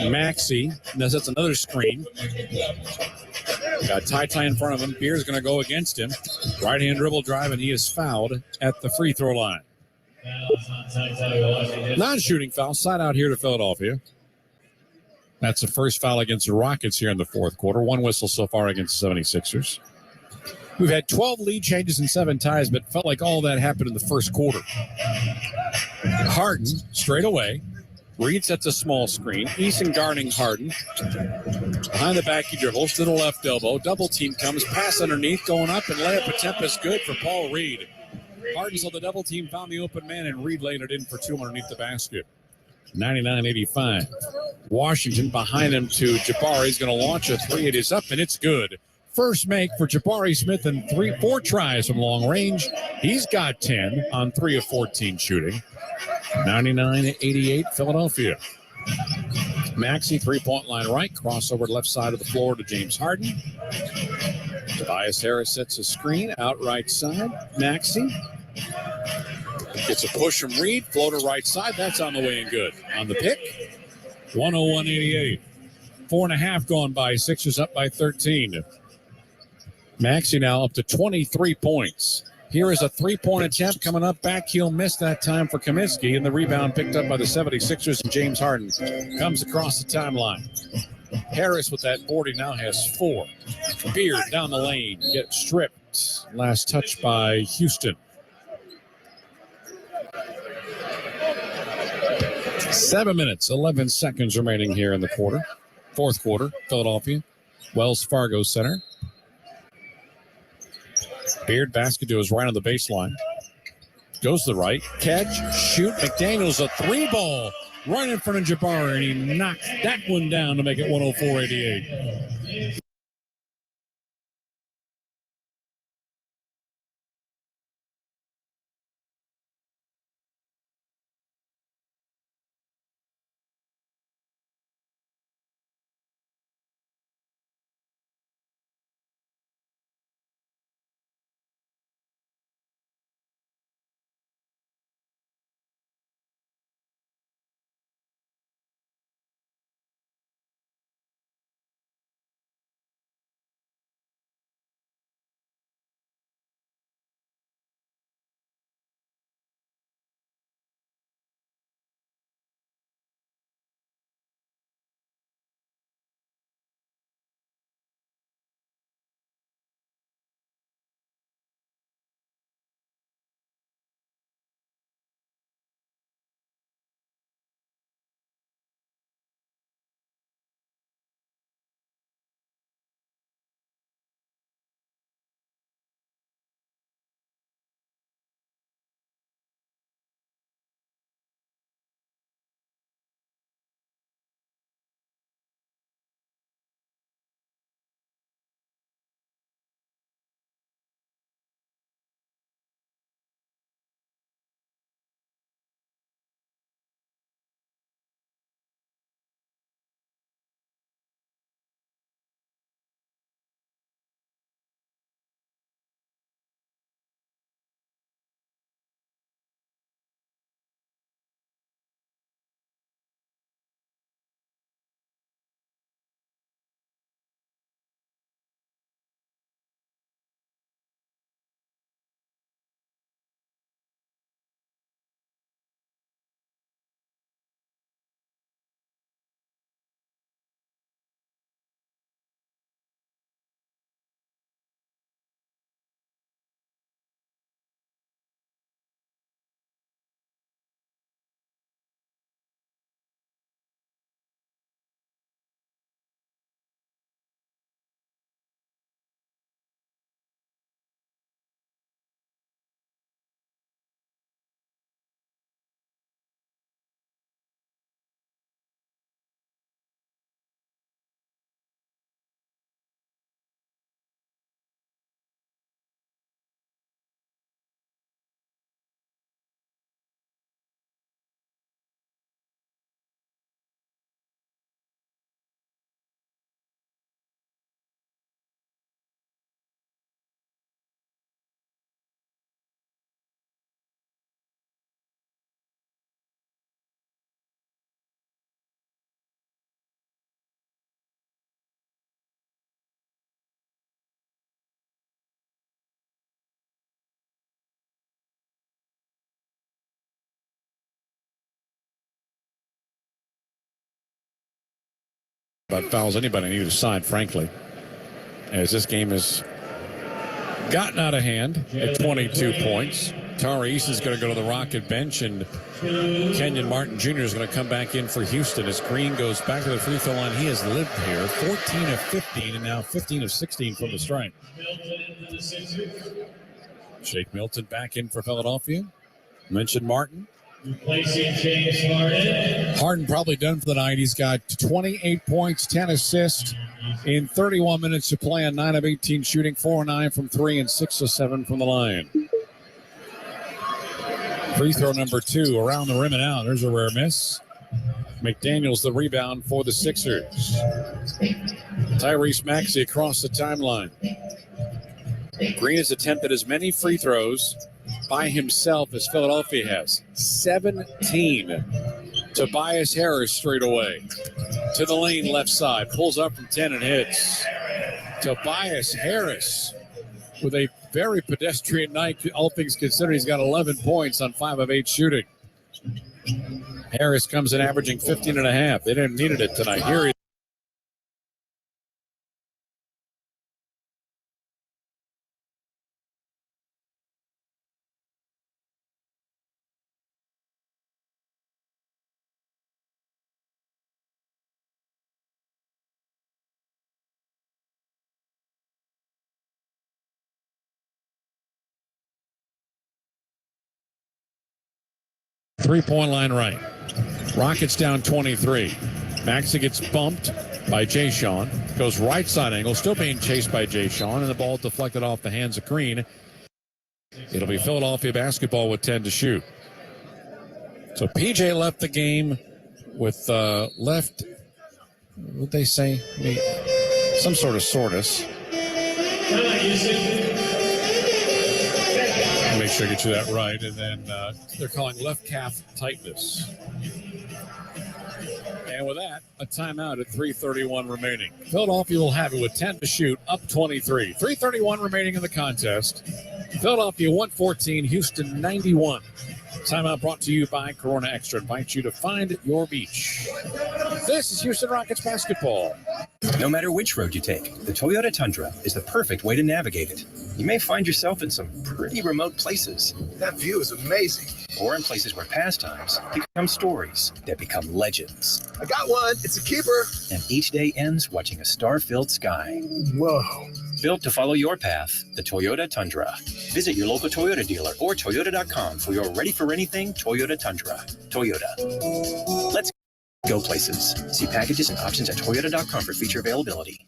Maxey. That's another screen. Got Ty in front of him. Beer's going to go against him. Right-hand dribble drive, and he is fouled at the free throw line. Non-shooting foul. Side out here to Philadelphia. That's the first foul against the Rockets here in the fourth quarter. One whistle so far against the 76ers. We've had 12 lead changes and 7 ties, but felt like all that happened in the first quarter. Harden straight away. Reed sets a small screen. Eason guarding Harden. Behind the back he dribbles to the left elbow. Double team comes. Pass underneath. Going up and layup attempt is good for Paul Reed. Harden saw the double team, found the open man, and Reed laid it in for two underneath the basket. 99-85. Washington behind him to Jabari. He's going to launch a three. It is up, and it's good. First make for Jabari Smith in 4 tries from long range. He's got 10 on 3 of 14 shooting. 99-88 Philadelphia. Maxey, three-point line right. Crossover to left side of the floor to James Harden. Tobias Harris sets a screen out right side. Maxey gets a push from Reed. Floater right side. That's on the way and good. On the pick, 101-88. 4.5 gone by. Sixers up by 13. Maxey now up to 23 points. Here is a three-point attempt coming up. Back heel missed that time for Kaminsky, and the rebound picked up by the 76ers, and James Harden comes across the timeline. Harris with that board, he now has 4. Beard down the lane, gets stripped. Last touch by Houston. 7 minutes, 11 seconds remaining here in the quarter. Fourth quarter, Philadelphia, Wells Fargo Center. Beard basket goes right on the baseline. Goes to the right. Catch, shoot. McDaniels, a 3-ball right in front of Jabari, and he knocks that one down to make it 104-88. About fouls anybody on either side, frankly, as this game has gotten out of hand at 22 points. Tyrese is going to go to the Rocket bench, and Kenyon Martin Jr. is going to come back in for Houston as Green goes back to the free throw line. He has lived here 14 of 15 and now 15 of 16 from the stripe. Shake Milton back in for Philadelphia. Mentioned Martin. Replacing James Harden. Harden probably done for the night. He's got 28 points, 10 assists in 31 minutes to play on 9 of 18 shooting, 4 of 9 from 3 and 6 of 7 from the line. Free throw number 2 around the rim and out. There's a rare miss. McDaniels the rebound for the Sixers. Tyrese Maxey across the timeline. Green has attempted as many free throws by himself as Philadelphia has. 17. Tobias Harris straight away. To the lane left side. Pulls up from 10 and hits. Tobias Harris with a very pedestrian night, all things considered. He's got 11 points on 5 of 8 shooting. Harris comes in averaging 15 and a half. They didn't need it tonight. Here he 3-point line right. Rockets down 23. Maxey gets bumped by Jay Sean. Goes right side angle, still being chased by Jay Sean, and the ball deflected off the hands of Green. It'll be Philadelphia basketball with 10 to shoot. So PJ left the game with left, what'd they say? Some sort of soreness. Make sure I get you that right. And then they're calling left calf tightness. And with that, a timeout at 3:31 remaining. Philadelphia will have it with 10 to shoot, up 23. 3:31 remaining in the contest. Philadelphia 114, Houston 91. Timeout brought to you by Corona Extra. Invite you to find your beach. This is Houston Rockets basketball. No matter which road you take, the Toyota Tundra is the perfect way to navigate it. You may find yourself in some pretty remote places. That view is amazing. Or in places where pastimes become stories that become legends. I got one. It's a keeper. And each day ends watching a star-filled sky. Whoa. Built to follow your path, the Toyota Tundra. Visit your local Toyota dealer or Toyota.com for your ready-for-anything Toyota Tundra. Toyota. Let's go places. See packages and options at Toyota.com for feature availability.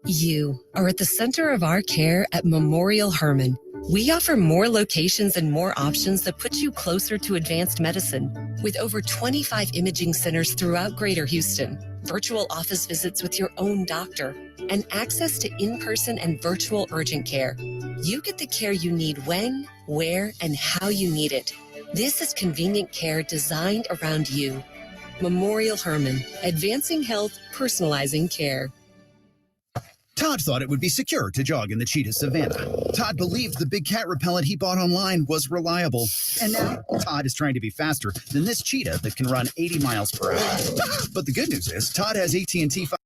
You are at the center of our care at Memorial Hermann. We offer more locations and more options that put you closer to advanced medicine. With over 25 imaging centers throughout Greater Houston, virtual office visits with your own doctor, and access to in-person and virtual urgent care, you get the care you need when, where, and how you need it. This is convenient care designed around you. Memorial Hermann, advancing health, personalizing care. Todd thought it would be secure to jog in the cheetah savanna. Todd believed the big cat repellent he bought online was reliable. And now Todd is trying to be faster than this cheetah that can run 80 miles per hour. But the good news is Todd has AT&T 5.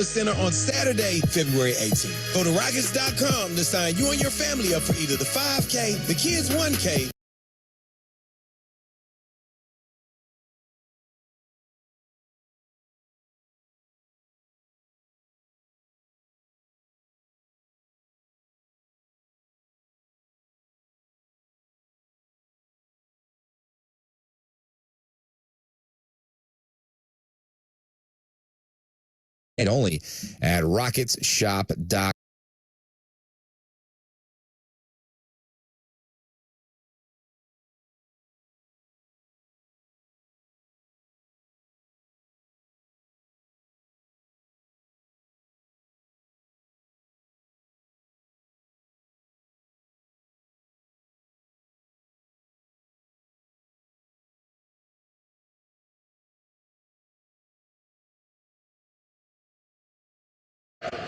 Center on Saturday, February 18th. Go to Rockets.com to sign you and your family up for either the 5K, the Kids 1K. And only at rocketsshop.com.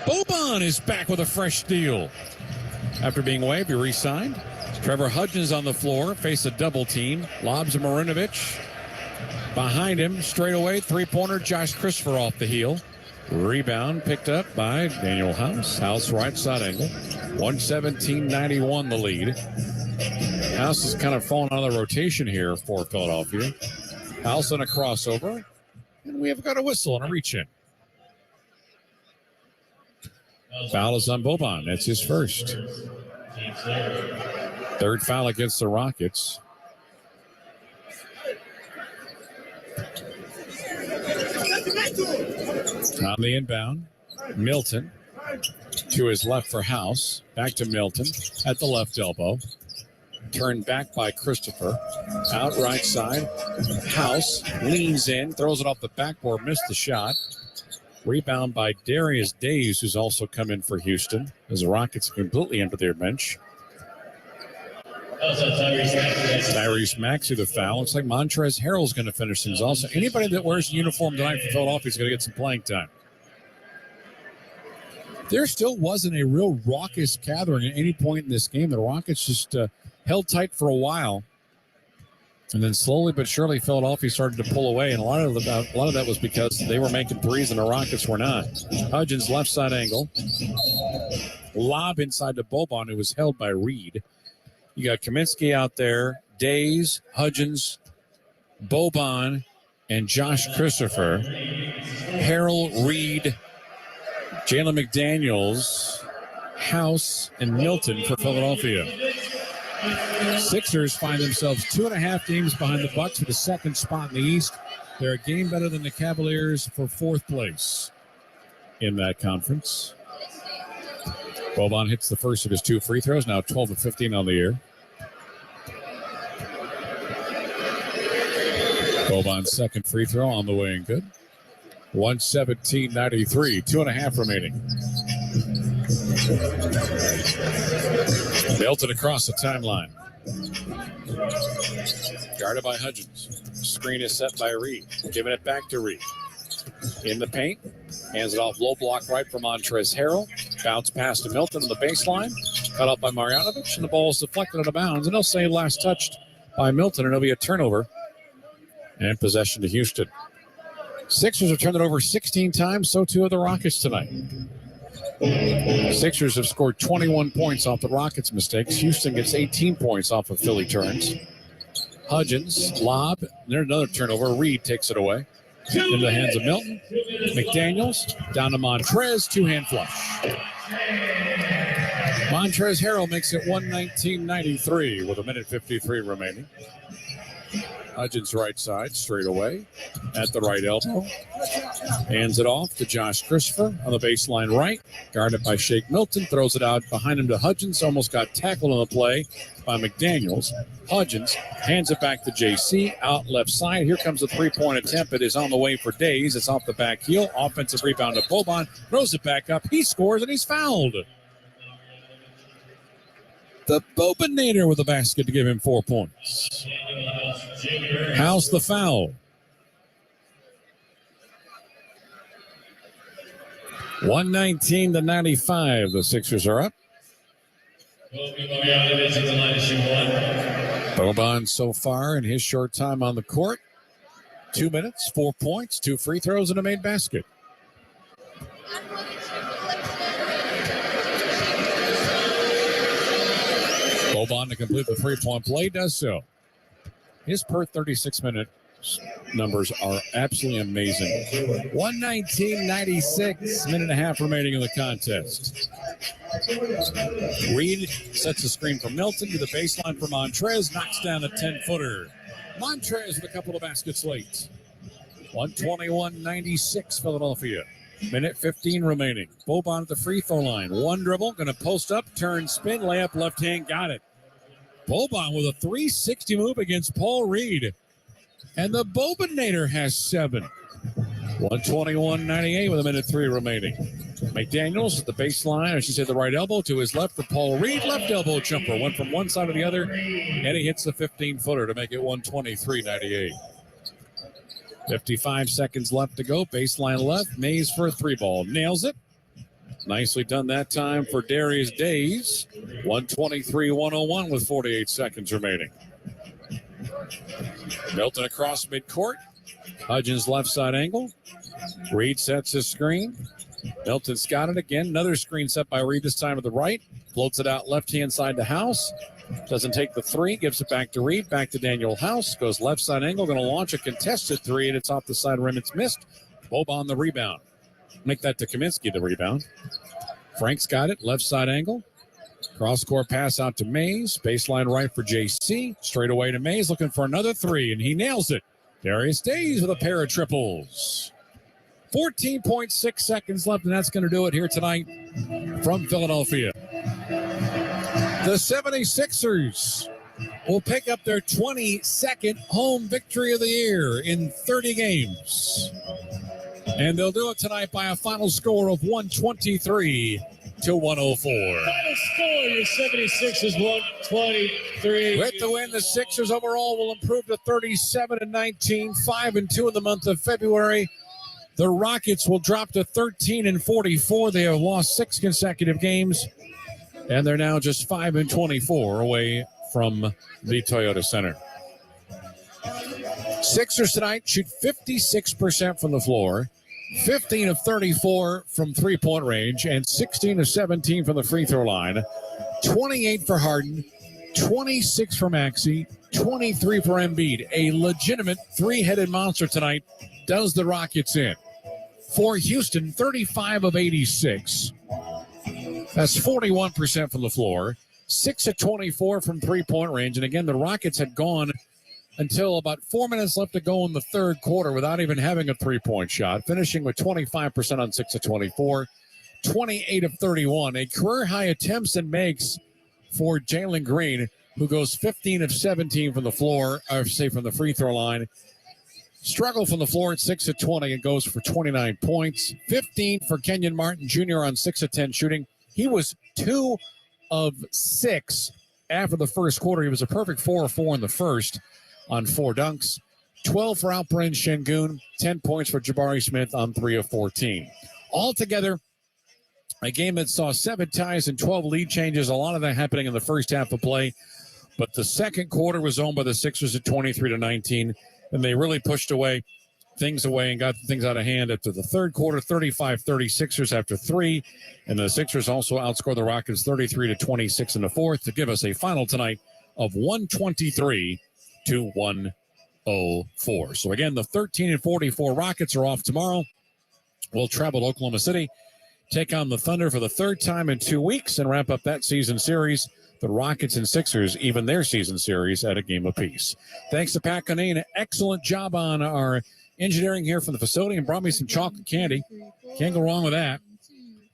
Boban is back with a fresh steal. After being waived, he re-signed. Trevor Hudgens on the floor, face a double team. Lobs to Marinovich. Behind him, straight away, three-pointer, Josh Christopher off the heel. Rebound picked up by Daniel House. House right side angle. 117-91 the lead. House is kind of falling out of the rotation here for Philadelphia. House on a crossover. And we have got a whistle and a reach-in. Foul is on Boban. That's his first. Third foul against the Rockets. On the inbound, Milton to his left for House. Back to Milton at the left elbow. Turned back by Christopher. Out right side. House leans in, throws it off the backboard, missed the shot. Rebound by Darius Days, who's also come in for Houston, as the Rockets completely empty their bench. Tyrese Maxey the foul. Looks like Montrezl Harrell's going to finish things also. Anybody that wears a uniform tonight for Philadelphia is going to get some playing time. There still wasn't a real raucous gathering at any point in this game. The Rockets just held tight for a while And then slowly but surely, Philadelphia started to pull away, and a lot of that was because they were making threes and the Rockets were not. Hudgens left side angle, lob inside to Boban, who was held by Reed. You got Kaminsky out there, Days, Hudgens, Boban, and Josh Christopher. Harrell, Reed, Jalen McDaniels, House, and Milton for Philadelphia. Sixers find themselves 2.5 games behind the Bucks for the second spot in the East. They're a game better than the Cavaliers for fourth place in that conference. Boban hits the first of his 2 free throws, now 12 of 15 on the year. Boban's second free throw on the way and good. 117.93, 2.5 remaining. Belted across the timeline. Guarded by Hudgens. Screen is set by Reed. Giving it back to Reed. In the paint. Hands it off low block right for Montrezl Harrell. Bounce pass to Milton on the baseline. Cut up by Marjanovic. And the ball is deflected out of bounds. And they'll say last touched by Milton. And it'll be a turnover. And possession to Houston. Sixers have turned it over 16 times. So too have the Rockets tonight. Sixers have scored 21 points off the Rockets' mistakes. Houston gets 18 points off of Philly turns. Hudgens, lob. There's another turnover. Reed takes it away. Into the hands of Milton. McDaniels down to Montrez. 2-hand flush. Montrezl Harrell makes it 119.93 with 1:53 remaining. Hudgens right side, straight away at the right elbow. Hands it off to Josh Christopher on the baseline right. Guarded by Shake Milton. Throws it out behind him to Hudgens. Almost got tackled on the play by McDaniels. Hudgens hands it back to JC. Out left side. Here comes a three-point attempt. It is on the way for Days. It's off the back heel. Offensive rebound to Boban. Throws it back up. He scores and he's fouled. The Bobanator with a basket to give him 4 points. House the foul. 119-95. The Sixers are up. Boban so far in his short time on the court. 2 minutes, 4 points, 2 free throws, and a made basket. Boban to complete the three-point play, does so. His per 36-minute numbers are absolutely amazing. 119.96, minute and a half remaining in the contest. Reed sets the screen for Milton to the baseline for Montrez, knocks down a 10-footer. Montrez with a couple of baskets late. 121.96 Philadelphia. Minute 15 remaining. Boban at the free throw line. One dribble, going to post up, turn, spin, layup, left hand, got it. Boban with a 360 move against Paul Reed. And the Bobanator has 7. 121.98 with 1:03 remaining. McDaniels at the baseline, I should say the right elbow to his left for Paul Reed. Left elbow jumper. Went from one side to the other, and he hits the 15-footer to make it 123.98. 55 seconds left to go. Baseline left. Mays for a 3-ball. Nails it. Nicely done that time for Darius Days. 123-101 with 48 seconds remaining. Milton across midcourt. Hudgens left side angle. Reed sets his screen. Milton's got it again. Another screen set by Reed, this time to the right. Floats it out left-hand side to House. Doesn't take the 3. Gives it back to Reed. Back to Daniel House. Goes left side angle. Going to launch a contested 3, and it's off the side rim. It's missed. Boban the rebound. Make that to Kaminsky, the rebound. Frank's got it. Left side angle. Cross-court pass out to Mays. Baseline right for JC. Straight away to Mays. Looking for another 3, and he nails it. Darius Days with a pair of triples. 14.6 seconds left, and that's going to do it here tonight from Philadelphia. The 76ers will pick up their 22nd home victory of the year in 30 games. And they'll do it tonight by a final score of 123-104. Final score, your 76 is 123. With the win, the Sixers overall will improve to 37-19, 5-2 in the month of February. The Rockets will drop to 13-44. They have lost 6 consecutive games, and they're now just 5-24 away from the Toyota Center. Sixers tonight shoot 56% from the floor, 15 of 34 from three-point range, and 16 of 17 from the free throw line. 28 for Harden, 26 for Maxey, 23 for Embiid. A legitimate three-headed monster tonight does the Rockets in. For Houston, 35 of 86. That's 41% from the floor, 6 of 24 from three-point range. And again, the Rockets had gone until about 4 minutes left to go in the third quarter without even having a three-point shot, finishing with 25% on 6 of 24, 28 of 31. A career-high attempts and makes for Jalen Green, who goes 15 of 17 from the floor, or say from the free throw line. Struggle from the floor at 6 of 20 and goes for 29 points. 15 for Kenyon Martin Jr. on 6 of 10 shooting. He was 2 of 6 after the first quarter. He was a perfect 4 of 4 in the first on 4 dunks. 12 for Alperen Şengün. 10 points for Jabari Smith on 3 of 14. Altogether, a game that saw 7 ties and 12 lead changes. A lot of that happening in the first half of play. But the second quarter was owned by the Sixers at 23-19. And they really pushed things away and got things out of hand after the third quarter. 35-30 Sixers after 3. And the Sixers also outscored the Rockets 33-26 in the fourth to give us a final tonight of 123-104. So again, the 13-44 Rockets are off tomorrow. We'll travel to Oklahoma City, take on the Thunder for the third time in 2 weeks, and wrap up that season series. The Rockets and Sixers even their season series at a game apiece. Thanks to Pat Conine. Excellent job on our engineering here from the facility, and brought me some chocolate candy. Can't go wrong with that.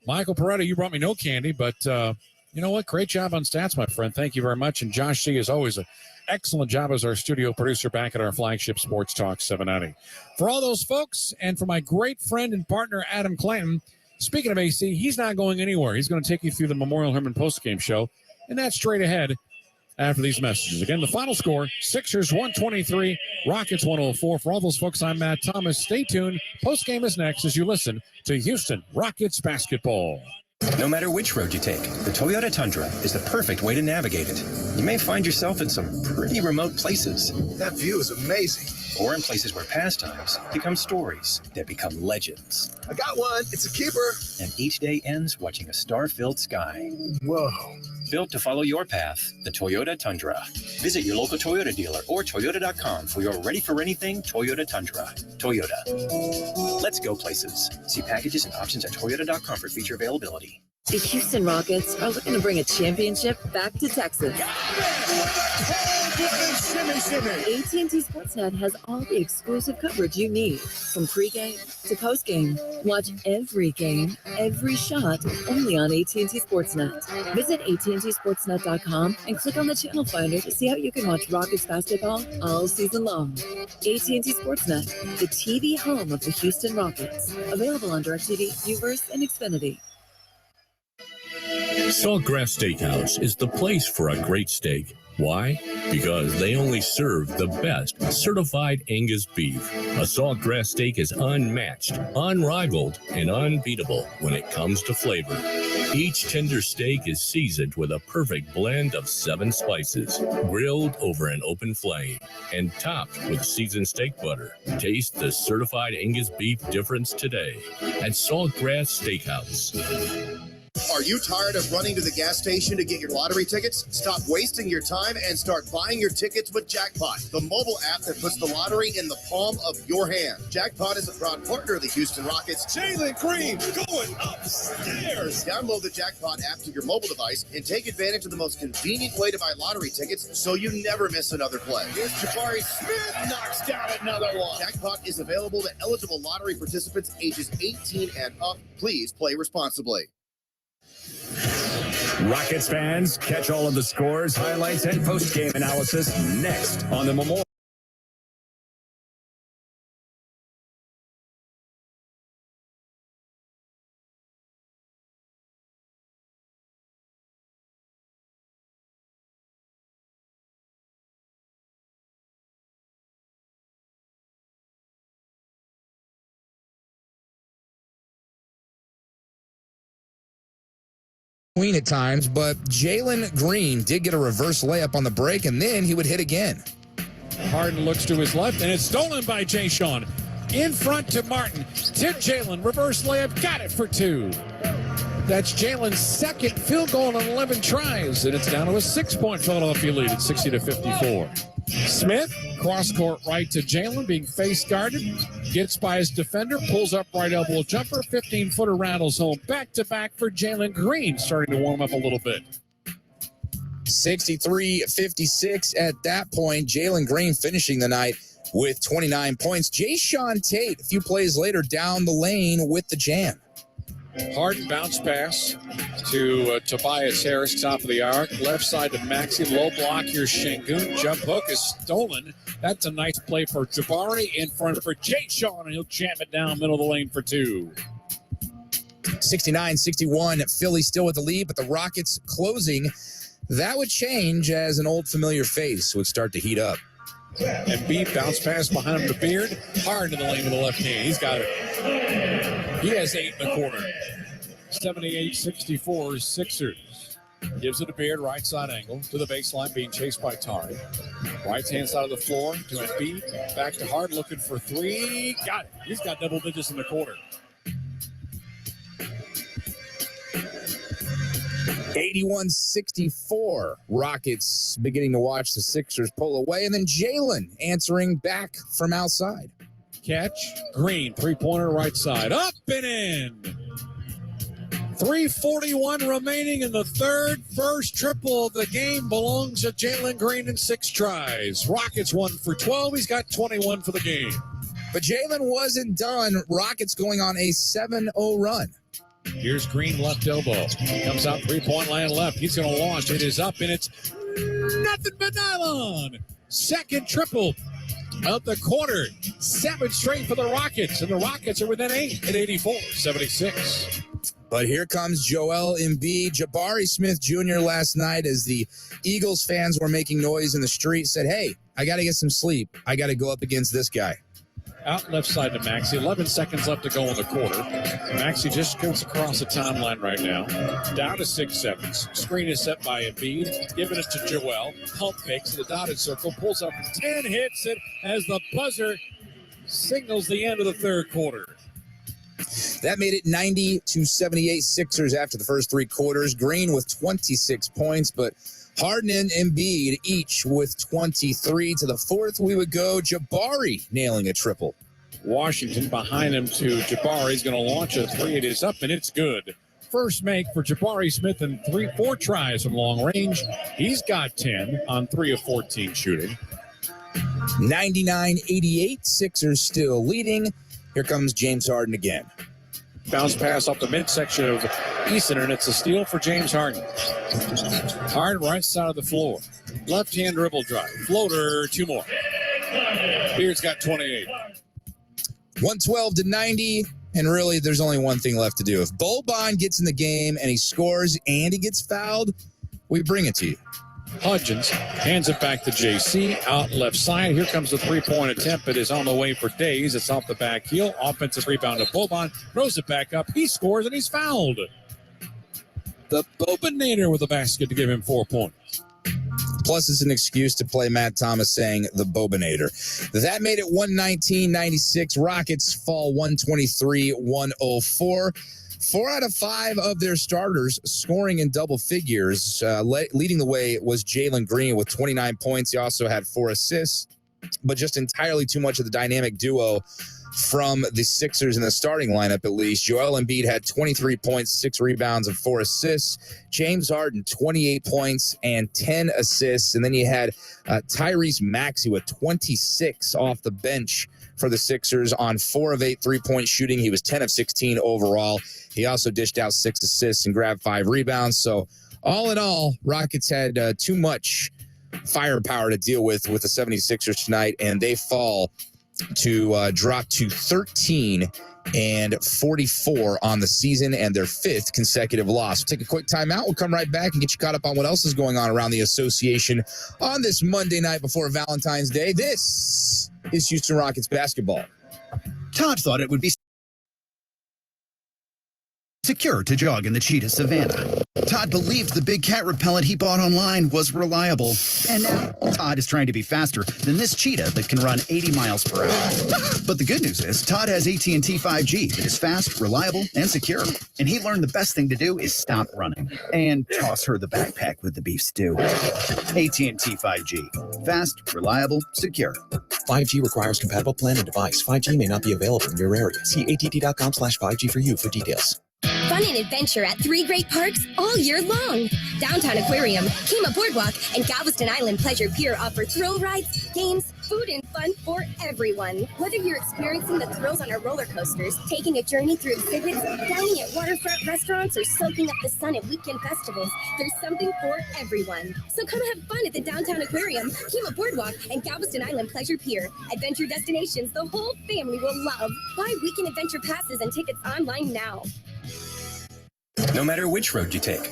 Michael Peretta, you brought me no candy, but you know what? Great job on stats, my friend. Thank you very much. And Josh C., as always, an excellent job as our studio producer back at our flagship Sports Talk 790. For all those folks, and for my great friend and partner, Adam Clanton, speaking of AC, he's not going anywhere. He's going to take you through the Memorial Hermann postgame show. And that's straight ahead after these messages. Again, the final score, Sixers 123, Rockets 104. For all those folks, I'm Matt Thomas. Stay tuned. Postgame is next as you listen to Houston Rockets basketball. No matter which road you take, the Toyota Tundra is the perfect way to navigate it. You may find yourself in some pretty remote places. That view is amazing. Or in places where pastimes become stories that become legends. I got one. It's a keeper. And each day ends watching a star-filled sky. Whoa. Built to follow your path, the Toyota Tundra. Visit your local Toyota dealer or Toyota.com for your ready-for-anything Toyota Tundra. Toyota. Let's go places. See packages and options at Toyota.com for feature availability. The Houston Rockets are looking to bring a championship back to Texas. AT&T Sportsnet has all the exclusive coverage you need. From pregame to postgame, watch every game, every shot, only on AT&T Sportsnet. Visit AT&TSportsnet.com and click on the channel finder to see how you can watch Rockets basketball all season long. AT&T Sportsnet, the TV home of the Houston Rockets. Available on DirecTV, Uverse, and Xfinity. Saltgrass Steakhouse is the place for a great steak. Why? Because they only serve the best certified Angus beef. A Saltgrass steak is unmatched, unrivaled, and unbeatable when it comes to flavor. Each tender steak is seasoned with a perfect blend of 7 spices, grilled over an open flame, and topped with seasoned steak butter. Taste the certified Angus beef difference today at Saltgrass Steakhouse. Are you tired of running to the gas station to get your lottery tickets? Stop wasting your time and start buying your tickets with Jackpot, the mobile app that puts the lottery in the palm of your hand. Jackpot is a proud partner of the Houston Rockets. Jalen Green going upstairs. Download the Jackpot app to your mobile device and take advantage of the most convenient way to buy lottery tickets so you never miss another play. Here's Jabari Smith, knocks down another one. Jackpot is available to eligible lottery participants ages 18 and up. Please play responsibly. Rockets fans, catch all of the scores, highlights, and post-game analysis next on the Memorial. At times, but Jalen Green did get a reverse layup on the break, and then he would hit again. Harden looks to his left, and it's stolen by Jay Sean. In front to Martin. To Jalen. Reverse layup. Got it for 2. That's Jalen's second field goal on 11 tries, and it's down to a 6-point Philadelphia lead at 60-54. Smith, cross-court right to Jalen, being face-guarded. Gets by his defender, pulls up right elbow jumper. 15-footer rattles home. Back-to-back for Jalen Green, starting to warm up a little bit. 63-56 at that point. Jalen Green finishing the night with 29 points. Jayshawn Tate, a few plays later, down the lane with the jam. Harden bounce pass to Tobias Harris, top of the arc. Left side to Maxey. Low block. Here's Şengün. Jump hook is stolen. That's a nice play for Jabari. In front for Jayshawn, and he'll jam it down middle of the lane for 2. 69-61. Philly still with the lead, but the Rockets closing. That would change as an old familiar face would start to heat up. Embiid bounce pass behind him to Beard. Hard in the lane with the left hand. He's got it. He has 8 in the quarter. 78-64 Sixers. Gives it to Beard, right side angle to the baseline, being chased by Tari. Right hand side of the floor to Embiid. Back to Hard, looking for 3. Got it. He's got double digits in the quarter. 81-64. Rockets beginning to watch the Sixers pull away, and then Jalen answering back from outside. Catch. Green, three-pointer right side. Up and in. 3:41 remaining in the third. First triple of the game belongs to Jalen Green in 6 tries. Rockets 1 for 12. He's got 21 for the game. But Jalen wasn't done. Rockets going on a 7-0 run. Here's Green, left elbow. Comes out three-point line left. He's going to launch. It is up, and it's nothing but nylon. Second triple of the quarter. 7 straight for the Rockets, and the Rockets are within 8 at 84-76. But here comes Joel Embiid. Jabari Smith Jr. last night, as the Eagles fans were making noise in the street, said, hey, I got to get some sleep. I got to go up against this guy. Out left side to Maxey. 11 seconds left to go in the quarter. Maxey just goes across the timeline right now. Down to 6-7. Screen is set by Embiid. Giving it to Joel. Pump fakes in the dotted circle. Pulls up 10, hits it as the buzzer signals the end of the third quarter. That made it 90-78 Sixers after the first 3 quarters. Green with 26 points, but Harden and Embiid each with 23. To the fourth, we would go. Jabari nailing a triple. Washington behind him to Jabari. He's going to launch a 3. It is up, and it's good. First make for Jabari Smith in 4 tries from long range. He's got 10 on 3 of 14 shooting. 99-88. Sixers still leading. Here comes James Harden again. Bounce pass off the midsection of Easton, and it's a steal for James Harden. Harden, right side of the floor. Left-hand dribble drive. Floater, 2 more. Beard's got 28. 112-90, and really there's only one thing left to do. If Boban gets in the game and he scores and he gets fouled, we bring it to you. Hudgens hands it back to JC. Out left side. Here comes the 3-point attempt. It is on the way for Days. It's off the back heel. Offensive rebound to Boban. Throws it back up. He scores, and he's fouled. The Bobanator with a basket to give him 4 points. Plus, it's an excuse to play Matt Thomas saying the Bobanator. That made it 119-96. Rockets fall 123-104. 4 out of 5 of their starters scoring in double figures. Leading the way was Jalen Green with 29 points. He also had 4 assists, but just entirely too much of the dynamic duo from the Sixers in the starting lineup, at least. Joel Embiid had 23 points, 6 rebounds, and 4 assists. James Harden, 28 points and 10 assists. And then you had Tyrese Maxey with 26 off the bench for the Sixers on 4 of 8 3-point shooting. He was 10 of 16 overall. He also dished out 6 assists and grabbed 5 rebounds. So all in all, Rockets had too much firepower to deal with the 76ers tonight, and they fall to drop to 13-44 on the season and their 5th consecutive loss. We'll take a quick timeout. We'll come right back and get you caught up on what else is going on around the association on this Monday night before Valentine's Day. This is Houston Rockets basketball. Todd thought it would be secure to jog in the cheetah savanna. Todd believed the big cat repellent he bought online was reliable. And now Todd is trying to be faster than this cheetah that can run 80 miles per hour. But the good news is Todd has AT&T 5G that is fast, reliable, and secure. And he learned the best thing to do is stop running and toss her the backpack with the beef stew. AT&T 5G. Fast, reliable, secure. 5G requires compatible plan and device. 5G may not be available in your area. See att.com/5G for you for details. Fun and adventure at 3 great parks all year long. Downtown Aquarium, Kima Boardwalk, and Galveston Island Pleasure Pier offer thrill rides, games, food, and fun for everyone. Whether you're experiencing the thrills on our roller coasters, taking a journey through exhibits, dining at waterfront restaurants, or soaking up the sun at weekend festivals, there's something for everyone. So come have fun at the Downtown Aquarium, Kima Boardwalk, and Galveston Island Pleasure Pier. Adventure destinations the whole family will love. Buy weekend adventure passes and tickets online now. No matter which road you take,